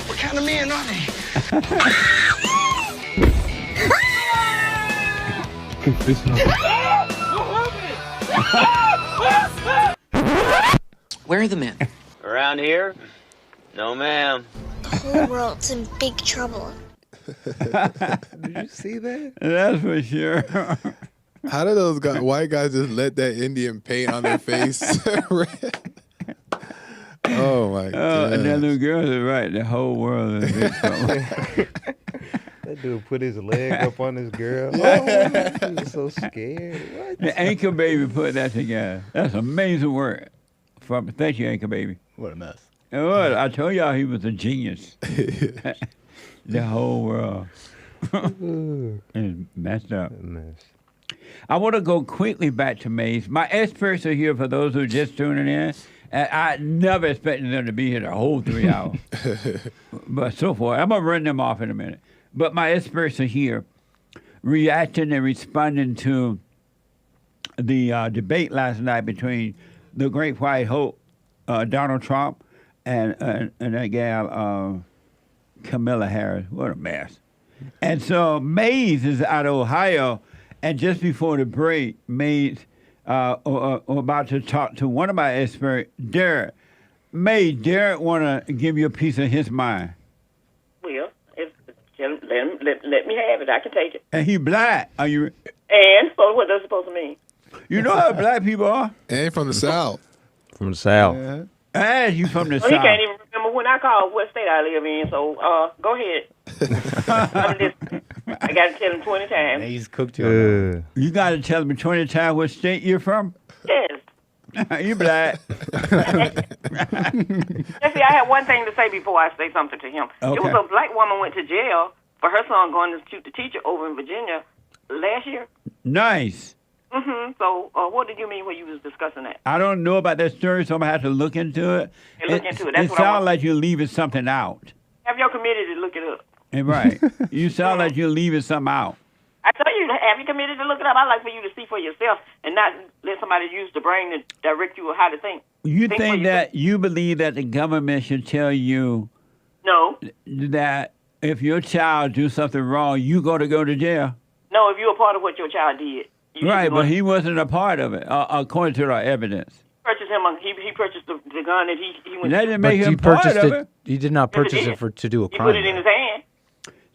What kind of men are they? Where are the men? Around here? No, ma'am. The whole world's in big trouble. Did you see that? That's for sure. How do those white guys just let that Indian paint on their face? Oh my god! And that little girl is right. The whole world is in big trouble. That dude put his leg up on this girl. Oh, he was so scared. What? The Anchor Baby put that together. That's amazing work. Thank you, Anchor Baby. What a mess. Well, I told y'all he was a genius. The whole world is messed up. I want to go quickly back to Maze. My experts are here for those who are just tuning in. And I never expected them to be here the whole 3 hours. But so far, I'm going to run them off in a minute. But my experts are here reacting and responding to the debate last night between the great white hope, Donald Trump, and that gal, Kamala Harris. What a mess. And so Maze is out of Ohio, and just before the break, Maze about to talk to one of my experts, Derrick. Derrick want to give you a piece of his mind. Well, let me have it. I can take it. And he black. Are you? And so what that's supposed to mean? You know how black people are? And from the South. From the South. Yeah. And you from the Well, South. he can't even remember when I called what state I live in, so go ahead. I'm listening. I got to tell him 20 times. He's cooked you. You got to tell him 20 times what state you're from? Yes. You black. Let's see, I had one thing to say before I say something to him. Okay. It was a black woman went to jail for her son going to shoot the teacher over in Virginia last year. Nice. Mm-hmm. So what did you mean when you was discussing that? I don't know about that story, so I'm going to have to look into it. Okay, look into it. That's It what I sounds want. like you're leaving something out. Have your committee to look it up. Right. You sound like you're leaving something out. I tell you, have you committed to look it up? I like for you to see for yourself and not let somebody use the brain to direct you on how to think. You for think yourself. that you believe that the government should tell you No. that if your child do something wrong, you got to go to jail? No, if you're a part of what your child did. You Right, should go but and he wasn't a part of it, according to our evidence. purchase him. He purchased the gun that he went. That didn't But make he him part purchased of it. it. He did not purchase Yes, it it for to do a He crime. put it in his hand.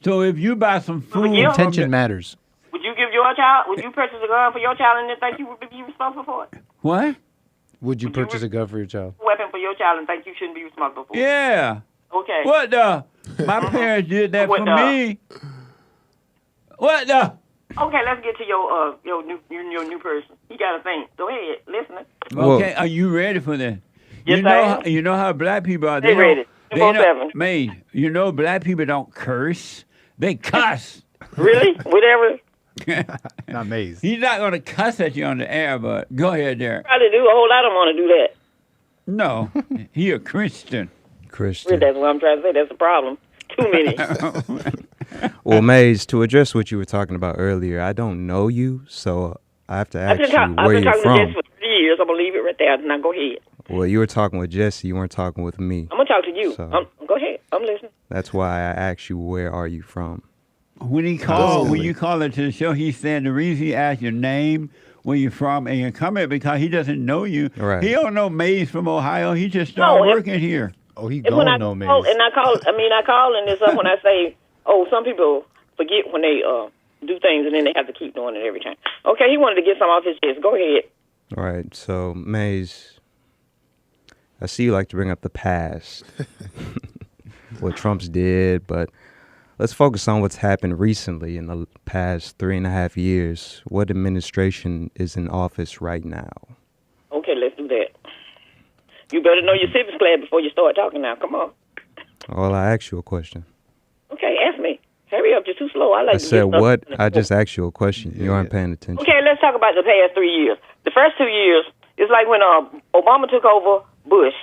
So if you buy some food, Intention matters. Would you give your child? Would you purchase a gun for your child and then think you would be responsible for it? What? Would you purchase a gun for your child? A weapon for your child and think you shouldn't be responsible for it? Yeah. Okay. What the? My parents did that What for the? me. What the? Okay, let's get to your new person. You got to think. Go ahead, listening. Okay, are you ready for this? Yes, you know, I am. You know how black people are. They ready. They 247. Made. You know, black people don't curse. They cuss. Really? Whatever. Not Maze. He's not going to cuss at you on the air, but go ahead, Derrick. Probably do. A whole lot of them want to do that. No, he a Christian. Really, that's what I'm trying to say. That's the problem. Too many. Well, Maze, to address what you were talking about earlier, I don't know you, so I have to ask you I've where been you're talking from. to Jess for 3 years. I'm going to leave it right there. Now go ahead. Well, you were talking with Jesse. You weren't talking with me. I'm going to talk to you. So- Go ahead. I'm listening. That's why I asked you, where are you from? When you call into the show, he said the reason he asked your name, where you're from, and your comment because he doesn't know you. Right. He don't know Maze from Ohio. He just started working here. Oh, he And when I call, and I call and it's up when I say, some people forget when they do things and then they have to keep doing it every time. Okay, he wanted to get some off his chest. Go ahead. All right, so Maze, I see you like to bring up the past, what Trump's did, but let's focus on what's happened recently in the past 3.5 years. What administration is in office right now? Okay, let's do that. You better know your civics class before you start talking now. Come on. Well, I asked you a question. Okay, ask me. Hurry up, you're too slow. I like I to said get what? stuff. I just asked you a question. You aren't paying attention. Okay, let's talk about the past 3 years. The first 2 years, it's like when Obama took over Bush.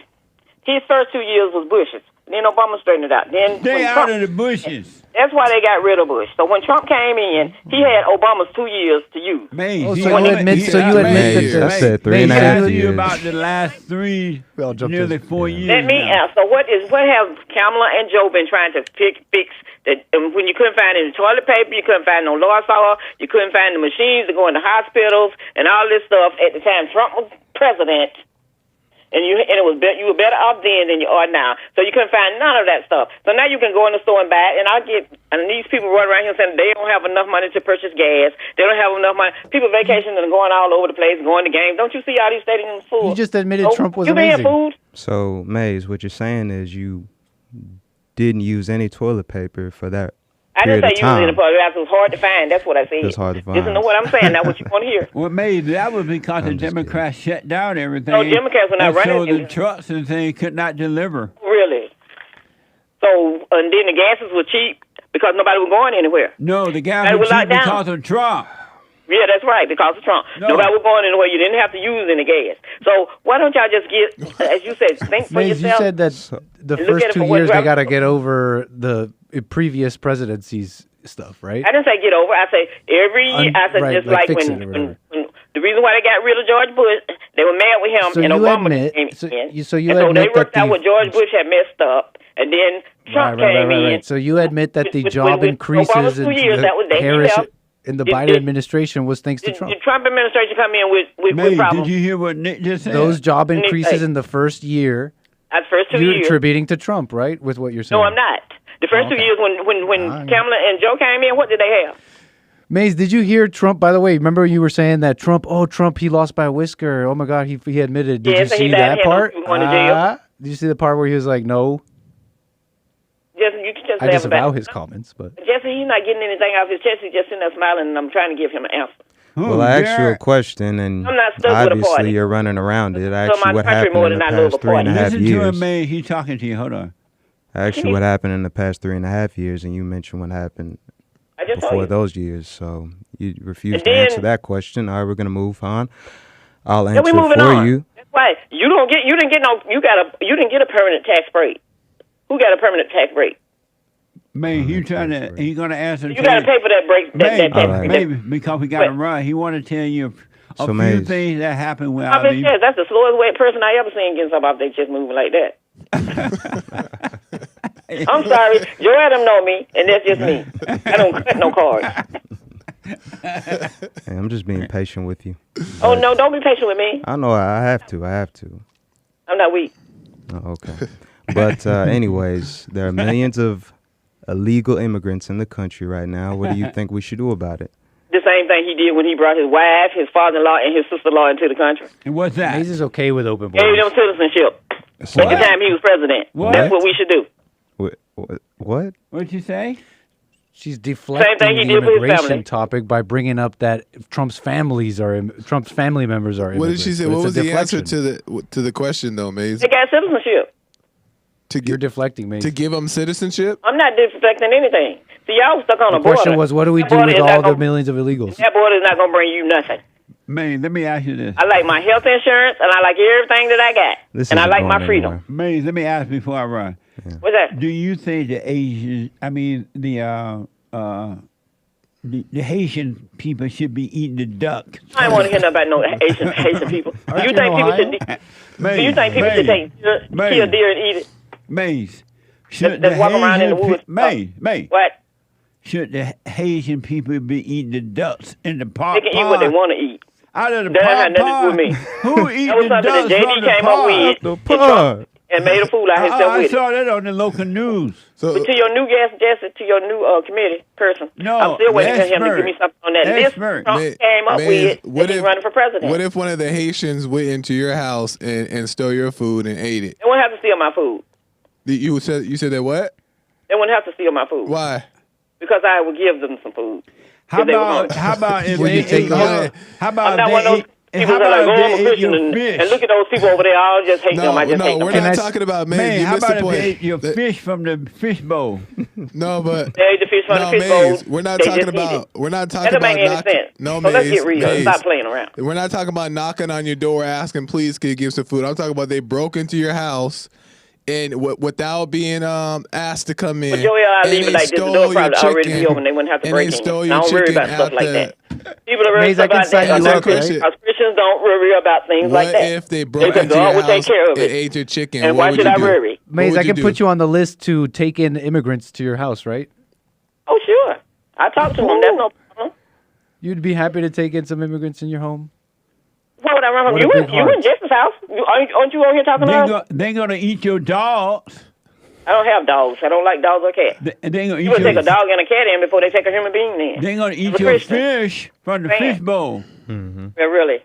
His first 2 years was Bush's. Then Obama straightened it out. Then Stay when out Trump, of the bushes. That's why they got rid of Bush. So when Trump came in, he had Obama's 2 years to use. Maze, Oh, so you admit that I said 3.5 you years. about the last nearly 4 years. Let me ask. So what have Kamala and Joe been trying to fix? That when you couldn't find any toilet paper, you couldn't find no Lysol, you couldn't find the machines to go into hospitals and all this stuff at the time Trump was president. And you were better off then than you are now. So you couldn't find none of that stuff. So now you can go in the store and buy it. And these people run around here saying they don't have enough money to purchase gas. They don't have enough money. People vacationing and going all over the place, going to games. Don't you see all these stadiums full? You just admitted Trump was you amazing. Food? So, Maze, what you're saying is you didn't use any toilet paper for that I didn't period say of time. using it, but it was hard to find. That's what I said. It's hard to find. Listen to what I'm saying, not what you want to hear. Well, maybe that was because the Democrats shut down everything. No, Democrats were not and running. So the trucks and things could not deliver. Really? So, and then the gases were cheap because nobody was going anywhere. No, the gas Nobody was was locked cheap down. because of Trump. Yeah, that's right, because of Trump. No. Nobody was going anywhere. You didn't have to use any gas. So why don't y'all just get, as you said, think for Maze, yourself? you said that the and look first at it 2 for what years they Trump- got to get over the previous presidency's stuff, right? I didn't say get over. I say every year. I said right, just like like fix when, it or whatever. when the reason why they got rid of George Bush, they were mad with him, So and you Obama admit- came so in. you- so you and so admit they worked that out the- what George Bush had messed up, and then Trump came in. Right. So you admit that the with job Obama's increases 2 years, in that was- they Harris left. in the Did- Biden did- administration was thanks to The Trump. Trump administration come in with May, problems. did you hear what Nick just said? Those job Nick increases say? in the first year, That's first 2 you're years. attributing to Trump, right? With what you're saying. No, I'm not. The first 2 years when Kamala and Joe came in, what did they have? Maze, did you hear Trump? By the way, remember you were saying that Trump, he lost by a whisker. Oh my God, he admitted. Did Yeah, you so he see lied, that he had no part? people going to jail. Did you see the part where he was like, no? You can just I laugh disavow about it. his comments, but Jesse, he's not getting anything off his chest. He's just sitting there smiling, and I'm trying to give him an answer. Well, I asked you a question, and I'm not stuck with a obviously party. you're running around it. I So asked you my what country happened more in the than I love past a party. 3.5 Listen to years. him, May. He's talking to you. Hold on. I asked you what happened in the past 3.5 years, and you mentioned what happened I just told before you. those years. So you refused And to then- answer that question. All right, we're gonna move on. I'll Yeah, answer we it moving for on. you. That's why you didn't get a permanent tax break. Who got a permanent tax break? May, he's gonna answer. You got to pay for that break. Maybe, That tax break. maybe because we got to run. He want to tell you a So, few Maze. things that happened when Off his chest. That's the slowest way person I ever seen getting something off their chest moving like that. I'm sorry, Joe Adam know me, and that's just me. I don't cut no cards. Hey, I'm just being patient with you. Oh no, don't be patient with me. I know I have to. I'm not weak. Oh, okay. But anyways, there are millions of illegal immigrants in the country right now. What do you think we should do about it? The same thing he did when he brought his wife, his father-in-law, and his sister-in-law into the country. And what's that? Maze is okay with open Gave borders. them citizenship. At the time he was president. What? That's what we should do. What? What'd you say? She's deflecting thing he the did with his immigration family. topic by bringing up that Trump's family members are. What did she immigrants, say? but What it's was a the answer deflection. to the question though, Maze? They got citizenship. You're deflecting, Maze. To give them citizenship? I'm not deflecting anything. See, y'all was stuck on The a border. question was, what do we That do border with is not all the gonna- millions of illegals? That border is not going to bring you nothing. May, let me ask you this. I like my health insurance, and I like everything that I got. and I like my freedom. May, let me ask before I run. What's that? Do you think the Asian, the Haitian people should be eating the duck? I don't want to hear nothing about no Haitian people. Do you think people should? Do you think people should kill deer and eat it? Maze. Should That's the walk around in the Haitian woods. May. What? Should the Haitian people be eating the ducks in the They pot? can eat what they want to eat. Out of the That pot had nothing to do with me. Who eating That was the something that ducks JD from the came up with. pot? And Trump- and made a fool out of himself I with it. saw that on the local news. But to your new guest, Jesse, to your new committee person, No, I'm still waiting for him to expert. give me something on that list Expert. Trump came up Maze, with that he's running for president. What if one of the Haitians went into your house and stole your food and ate it? They wouldn't have to steal my food. You said that what? They wouldn't have to steal my food. Why? Because I would give them some food. How if they were about hungry. if Well, they you take ate the- your, how I'm about not one of those people that like, oh, I'm a Christian and look at those people over there. I just hate them. I just hate them. we're not talking about man. Man, You how missed about the if point. they ate your fish from the fish bowl? No, but They ate the fish from the fish Maze, bowl. we're not They talking just eat about. it. We're not That talking doesn't make about any sense. No, So let's Maze, get real. Maze. Stop playing around. We're not talking about knocking on your door asking, please, can you give some food? I'm talking about they broke into your house and without being asked to come in. But Joey, I leave it like this. The door probably already be open. They wouldn't have to break in. I don't worry about stuff like that. People are worried about that. Christians don't worry about things like that. What if they broke into your house and ate your chicken? And why should I worry? Maze, I can put you on the list to take in immigrants to your house, right? Oh, sure. I talk to them. That's no problem. You'd be happy to take in some immigrants in your home? Why would I run from you? You in Jess's house? Aren't you over here talking about? They're going to eat your dogs. I don't have dogs. I don't like dogs or cats. You would take a dog and a cat in before they take a human being in. They're going to eat your fish from the fish bowl. Yeah, really?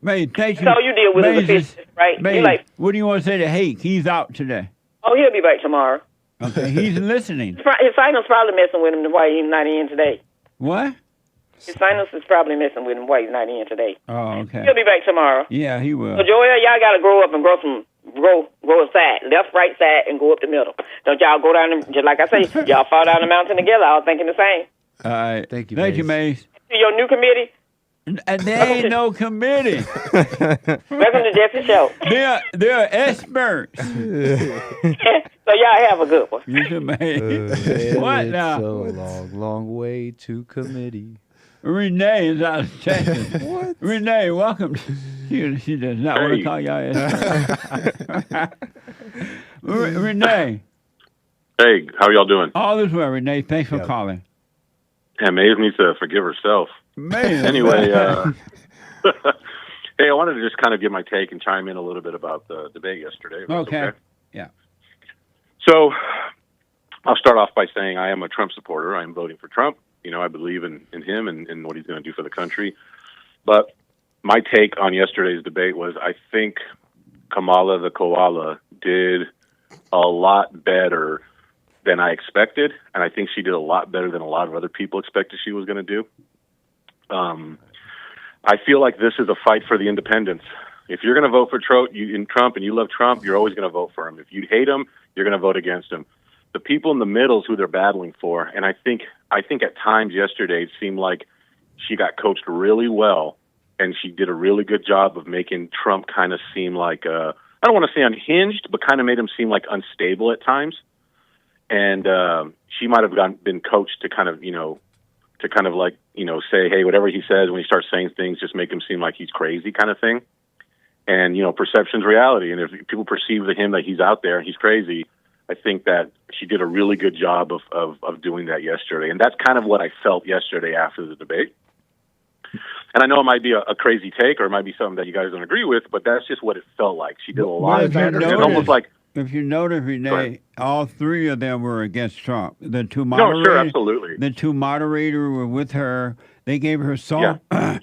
Man, thank you. That's all you deal with is the fish, right? Man, You like, what do you want to say to Hake? He's out today. oh, he'll be back tomorrow. Okay, he's listening. His sinus probably messing with him why he's not in today. What? His sinus is probably messing with him why he's not in today. Oh, okay. He'll be back tomorrow. Yeah, he will. So, Joel, y'all got to grow up and grow a side, left, right side, and go up the middle. Don't y'all go down, just like I say, y'all fall down the mountain together, all thinking the same. All right. Thank you, Thank you, Mace. To your new committee. And there ain't no committee. Welcome to Jeff's show. They're experts. So y'all have a good one. You too, man. What now? So long way to committee. Renee is out of Texas. What? Renee, welcome. She does not want to call y'all experts. Renee. Hey, how y'all doing? All this well, Renee. Thanks for calling. Yeah, Maeve needs to forgive herself. Man. Anyway, hey, I wanted to just kind of give my take and chime in a little bit about the debate yesterday. Okay. Yeah. So I'll start off by saying I am a Trump supporter. I'm voting for Trump. You know, I believe in him and what he's going to do for the country. But my take on yesterday's debate was I think Kamala the koala did a lot better than I expected, and I think she did a lot better than a lot of other people expected she was going to do. I feel like this is a fight for the independents. If you're going to vote for Trump and you love Trump, you're always going to vote for him. If you hate him, you're going to vote against him. The people in the middle is who they're battling for, and I think at times yesterday it seemed like she got coached really well, and she did a really good job of making Trump kind of seem like I don't want to say unhinged, but kind of made him seem like unstable at times. And she might have been coached to kind of, say, hey, whatever he says when he starts saying things, just make him seem like he's crazy kind of thing. And, perception's reality. And if people perceive to him that he's out there and he's crazy, I think that she did a really good job of doing that yesterday. And that's kind of what I felt yesterday after the debate. And I know it might be a crazy take or it might be something that you guys don't agree with, but that's just what it felt like. She did a lot better. It's almost like... If you notice, Renee, all three of them were against Trump. The two moderators, sure, absolutely. The two moderators were with her. They gave her they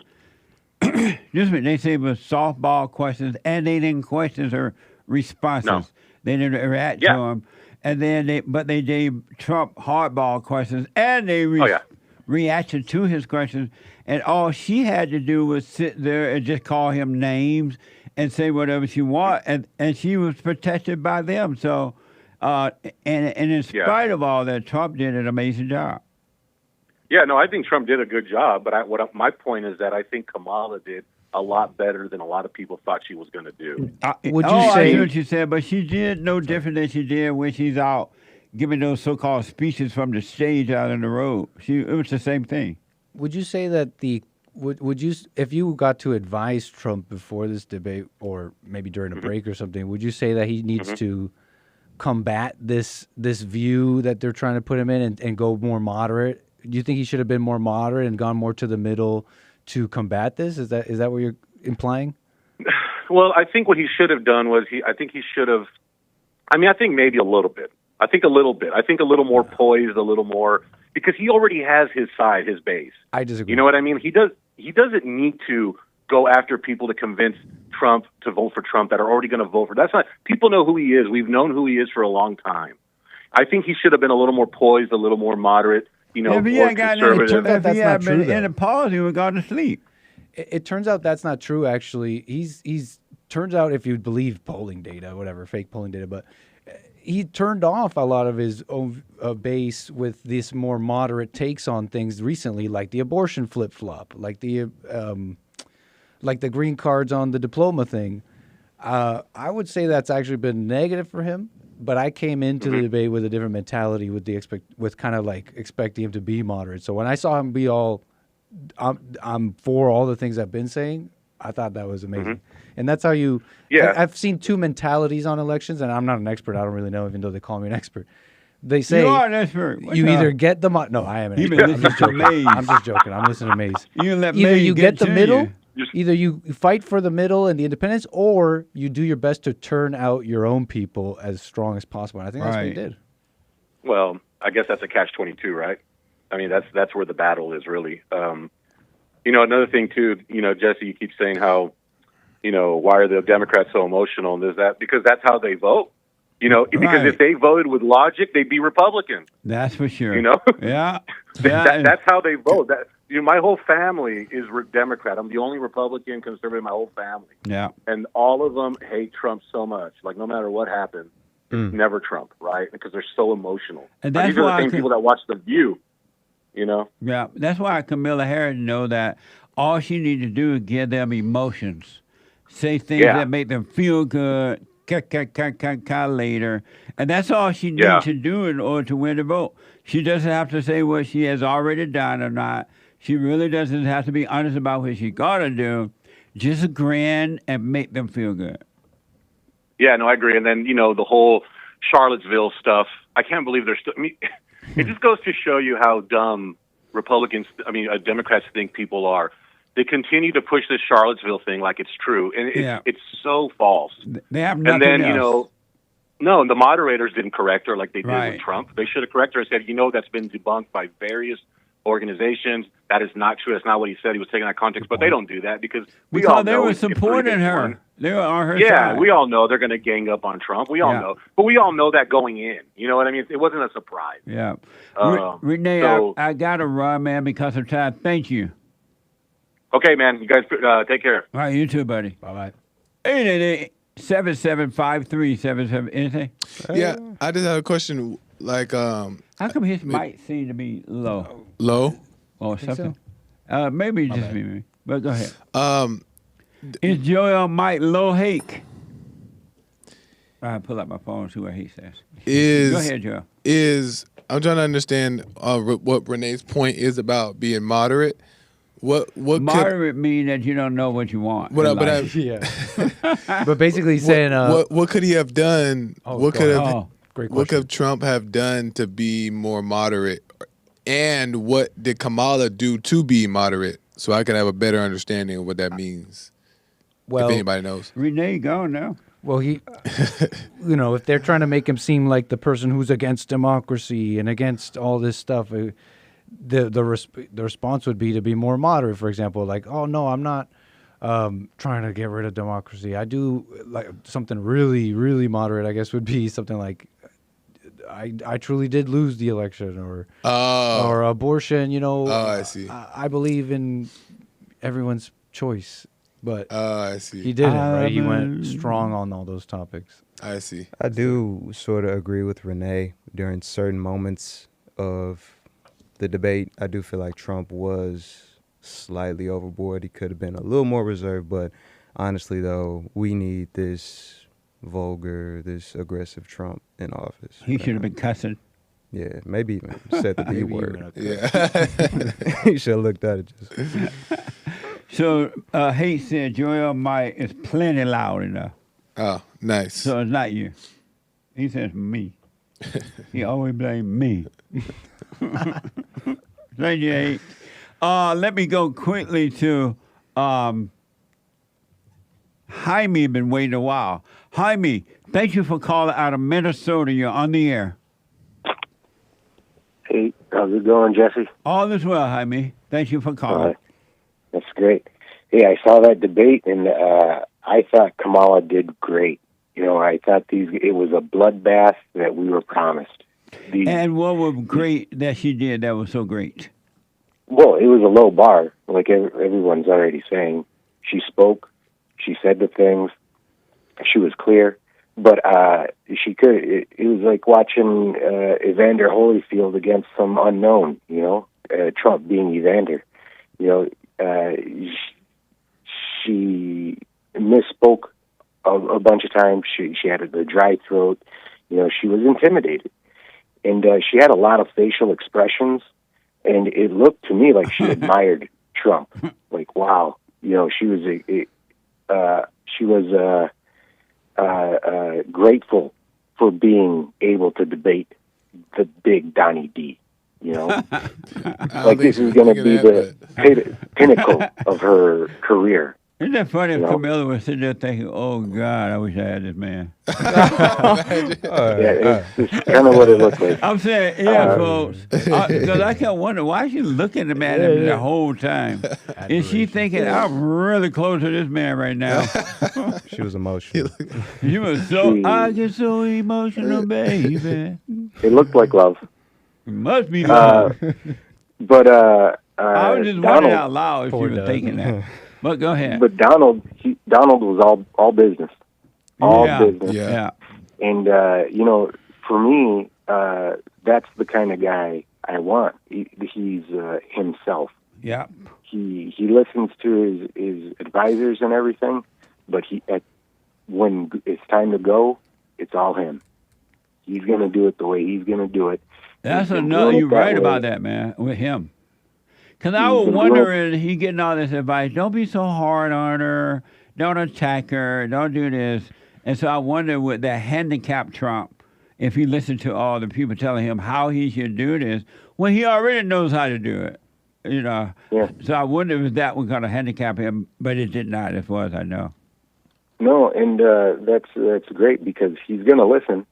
gave her softball questions, and they didn't question her responses. No. They didn't react to them. And then they gave Trump hardball questions, and they reacted to his questions. And all she had to do was sit there and just call him names and say whatever she wanted, and she was protected by them. So, and in spite of all that, Trump did an amazing job. Yeah, no, I think Trump did a good job, but my point is that I think Kamala did a lot better than a lot of people thought she was going to do. Would you say? I hear what you said, but she did no different than she did when she's out giving those so-called speeches from the stage out on the road. It was the same thing. Would you say that Would you, if you got to advise Trump before this debate, or maybe during a break or something, would you say that he needs to combat this view that they're trying to put him in and go more moderate? Do you think he should have been more moderate and gone more to the middle to combat this? Is that what you're implying? Well, I think what he should have done was I think maybe a little bit. I think a little bit. I think a little more poised, a little more, because he already has his side, his base. I disagree. You know what I mean? He doesn't need to go after people to convince Trump to vote for Trump that are already going to vote for. That's not. People know who he is. We've known who he is for a long time. I think he should have been a little more poised, a little more moderate. If he had been in a pause, he would have gone to sleep. It turns out that's not true. Actually, he's turns out, if you believe polling data, whatever, fake polling data, but he turned off a lot of his own base with this more moderate takes on things recently, like the abortion flip flop, like the green cards on the diploma thing. I would say that's actually been negative for him. But I came into the debate with a different mentality, with kind of like expecting him to be moderate. So when I saw him be all, I'm for all the things I've been saying, I thought that was amazing. And that's how you. Yeah. I've seen two mentalities on elections, and I'm not an expert. I don't really know, even though they call me an expert. They say you are an expert. You either get the no, I am an expert. I'm just joking. I'm just joking. I'm listening to Maze. You let either Maze you get the middle. you. Either you fight for the middle and the independence, or you do your best to turn out your own people as strong as possible. And I think that's what he did. Well, I guess that's a catch-22, right? I mean, that's where the battle is really. Another thing too. Jesse, you keep saying how, why are the Democrats so emotional? And there's that because that's how they vote. Because if they voted with logic, they'd be Republican. That's for sure. Yeah. That's how they vote. My whole family is Democrat. I'm the only Republican conservative in my whole family. Yeah. And all of them hate Trump so much. Like, no matter what happens, it's never Trump, right? Because they're so emotional. And that's these are the same people that watch The View, Yeah. That's why Kamala Harris know that all she needs to do is give them emotions. Say things that make them feel good. Later. And that's all she needs to do in order to win the vote. She doesn't have to say what she has already done or not. She really doesn't have to be honest about what she got to do. Just grin and make them feel good. Yeah, no, I agree. And then, the whole Charlottesville stuff, I can't believe they're still... it just goes to show you how dumb Democrats think people are. They continue to push this Charlottesville thing like it's true, and it's so false. They have nothing And then, else. no, the moderators didn't correct her like they did with Trump. They should have corrected her and said, that's been debunked by various organizations. That is not true. That's not what he said. He was taking that context, but they don't do that because they were supporting her. They were on her side. Yeah, we all know they're going to gang up on Trump. We all know, but we all know that going in. You know what I mean? It wasn't a surprise. Yeah. Renee, I got to run, man, because of time. Thank you. Okay, man. You guys take care. All right, you too, buddy. Bye-bye. 888-7753-77. Anything? Yeah, I just had a question. Like, how come his mic seemed to be low? Low? Or something? So? Maybe just me. But go ahead. Is Joel Mike low hake? I pull out my phone and see what he says. Go ahead, Joel. I'm trying to understand what Renee's point is about being moderate. What moderate mean that you don't know what you want? But basically saying what could he have done? What could Trump have done to be more moderate? And what did Kamala do to be moderate? So I could have a better understanding of what that means. Well, if anybody knows. Renee gone now. Well, he, if they're trying to make him seem like the person who's against democracy and against all this stuff, the response would be to be more moderate. For example, like, oh no, I'm not trying to get rid of democracy. I do like something really, really moderate. I guess would be something like, I truly did lose the election, or abortion. I see. I believe in everyone's choice. But I see. He didn't, right? He went strong on all those topics. I see. I do sort of agree with Renee. During certain moments of the debate, I do feel like Trump was slightly overboard. He could have been a little more reserved, but honestly, though, we need this vulgar, this aggressive Trump in office. He should have been cussing. Yeah, maybe even said the B word. Yeah. He should have looked at it. So, Hate said Joel Mike is plenty loud enough. Oh, nice. So it's not you. He says me. He always blames me. Thank you, Hate. Let me go quickly to Jaime. Been waiting a while. Jaime, thank you for calling out of Minnesota. You're on the air. Hey, how's it going, Jesse? All is well, Jaime. Thank you for calling. That's great. Hey, I saw that debate, and I thought Kamala did great. I thought it was a bloodbath that we were promised. And what was great that she did that was so great? Well, it was a low bar, like everyone's already saying. She spoke. She said the things. She was clear. But she could. It was like watching Evander Holyfield against some unknown, Trump being Evander. She misspoke a a bunch of times. She had the dry throat. You know, she was intimidated. And she had a lot of facial expressions, and it looked to me like she admired Trump. Like, wow, you know, she was grateful for being able to debate the big Donnie D. You know, like this is going to be the pinnacle of her career. Isn't that funny if Camilla was sitting there thinking, "Oh God, I wish I had this man." Yeah, it's kind of what it looked like. I'm saying, yeah, folks, because I kept wondering why she looking at him the whole time. Is she thinking, "I'm really close to this man right now"? She was emotional. She was so. I get so emotional, baby. It looked like love. It must be love. But I was just Donald, wondering out loud if she was thinking that. But go ahead. But Donald was all business, business. Yeah. And you know, for me, that's the kind of guy I want. He's himself. Yeah. He listens to his advisors and everything, but when it's time to go, it's all him. He's going to do it the way he's going to do it. That's another. You're right about that, man. With him. Because I was wondering, he getting all this advice, don't be so hard on her, don't attack her, don't do this. And so I wonder, would that handicap Trump if he listened to all the people telling him how he should do this when he already knows how to do it? You know? Yeah. So I wonder if that was going to handicap him, but it did not, as far as I know. No, and that's great because he's going to listen,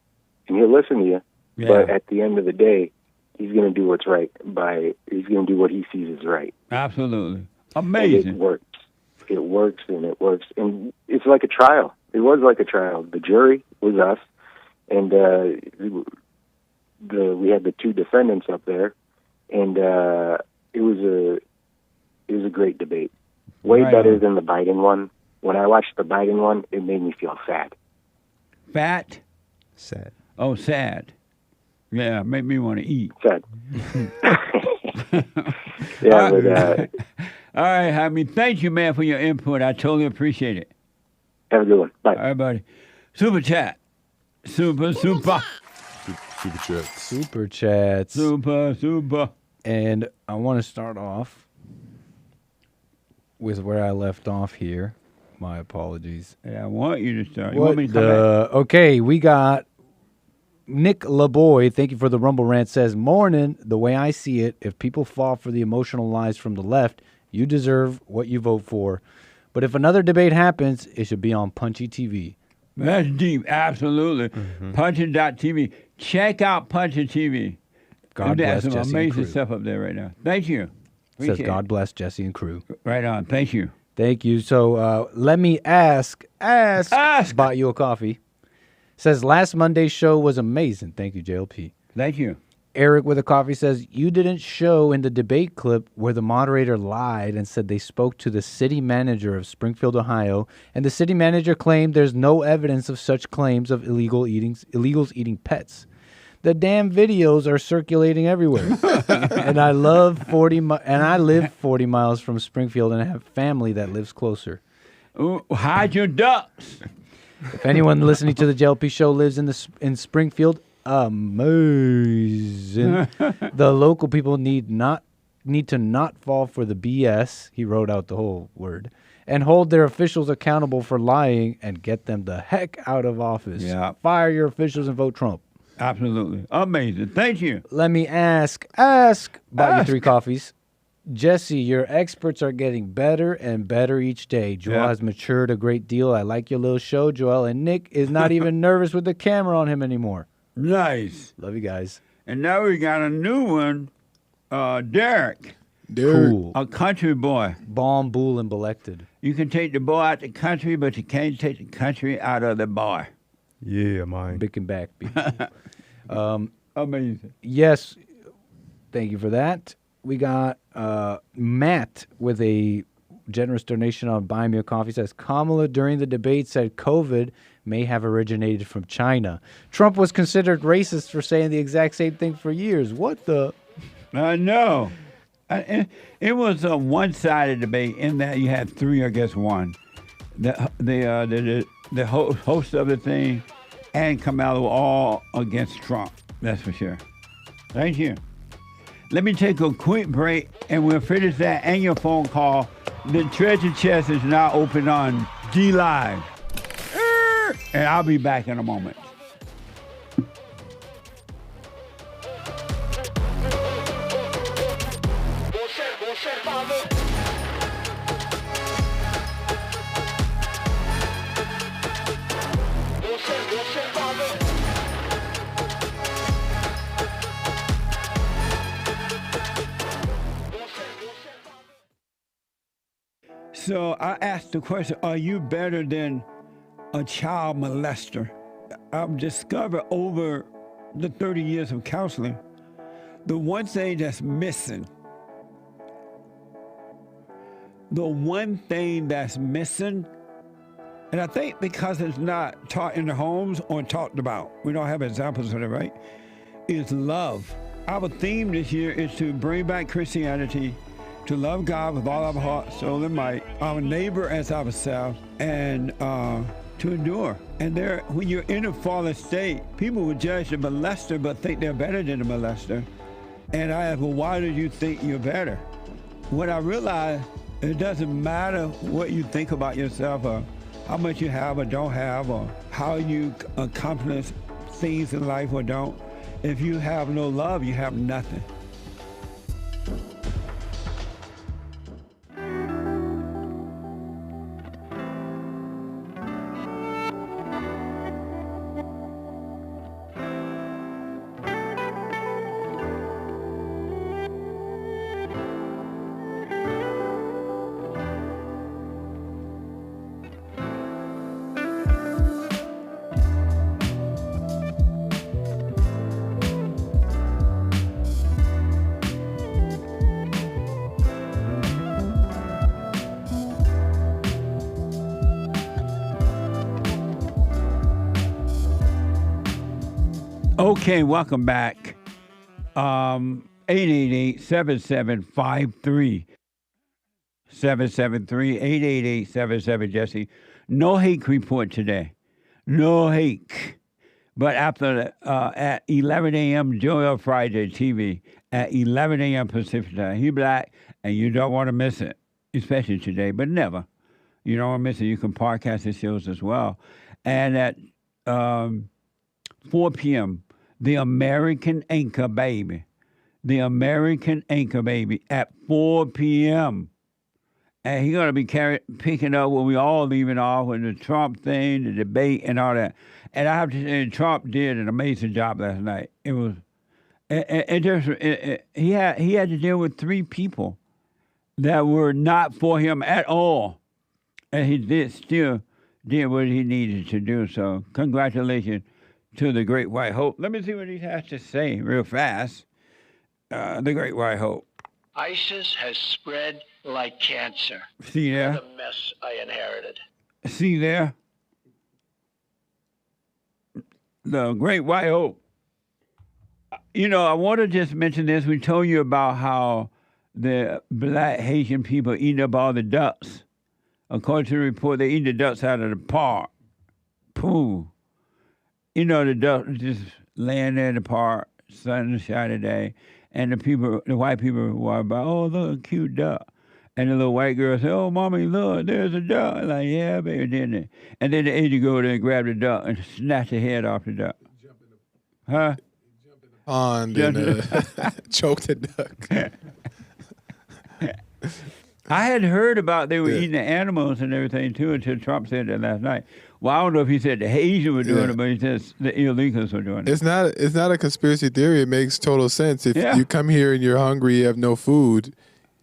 and he'll listen to you. Yeah. But at the end of the day, he's going to do what's right. He's going to do what he sees as right. Absolutely. Amazing. And it works. It works, and it works. And it's like a trial. It was like a trial. The jury was us, and we had the two defendants up there, and it was a great debate. Way better than the Biden one. When I watched the Biden one, it made me feel sad. Fat? Sad. Oh, sad. Yeah, made me want to eat. Sad. Yeah, but all right, Jaime. Thank you, man, for your input. I totally appreciate it. Have a good one. Bye. All right, buddy. Super chat. Super. Super chats. Super. And I want to start off with where I left off here. My apologies. Yeah, I want you to start. You want me to come back? Okay, we got Nick LaBoy, thank you for the Rumble Rant, says, morning, the way I see it, if people fall for the emotional lies from the left, you deserve what you vote for. But if another debate happens, it should be on Punchy TV. That's deep, absolutely. Punchy.tv. Check out Punchy TV. God bless some Jesse amazing and crew. stuff up there right now. Thank you. Says God bless Jesse and crew. Right on. Thank you. Thank you. So let me ask bought you a coffee. Says, last Monday's show was amazing. Thank you, JLP. Thank you. Eric with a coffee says, you didn't show in the debate clip where the moderator lied and said they spoke to the city manager of Springfield, Ohio, and the city manager claimed there's no evidence of such claims of illegals eating pets. The damn videos are circulating everywhere. And I live 40 miles from Springfield and I have family that lives closer. Ooh, hide your ducks. If anyone listening to the JLP show lives in Springfield, amazing. The local people need to not fall for the BS. He wrote out the whole word. And hold their officials accountable for lying and get them the heck out of office. Yeah. Fire your officials and vote Trump. Absolutely. Amazing. Thank you. Let me ask. Bought you 3 coffees. Jesse, your experts are getting better and better each day. Joel has matured a great deal. I like your little show, Joel. And Nick is not even nervous with the camera on him anymore. Nice. Love you guys. And now we got a new one, Derrick. Cool. A country boy. Bomb, bull, and belected. You can take the boy out the country, but you can't take the country out of the boy. Yeah, mine. Big and back. Amazing. Yes. Thank you for that. We got Matt with a generous donation on Buy Me a Coffee. Says, Kamala during the debate said COVID may have originated from China. Trump was considered racist for saying the exact same thing for years. What the? I know. It was a one-sided debate in that you had 3 against 1. the host of the thing and Kamala were all against Trump. That's for sure. Thank you. Let me take a quick break, and we'll finish that and your phone call. The treasure chest is now open on G Live. And I'll be back in a moment. So I asked the question, are you better than a child molester? I've discovered over the 30 years of counseling, the one thing that's missing, and I think because it's not taught in the homes or talked about, we don't have examples of it, right, is love. Our theme this year is to bring back Christianity, to love God with all our heart, soul, and might, our neighbor as ourselves, and to endure. And when you're in a fallen state, people will judge the molester but think they're better than the molester. And I ask, well, why do you think you're better? When I realized it doesn't matter what you think about yourself or how much you have or don't have or how you accomplish things in life or don't. If you have no love, you have nothing. Okay, welcome back. 888-7753. 773-888-77-Jesse. No hate report today. No hate. But after at 11 a.m. Joel Friday TV at 11 a.m. Pacific time. He black, and you don't want to miss it, especially today, but never. You don't want to miss it. You can podcast the shows as well. And at 4 p.m., The American Anchor Baby. The American Anchor Baby at 4 p.m. And he's going to be picking up when we all leaving off with the Trump thing, the debate, and all that. And I have to say, Trump did an amazing job last night. It was, he had to deal with 3 people that were not for him at all. And he still did what he needed to do. So congratulations to the Great White Hope. Let me see what he has to say real fast. The Great White Hope. ISIS has spread like cancer. See there? The mess I inherited. See there? The Great White Hope. You know, I want to just mention this. We told you about how the black Haitian people eat up all the ducks. According to the report, they eat the ducks out of the park. Pooh. You know, the ducks just laying there in the park, sun shiny day, and the white people were about, oh, look, a cute duck. And the little white girl said, oh, mommy, look, there's a duck. Like, yeah, baby, didn't it? And then the agent go there and grab the duck and snatch the head off the duck. Huh? Pond and choked the duck. I had heard about they were eating the animals and everything, too, until Trump said that last night. Well, I don't know if he said the Haitians were doing it, but he said the illegals were doing it. It's not a conspiracy theory. It makes total sense. If you come here and you're hungry, you have no food,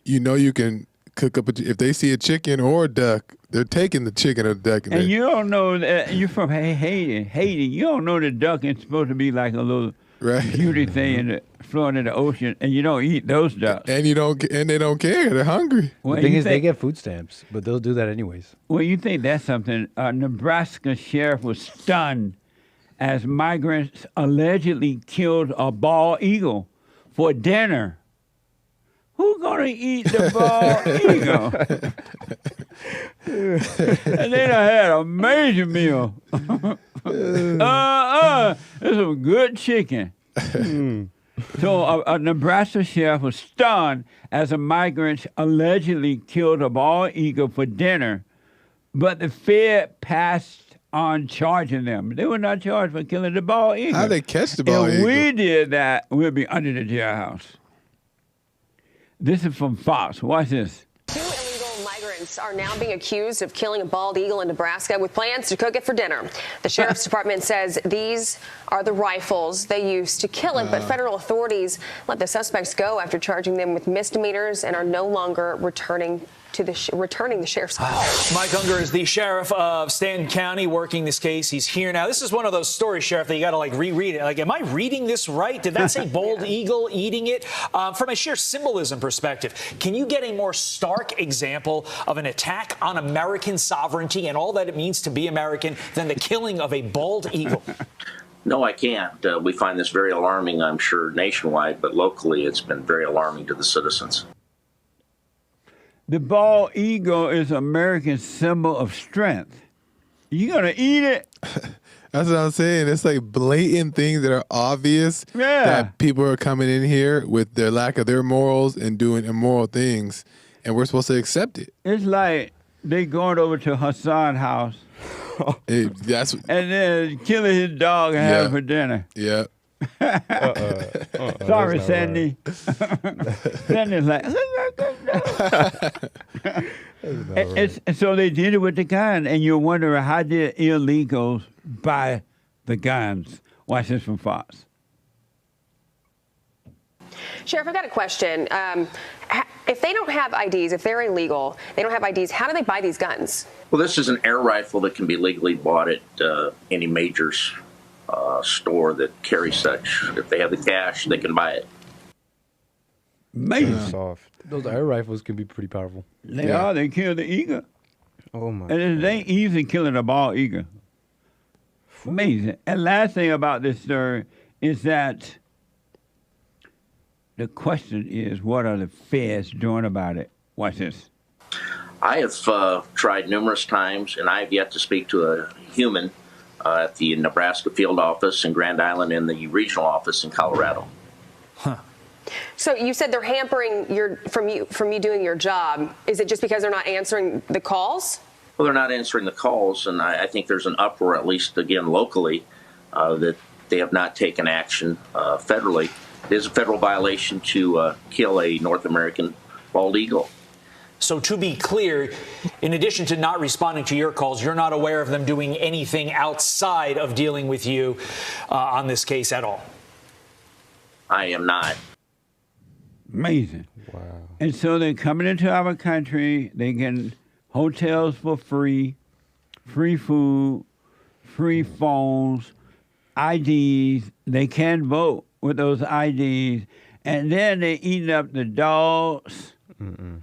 you know you can cook up if they see a chicken or a duck, they're taking the chicken or the duck. And you don't know that you're from Haiti. You don't know the duck is supposed to be like a little beauty thing flowing in the ocean, and you don't eat those ducks. And they don't care. They're hungry. Well, the thing is, they get food stamps, but they'll do that anyways. Well, you think that's something? Nebraska sheriff was stunned as migrants allegedly killed a bald eagle for dinner. Who's gonna eat the bald eagle? And they done had a major meal. It's some good chicken. So a Nebraska sheriff was stunned as a migrant allegedly killed a bald eagle for dinner, but the Fed passed on charging them. They were not charged for killing the bald eagle. How'd they catch the bald eagle? If we did that, we'd be under the jailhouse. This is from Fox. Watch this. Two illegal migrants are now being accused of killing a bald eagle in Nebraska with plans to cook it for dinner. The sheriff's department says these are the rifles they used to kill it, but federal authorities let the suspects go after charging them with misdemeanors and are no longer returning the sheriff's call. Mike Unger is the sheriff of Stanton County working this case. He's here now. This is one of those stories, Sheriff, that you got to like reread it. Like, am I reading this right? Did that say bald eagle eating it? From a sheer symbolism perspective, can you get a more stark example of an attack on American sovereignty and all that it means to be American than the killing of a bald eagle? No, I can't. We find this very alarming, I'm sure, nationwide, but locally it's been very alarming to the citizens. The bald eagle is American symbol of strength. You gonna eat it? That's what I'm saying. It's like blatant things that are obvious that people are coming in here with their lack of their morals and doing immoral things, and we're supposed to accept it. It's like they going over to Hassan's house and then killing his dog and having for dinner. Yeah. Sorry, Sandy. Sandy's like, and so they did it with the gun, and you're wondering how did illegals buy the guns? Watch this from Fox. Sheriff, I've got a question. If they don't have IDs, if they're illegal, they don't have IDs, how do they buy these guns? Well, this is an air rifle that can be legally bought at any major store that carries such. If they have the cash, they can buy it. Amazing. Soft. Those air rifles can be pretty powerful. They are. They kill the eagle. Oh, my And it ain't easy killing a bald eagle. Amazing. And last thing about this story is that the question is, what are the feds doing about it? Watch this. I have tried numerous times, and I have yet to speak to a human at the Nebraska field office in Grand Island and the regional office in Colorado. So you said they're hampering from you doing your job. Is it just because they're not answering the calls? Well, they're not answering the calls, and I think there's an uproar, at least again locally, that they have not taken action federally. It is a federal violation to kill a North American bald eagle. So to be clear, in addition to not responding to your calls, you're not aware of them doing anything outside of dealing with you on this case at all? I am not. Amazing. Wow. And so they're coming into our country. They get hotels for free, free food, free phones, IDs. They can vote with those IDs. And then they eating up the dogs,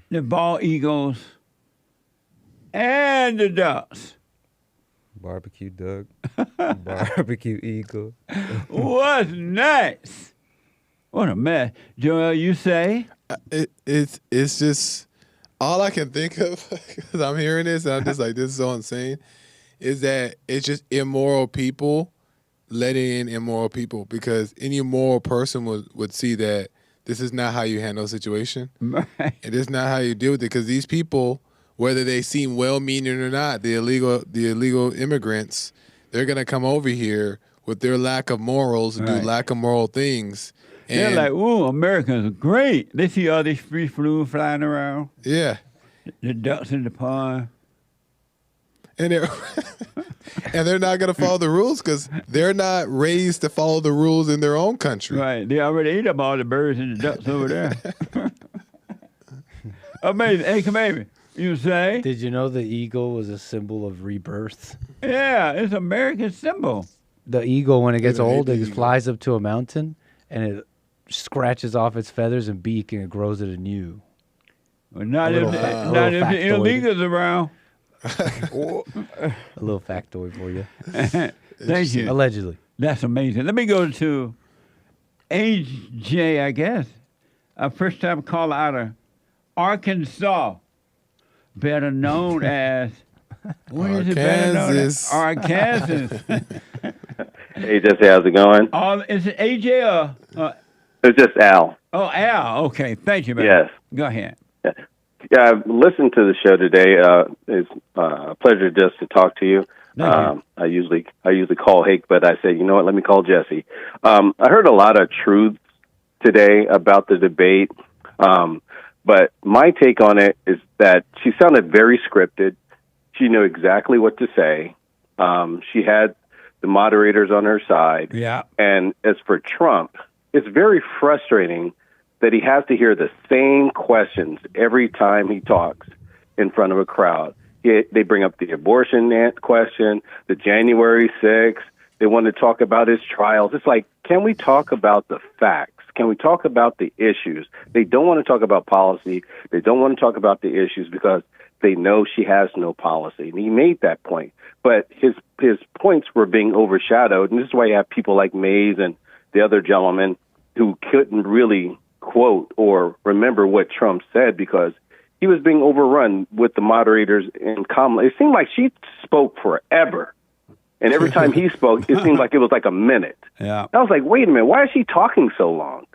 the bald eagles, and the ducks. Barbecue duck, barbecue eagle. What's next? What a mess. Joel, you say? It's just, all I can think of, because I'm hearing this, and I'm just like, this is so insane, is that it's just immoral people letting in immoral people, because any moral person would see that this is not how you handle a situation. Right. It is not how you deal with it, because these people, whether they seem well-meaning or not, the illegal immigrants, they're going to come over here with their lack of morals and do lack of moral things. And they're like, ooh, Americans are great. They see all this free food flying around. Yeah. The ducks in the pond. And they're not going to follow the rules because they're not raised to follow the rules in their own country. Right. They already ate up all the birds and the ducks over there. Amazing. Hey, come here. You say? Did you know the eagle was a symbol of rebirth? Yeah, it's an American symbol. The eagle, when it gets old, it flies up to a mountain and it scratches off its feathers and beak and it grows it anew. Well, not if the illegals around. A little factoid for you. Thank you. Allegedly. That's amazing. Let me go to AJ, I guess. A first-time caller out of Arkansas. better known as, what is it better known as? Arkansas. Hey, Jesse, how's it going? Is it AJ or? It's just Al. Oh, Al. Okay, thank you, man. Yes. Go ahead. Yeah, I've listened to the show today. It's a pleasure just to talk to you. I usually call Hake, but I said, you know what? Let me call Jesse. I heard a lot of truths today about the debate, but my take on it is that she sounded very scripted. She knew exactly what to say. She had the moderators on her side. Yeah. And as for Trump, it's very frustrating that he has to hear the same questions every time he talks in front of a crowd. They bring up the abortion question, the January 6th. They want to talk about his trials. It's like, can we talk about the facts? Can we talk about the issues? They don't want to talk about policy. They don't want to talk about the issues because they know she has no policy. And he made that point. But his points were being overshadowed. And this is why you have people like Mays and the other gentleman who couldn't really quote or remember what Trump said because he was being overrun with the moderators and Kamala. It seemed like she spoke forever. And every time he spoke, it seemed like it was like a minute. Yeah. I was like, wait a minute, why is she talking so long?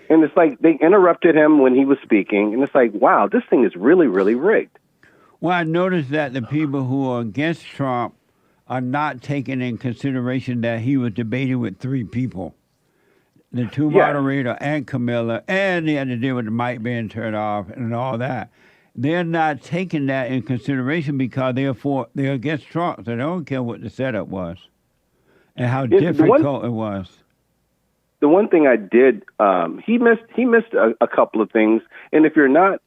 And it's like they interrupted him when he was speaking. And it's like, wow, this thing is really, really rigged. Well, I noticed that the people who are against Trump are not taking in consideration that he was debating with three people. The two moderator and Camilla, and they had to deal with the mic being turned off and all that. They're not taking that in consideration because they're against Trump. So they don't care what the setup was and how difficult it was. The one thing I did, he missed a couple of things. And if you're not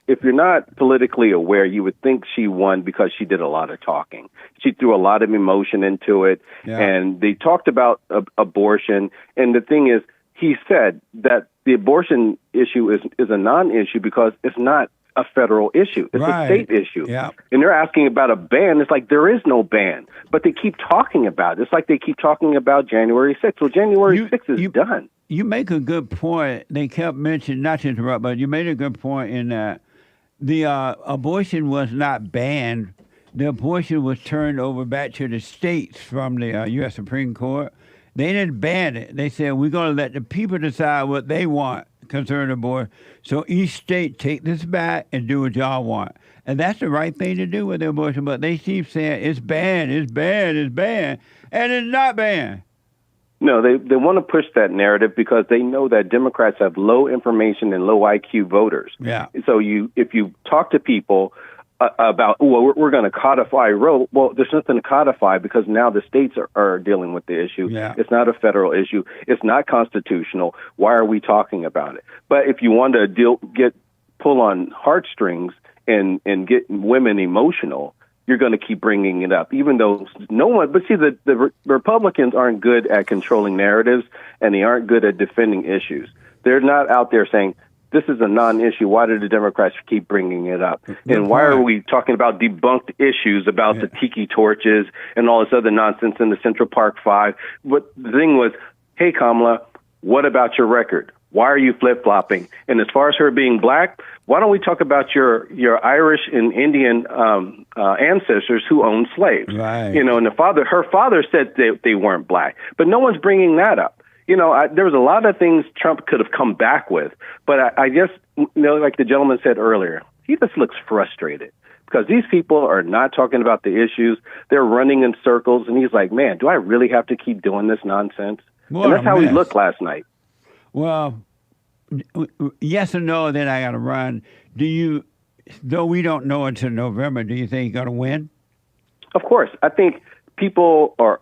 politically aware, you would think she won because she did a lot of talking. She threw a lot of emotion into it, and they talked about abortion. And the thing is, he said that the abortion issue is a non-issue because it's not a federal issue. It's a state issue. Yeah. And they're asking about a ban. It's like there is no ban, but they keep talking about it. It's like they keep talking about January 6th. Well, January 6th is done. You make a good point. They kept mentioning, not to interrupt, but you made a good point in that the abortion was not banned. The abortion was turned over back to the states from the U.S. Supreme Court. They didn't ban it. They said, we're going to let the people decide what they want concerning abortion. So each state take this back and do what y'all want. And that's the right thing to do with the abortion. But they keep saying, it's banned, it's banned, it's banned. And it's not banned. No, they want to push that narrative because they know that Democrats have low information and low IQ voters. Yeah. So if you talk to people about, we're going to codify Roe, well, there's nothing to codify because now the states are dealing with the issue. Yeah. It's not a federal issue. It's not constitutional. Why are we talking about it? But if you want to pull on heartstrings and get women emotional, you're going to keep bringing it up, even though no one. But see, the Republicans aren't good at controlling narratives, and they aren't good at defending issues. They're not out there saying, this is a non-issue. Why do the Democrats keep bringing it up? And why are we talking about debunked issues about the tiki torches and all this other nonsense in the Central Park 5? But the thing was, hey, Kamala, what about your record? Why are you flip-flopping? And as far as her being black, why don't we talk about your Irish and Indian ancestors who owned slaves? Right. You know, and her father said they weren't black, but no one's bringing that up. You know, there was a lot of things Trump could have come back with, but I just, like the gentleman said earlier, he just looks frustrated because these people are not talking about the issues. They're running in circles, and he's like, man, do I really have to keep doing this nonsense? And that's how he looked last night. Well, yes or no, then I got to run. Though we don't know until November, do you think he's going to win? Of course. I think people are,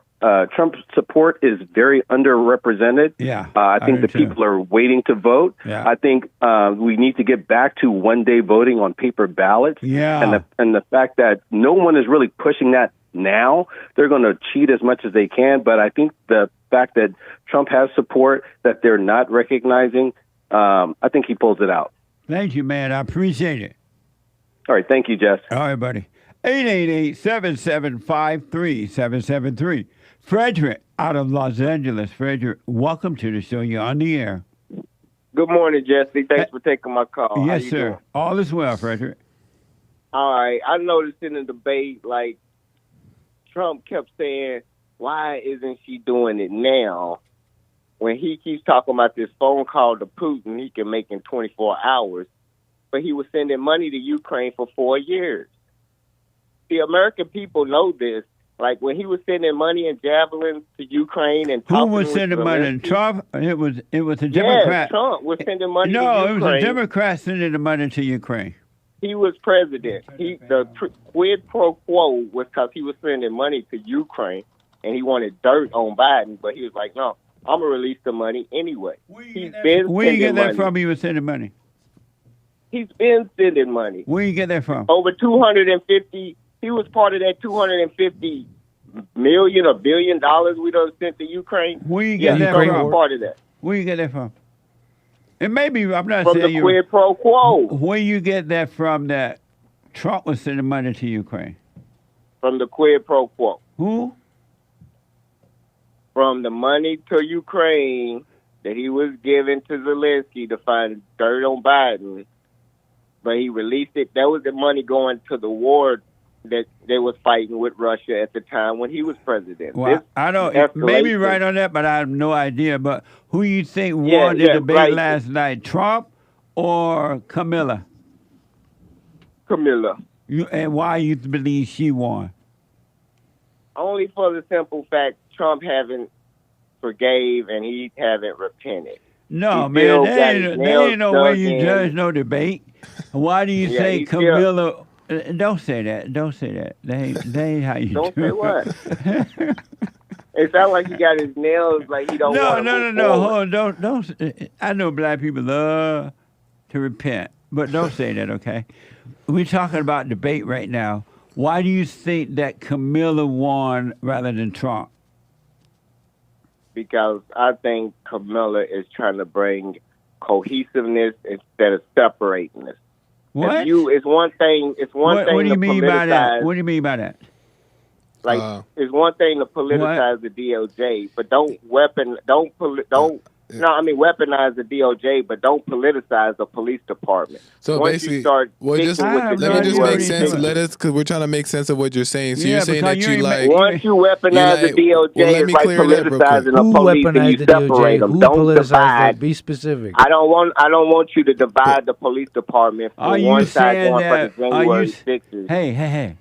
Trump's support is very underrepresented. Yeah. I think the people are waiting to vote. Yeah. I think we need to get back to one-day voting on paper ballots. Yeah. And the fact that no one is really pushing that now, they're going to cheat as much as they can. But I think the fact that Trump has support that they're not recognizing, I think he pulls it out. Thank you, man. I appreciate it. All right. Thank you, Jess. All right, buddy. 888-775-3773. Frederick out of Los Angeles. Frederick, welcome to the show. You're on the air. Good morning, Jesse. Thanks for taking my call. Yes, sir. Doing? All is well, Frederick. All right, I noticed in the debate, like, Trump kept saying, why isn't she doing it now? When he keeps talking about this phone call to Putin he can make in 24 hours, but he was sending money to Ukraine for 4 years. The American people know this. Like, when he was sending money and javelins to Ukraine and Who talking was with sending money? Zelensky- Trump? It was a Yes, Democrat. Trump was sending money to No, Ukraine. it was a Democrat sending the money to Ukraine. He was president. The quid pro quo was because he was sending money to Ukraine, and he wanted dirt on Biden, but he was like, no, I'm going to release the money anyway. He's been Where you get sending that money. from? He was sending money. He's been sending money. Where you get that from? Over 250. He was part of that 250 million or $1 billion we done sent to Ukraine. Where you get that Trump from? was part of that. Where you get that from? And maybe I'm not From saying the you. quid pro quo. Where you get that from? That Trump was sending money to Ukraine. From the quid pro quo. Who? From the money to Ukraine that he was giving to Zelensky to find dirt on Biden, but he released it. That was the money going to the war that they was fighting with Russia at the time when he was president. Well, This I don't. escalation- Maybe right on that, but I have no idea. But who you think Yeah, won the yeah, debate right. last night? Trump or Camilla? Camilla. And why you believe she won? Only for the simple fact Trump haven't forgave and he haven't repented. No, He man, still there got ain't, his there ain't no nails way dug you in. judge no debate. Why do you Yeah, say he still- Camilla? Don't say that. Don't say that. They ain't how you Don't do say it. what? It sounds like he got his nails like he don't No, want to no, move no, no. forward. Hold on, don't. I know black people love to repent, but don't say that, okay? We're talking about debate right now. Why do you think that Camilla won rather than Trump? Because I think Camilla is trying to bring cohesiveness instead of separating us. What? It's one thing. It's one What, thing what do you to mean by that? politicize. What do you mean by that? Like it's one thing to politicize the DOJ, but don't weaponize the DOJ, but don't politicize the police department. So Once basically, you start well, just sticking with the let me just January make sense. 6th, Let us, because we're trying to make sense of what you're saying. So Yeah, you're saying because that you you ain't like. once you weaponize you're the like- DOJ, well, let it's me like clear that real quick. politicizing the Who police and weaponized you the separate DOJ? them. Who Don't politicized divide. that? Be specific. I don't want you to divide the police department Are for you one side saying going that? for the January 6th. Hey.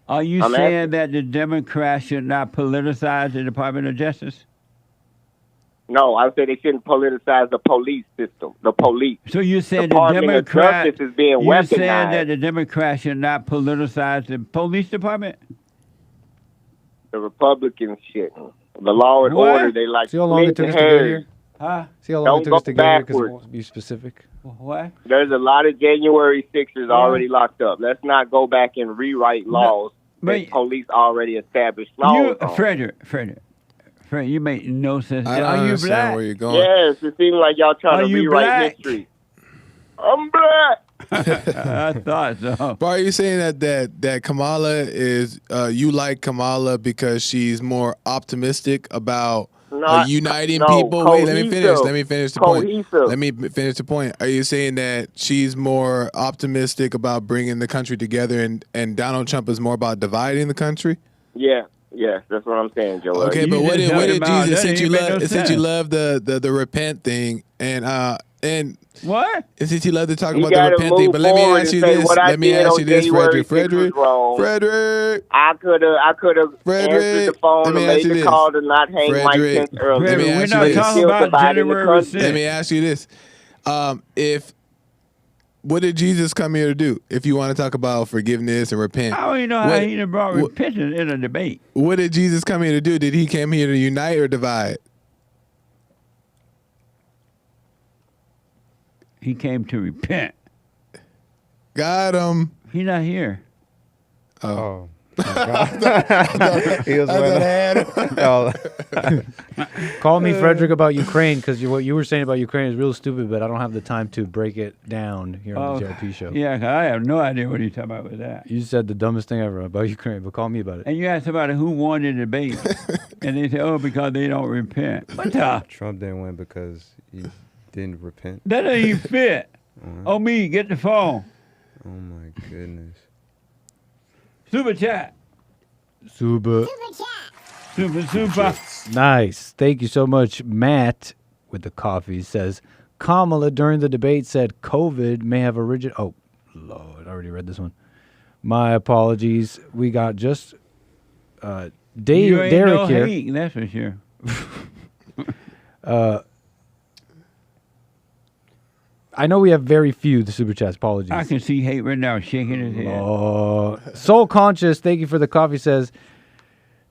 Are you I'm saying asking. that the Democrats should not politicize the Department of Justice? No, I said they shouldn't politicize the police system. The police. So you're saying the Department of Democrats? Justice is being You're saying weaponized. that the Democrats should not politicize the police department? The Republicans shouldn't. The law and What? order, they like See how long it took us to get Harris. here? Huh? See how long Don't it took us go to get here because it backwards. won't be specific. What? There's a lot of January 6ers already locked up. Let's not go back and rewrite laws that police already established laws on. Frederick, you make no sense. I don't Are you understand black? where you're going. Yes, it seems like y'all trying Are to you rewrite black? history. I'm black. I thought so. But are you saying that Kamala is you like Kamala because she's more optimistic about uniting people? Wait, let me finish. Let me finish the point. Let me finish the point. Are you saying that she's more optimistic about bringing the country together, and Donald Trump is more about dividing the country? Yeah, that's what I'm saying, Joe. Okay, but what did Jesus, since you love the repent thing, and what? And since you love to talk You about the gotta repent thing, move but let me forward ask and you say, this. what I Let me did ask on you this, January 6th Frederick. was wrong. Frederick. I could have answered the phone and made the call to not hang Mike Pence earlier. Let me ask you We're not this. talking about January 6th. Let me ask you this. What did Jesus come here to do? If you want to talk about forgiveness and repent. I don't even know how he done brought repentance in a debate. What did Jesus come here to do? Did he come here to unite or divide? He came to repent. Got him. He's not here. Oh. He was Call me Frederick about Ukraine because what you were saying about Ukraine is real stupid, but I don't have the time to break it down here on the JLP show. Yeah, I have no idea what you're talking about with that. You said the dumbest thing ever about Ukraine, but call me about it. And you asked somebody who won the debate, and they say, "Oh, because they don't repent." What the? Trump didn't win because he didn't repent. That ain't even fit. Oh, me, get the phone. Oh my goodness. Super chat. Super. Super. Nice. Thank you so much. Matt with the coffee says, Kamala during the debate said COVID may have originated. Oh, Lord, I already read this one. My apologies. We got just Derrick no here. Hate, that's for sure. I know we have very few the super chats. Apologies. I can see hate right now shaking his head. Soul Conscious, thank you for the coffee, says,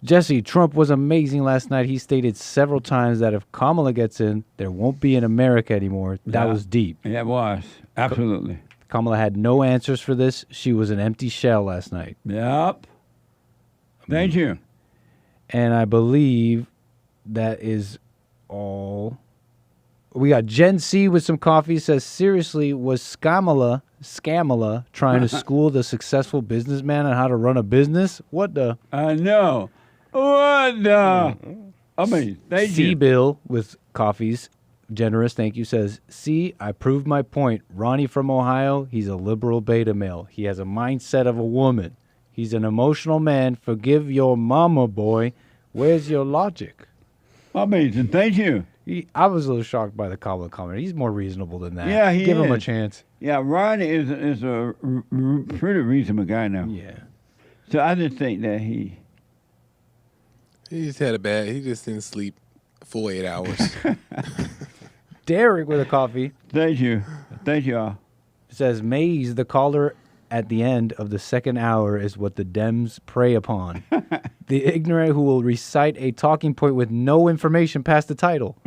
Jesse, Trump was amazing last night. He stated several times that if Kamala gets in, there won't be an America anymore. That was deep. That was. Absolutely. Kamala had no answers for this. She was an empty shell last night. Yep. Thank you. And I believe that is all. We got Gen C with some coffee. Says, seriously, was Scamala trying to school the successful businessman on how to run a business? What the? I know. What the? I mean, thank you. C-Bill with coffees. Generous, thank you. Says, see, I proved my point. Ronnie from Ohio, he's a liberal beta male. He has a mindset of a woman. He's an emotional man. Forgive your mama, boy. Where's your logic? Amazing. Thank you. I was a little shocked by the Kamala comment. He's more reasonable than that. Yeah, he Give is. him a chance. Yeah, Ron is a pretty reasonable guy now. Yeah. So I just think that he just had a bad. He just didn't sleep full 8 hours. Derrick with a coffee. Thank you. Thank you all. Says, Mays, the caller at the end of the second hour is what the Dems prey upon. The ignorant who will recite a talking point with no information past the title.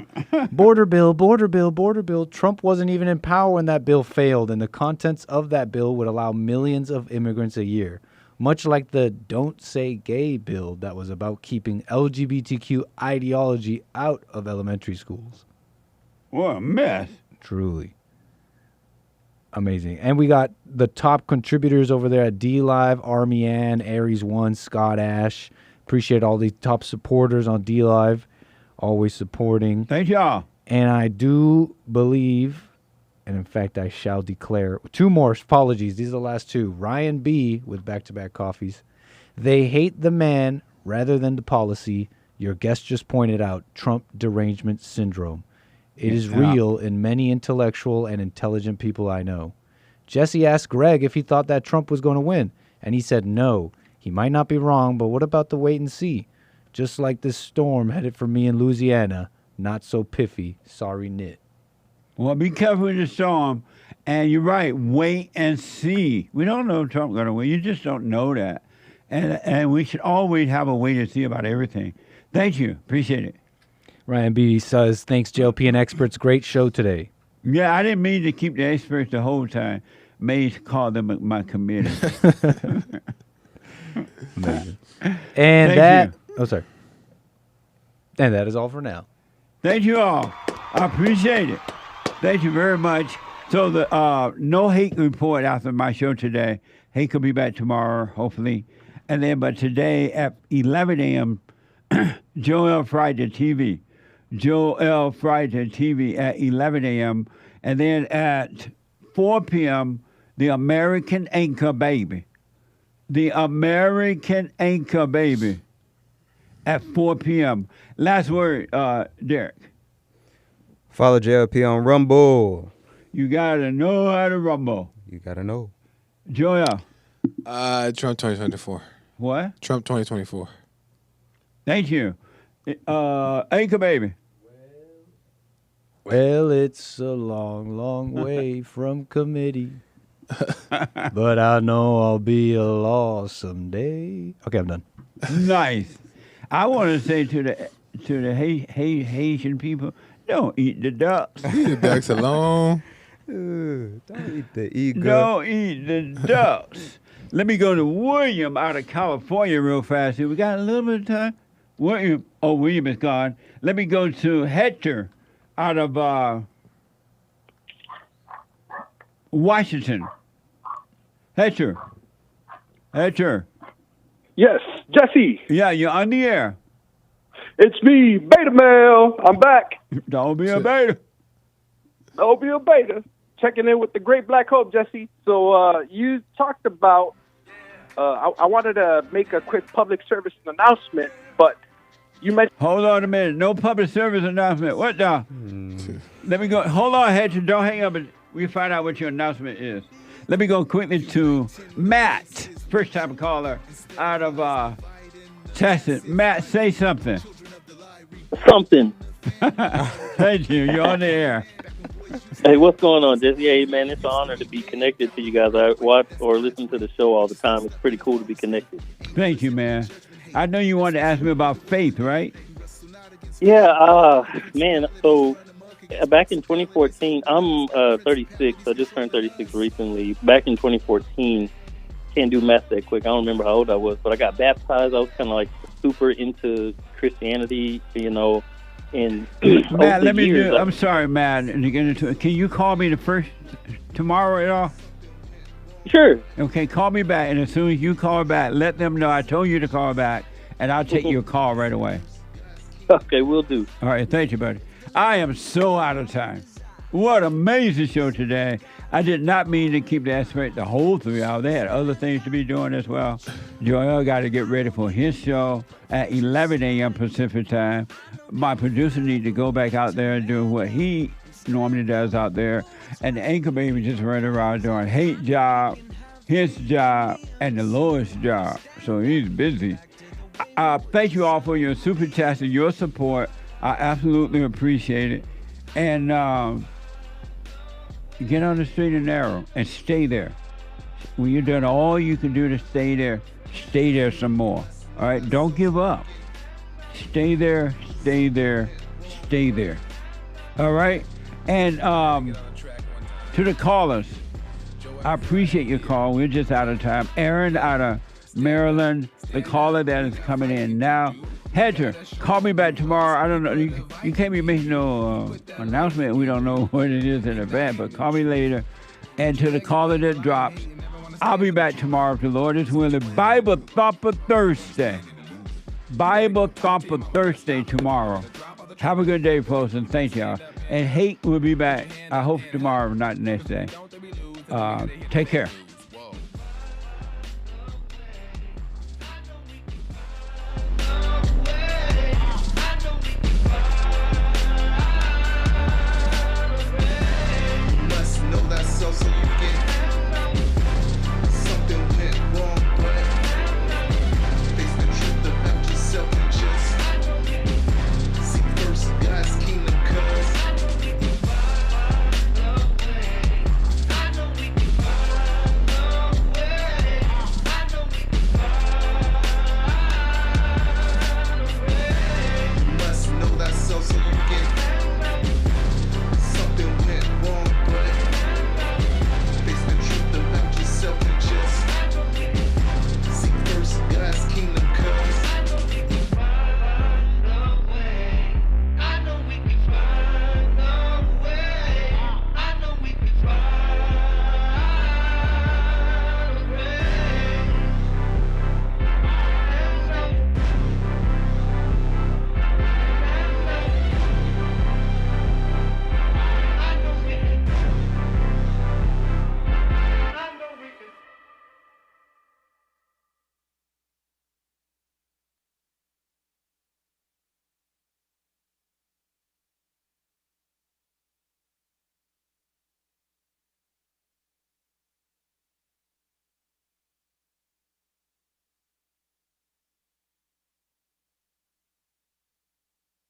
Border bill, border bill, border bill. Trump wasn't even in power when that bill failed, and the contents of that bill would allow millions of immigrants a year. Much like the Don't Say Gay bill that was about keeping LGBTQ ideology out of elementary schools. What a mess. Truly. Amazing. And we got the top contributors over there at D-Live, Army Ann, Aries One, Scott Ash. Appreciate all the top supporters on D-Live. Always supporting. Thank y'all. And I do believe, and in fact I shall declare, two more apologies. These are the last two. Ryan B. with back-to-back coffees. They hate the man rather than the policy. Your guest just pointed out Trump derangement syndrome. It is real in many intellectual and intelligent people I know. Jesse asked Greg if he thought that Trump was going to win, and he said no. He might not be wrong, but what about the wait and see? Just like this storm headed for me in Louisiana. Not so piffy. Sorry, Nit. Well, be careful with the storm. And you're right. Wait and see. We don't know if Trump's going to win. You just don't know that. And we should always have a wait and see about everything. Thank you. Appreciate it. Ryan B. says, thanks, JLP and experts. Great show today. Yeah, I didn't mean to keep the experts the whole time. Mays called them my committee. Amazing. And sorry. And that is all for now. Thank you all. I appreciate it. Thank you very much. So the no hate report after my show today. Hate could be back tomorrow, hopefully. And then, but today at 11 a.m., Joel Friday TV. Joel Friday TV at 11 a.m. And then at 4 p.m., The American Anchor Baby. The American Anchor Baby at 4 p.m. Last word, Derrick. Follow JLP on Rumble. You got to know how to rumble. You got to know. Joel. Trump 2024. What? Trump 2024. Thank you. Anchor Baby. Well, it's a long, long way from committee. But I know I'll be a law someday. Okay, I'm done. Nice. I want to say to the Haitian people, don't eat the ducks. Leave the ducks alone. Don't eat the eagle. Don't eat the ducks. Let me go to William out of California real fast. We got a little bit of time. William is gone. Let me go to Hector out of Washington. Hector. Yes, Jesse. Yeah, you're on the air. It's me, Beta Male. I'm back. Don't be a beta. Don't be a beta. Checking in with the Great Black Hope, Jesse. So you talked about I wanted to make a quick public service announcement, but you mentioned... Hold on a minute. No public service announcement. What the? Let me go. Hold on, Hedger. Don't hang up. We find out what your announcement is. Let me go quickly to Matt, first-time caller out of Texas. Matt, say something. Something. Thank you. You're on the air. Hey, what's going on, Jesse? Hey, man, it's an honor to be connected to you guys. I watch or listen to the show all the time. It's pretty cool to be connected. Thank you, man. I know you wanted to ask me about faith, right? Yeah, man, so back in 2014, I'm 36. I just turned 36 recently. Back in 2014, can't do math that quick. I don't remember how old I was, but I got baptized. I was kind of like super into Christianity, you know. And Matt, let me do. I'm sorry, Matt. To get into it, can you call me tomorrow at all? Sure. Okay, call me back, and as soon as you call back, let them know I told you to call back, and I'll take your call right away. Okay, we'll do. All right, thank you, buddy. I am so out of time. What an amazing show today. I did not mean to keep the aspect the whole 3 hours. They had other things to be doing as well. Joel got to get ready for his show at 11 a.m. Pacific time. My producer needs to go back out there and do what he normally does out there. And the anchor baby just running around doing his job, and the lowest job. So he's busy. Thank you all for your super chats and your support. I absolutely appreciate it. And get on the straight and narrow and stay there. When you're done all you can do to stay there some more. All right? Don't give up. Stay there, stay there, stay there. All right? And to the callers, I appreciate your call. We're just out of time. Aaron out of Maryland, the caller that is coming in now. Hedger, call me back tomorrow. I don't know. You can't be making no announcement. We don't know what it is in advance, but call me later. And to the caller that drops, I'll be back tomorrow if the Lord is willing. Bible Thumper Thursday. Bible Thumper Thursday tomorrow. Have a good day, folks, and thank y'all. And Hate will be back, I hope tomorrow, not the next day. Take care.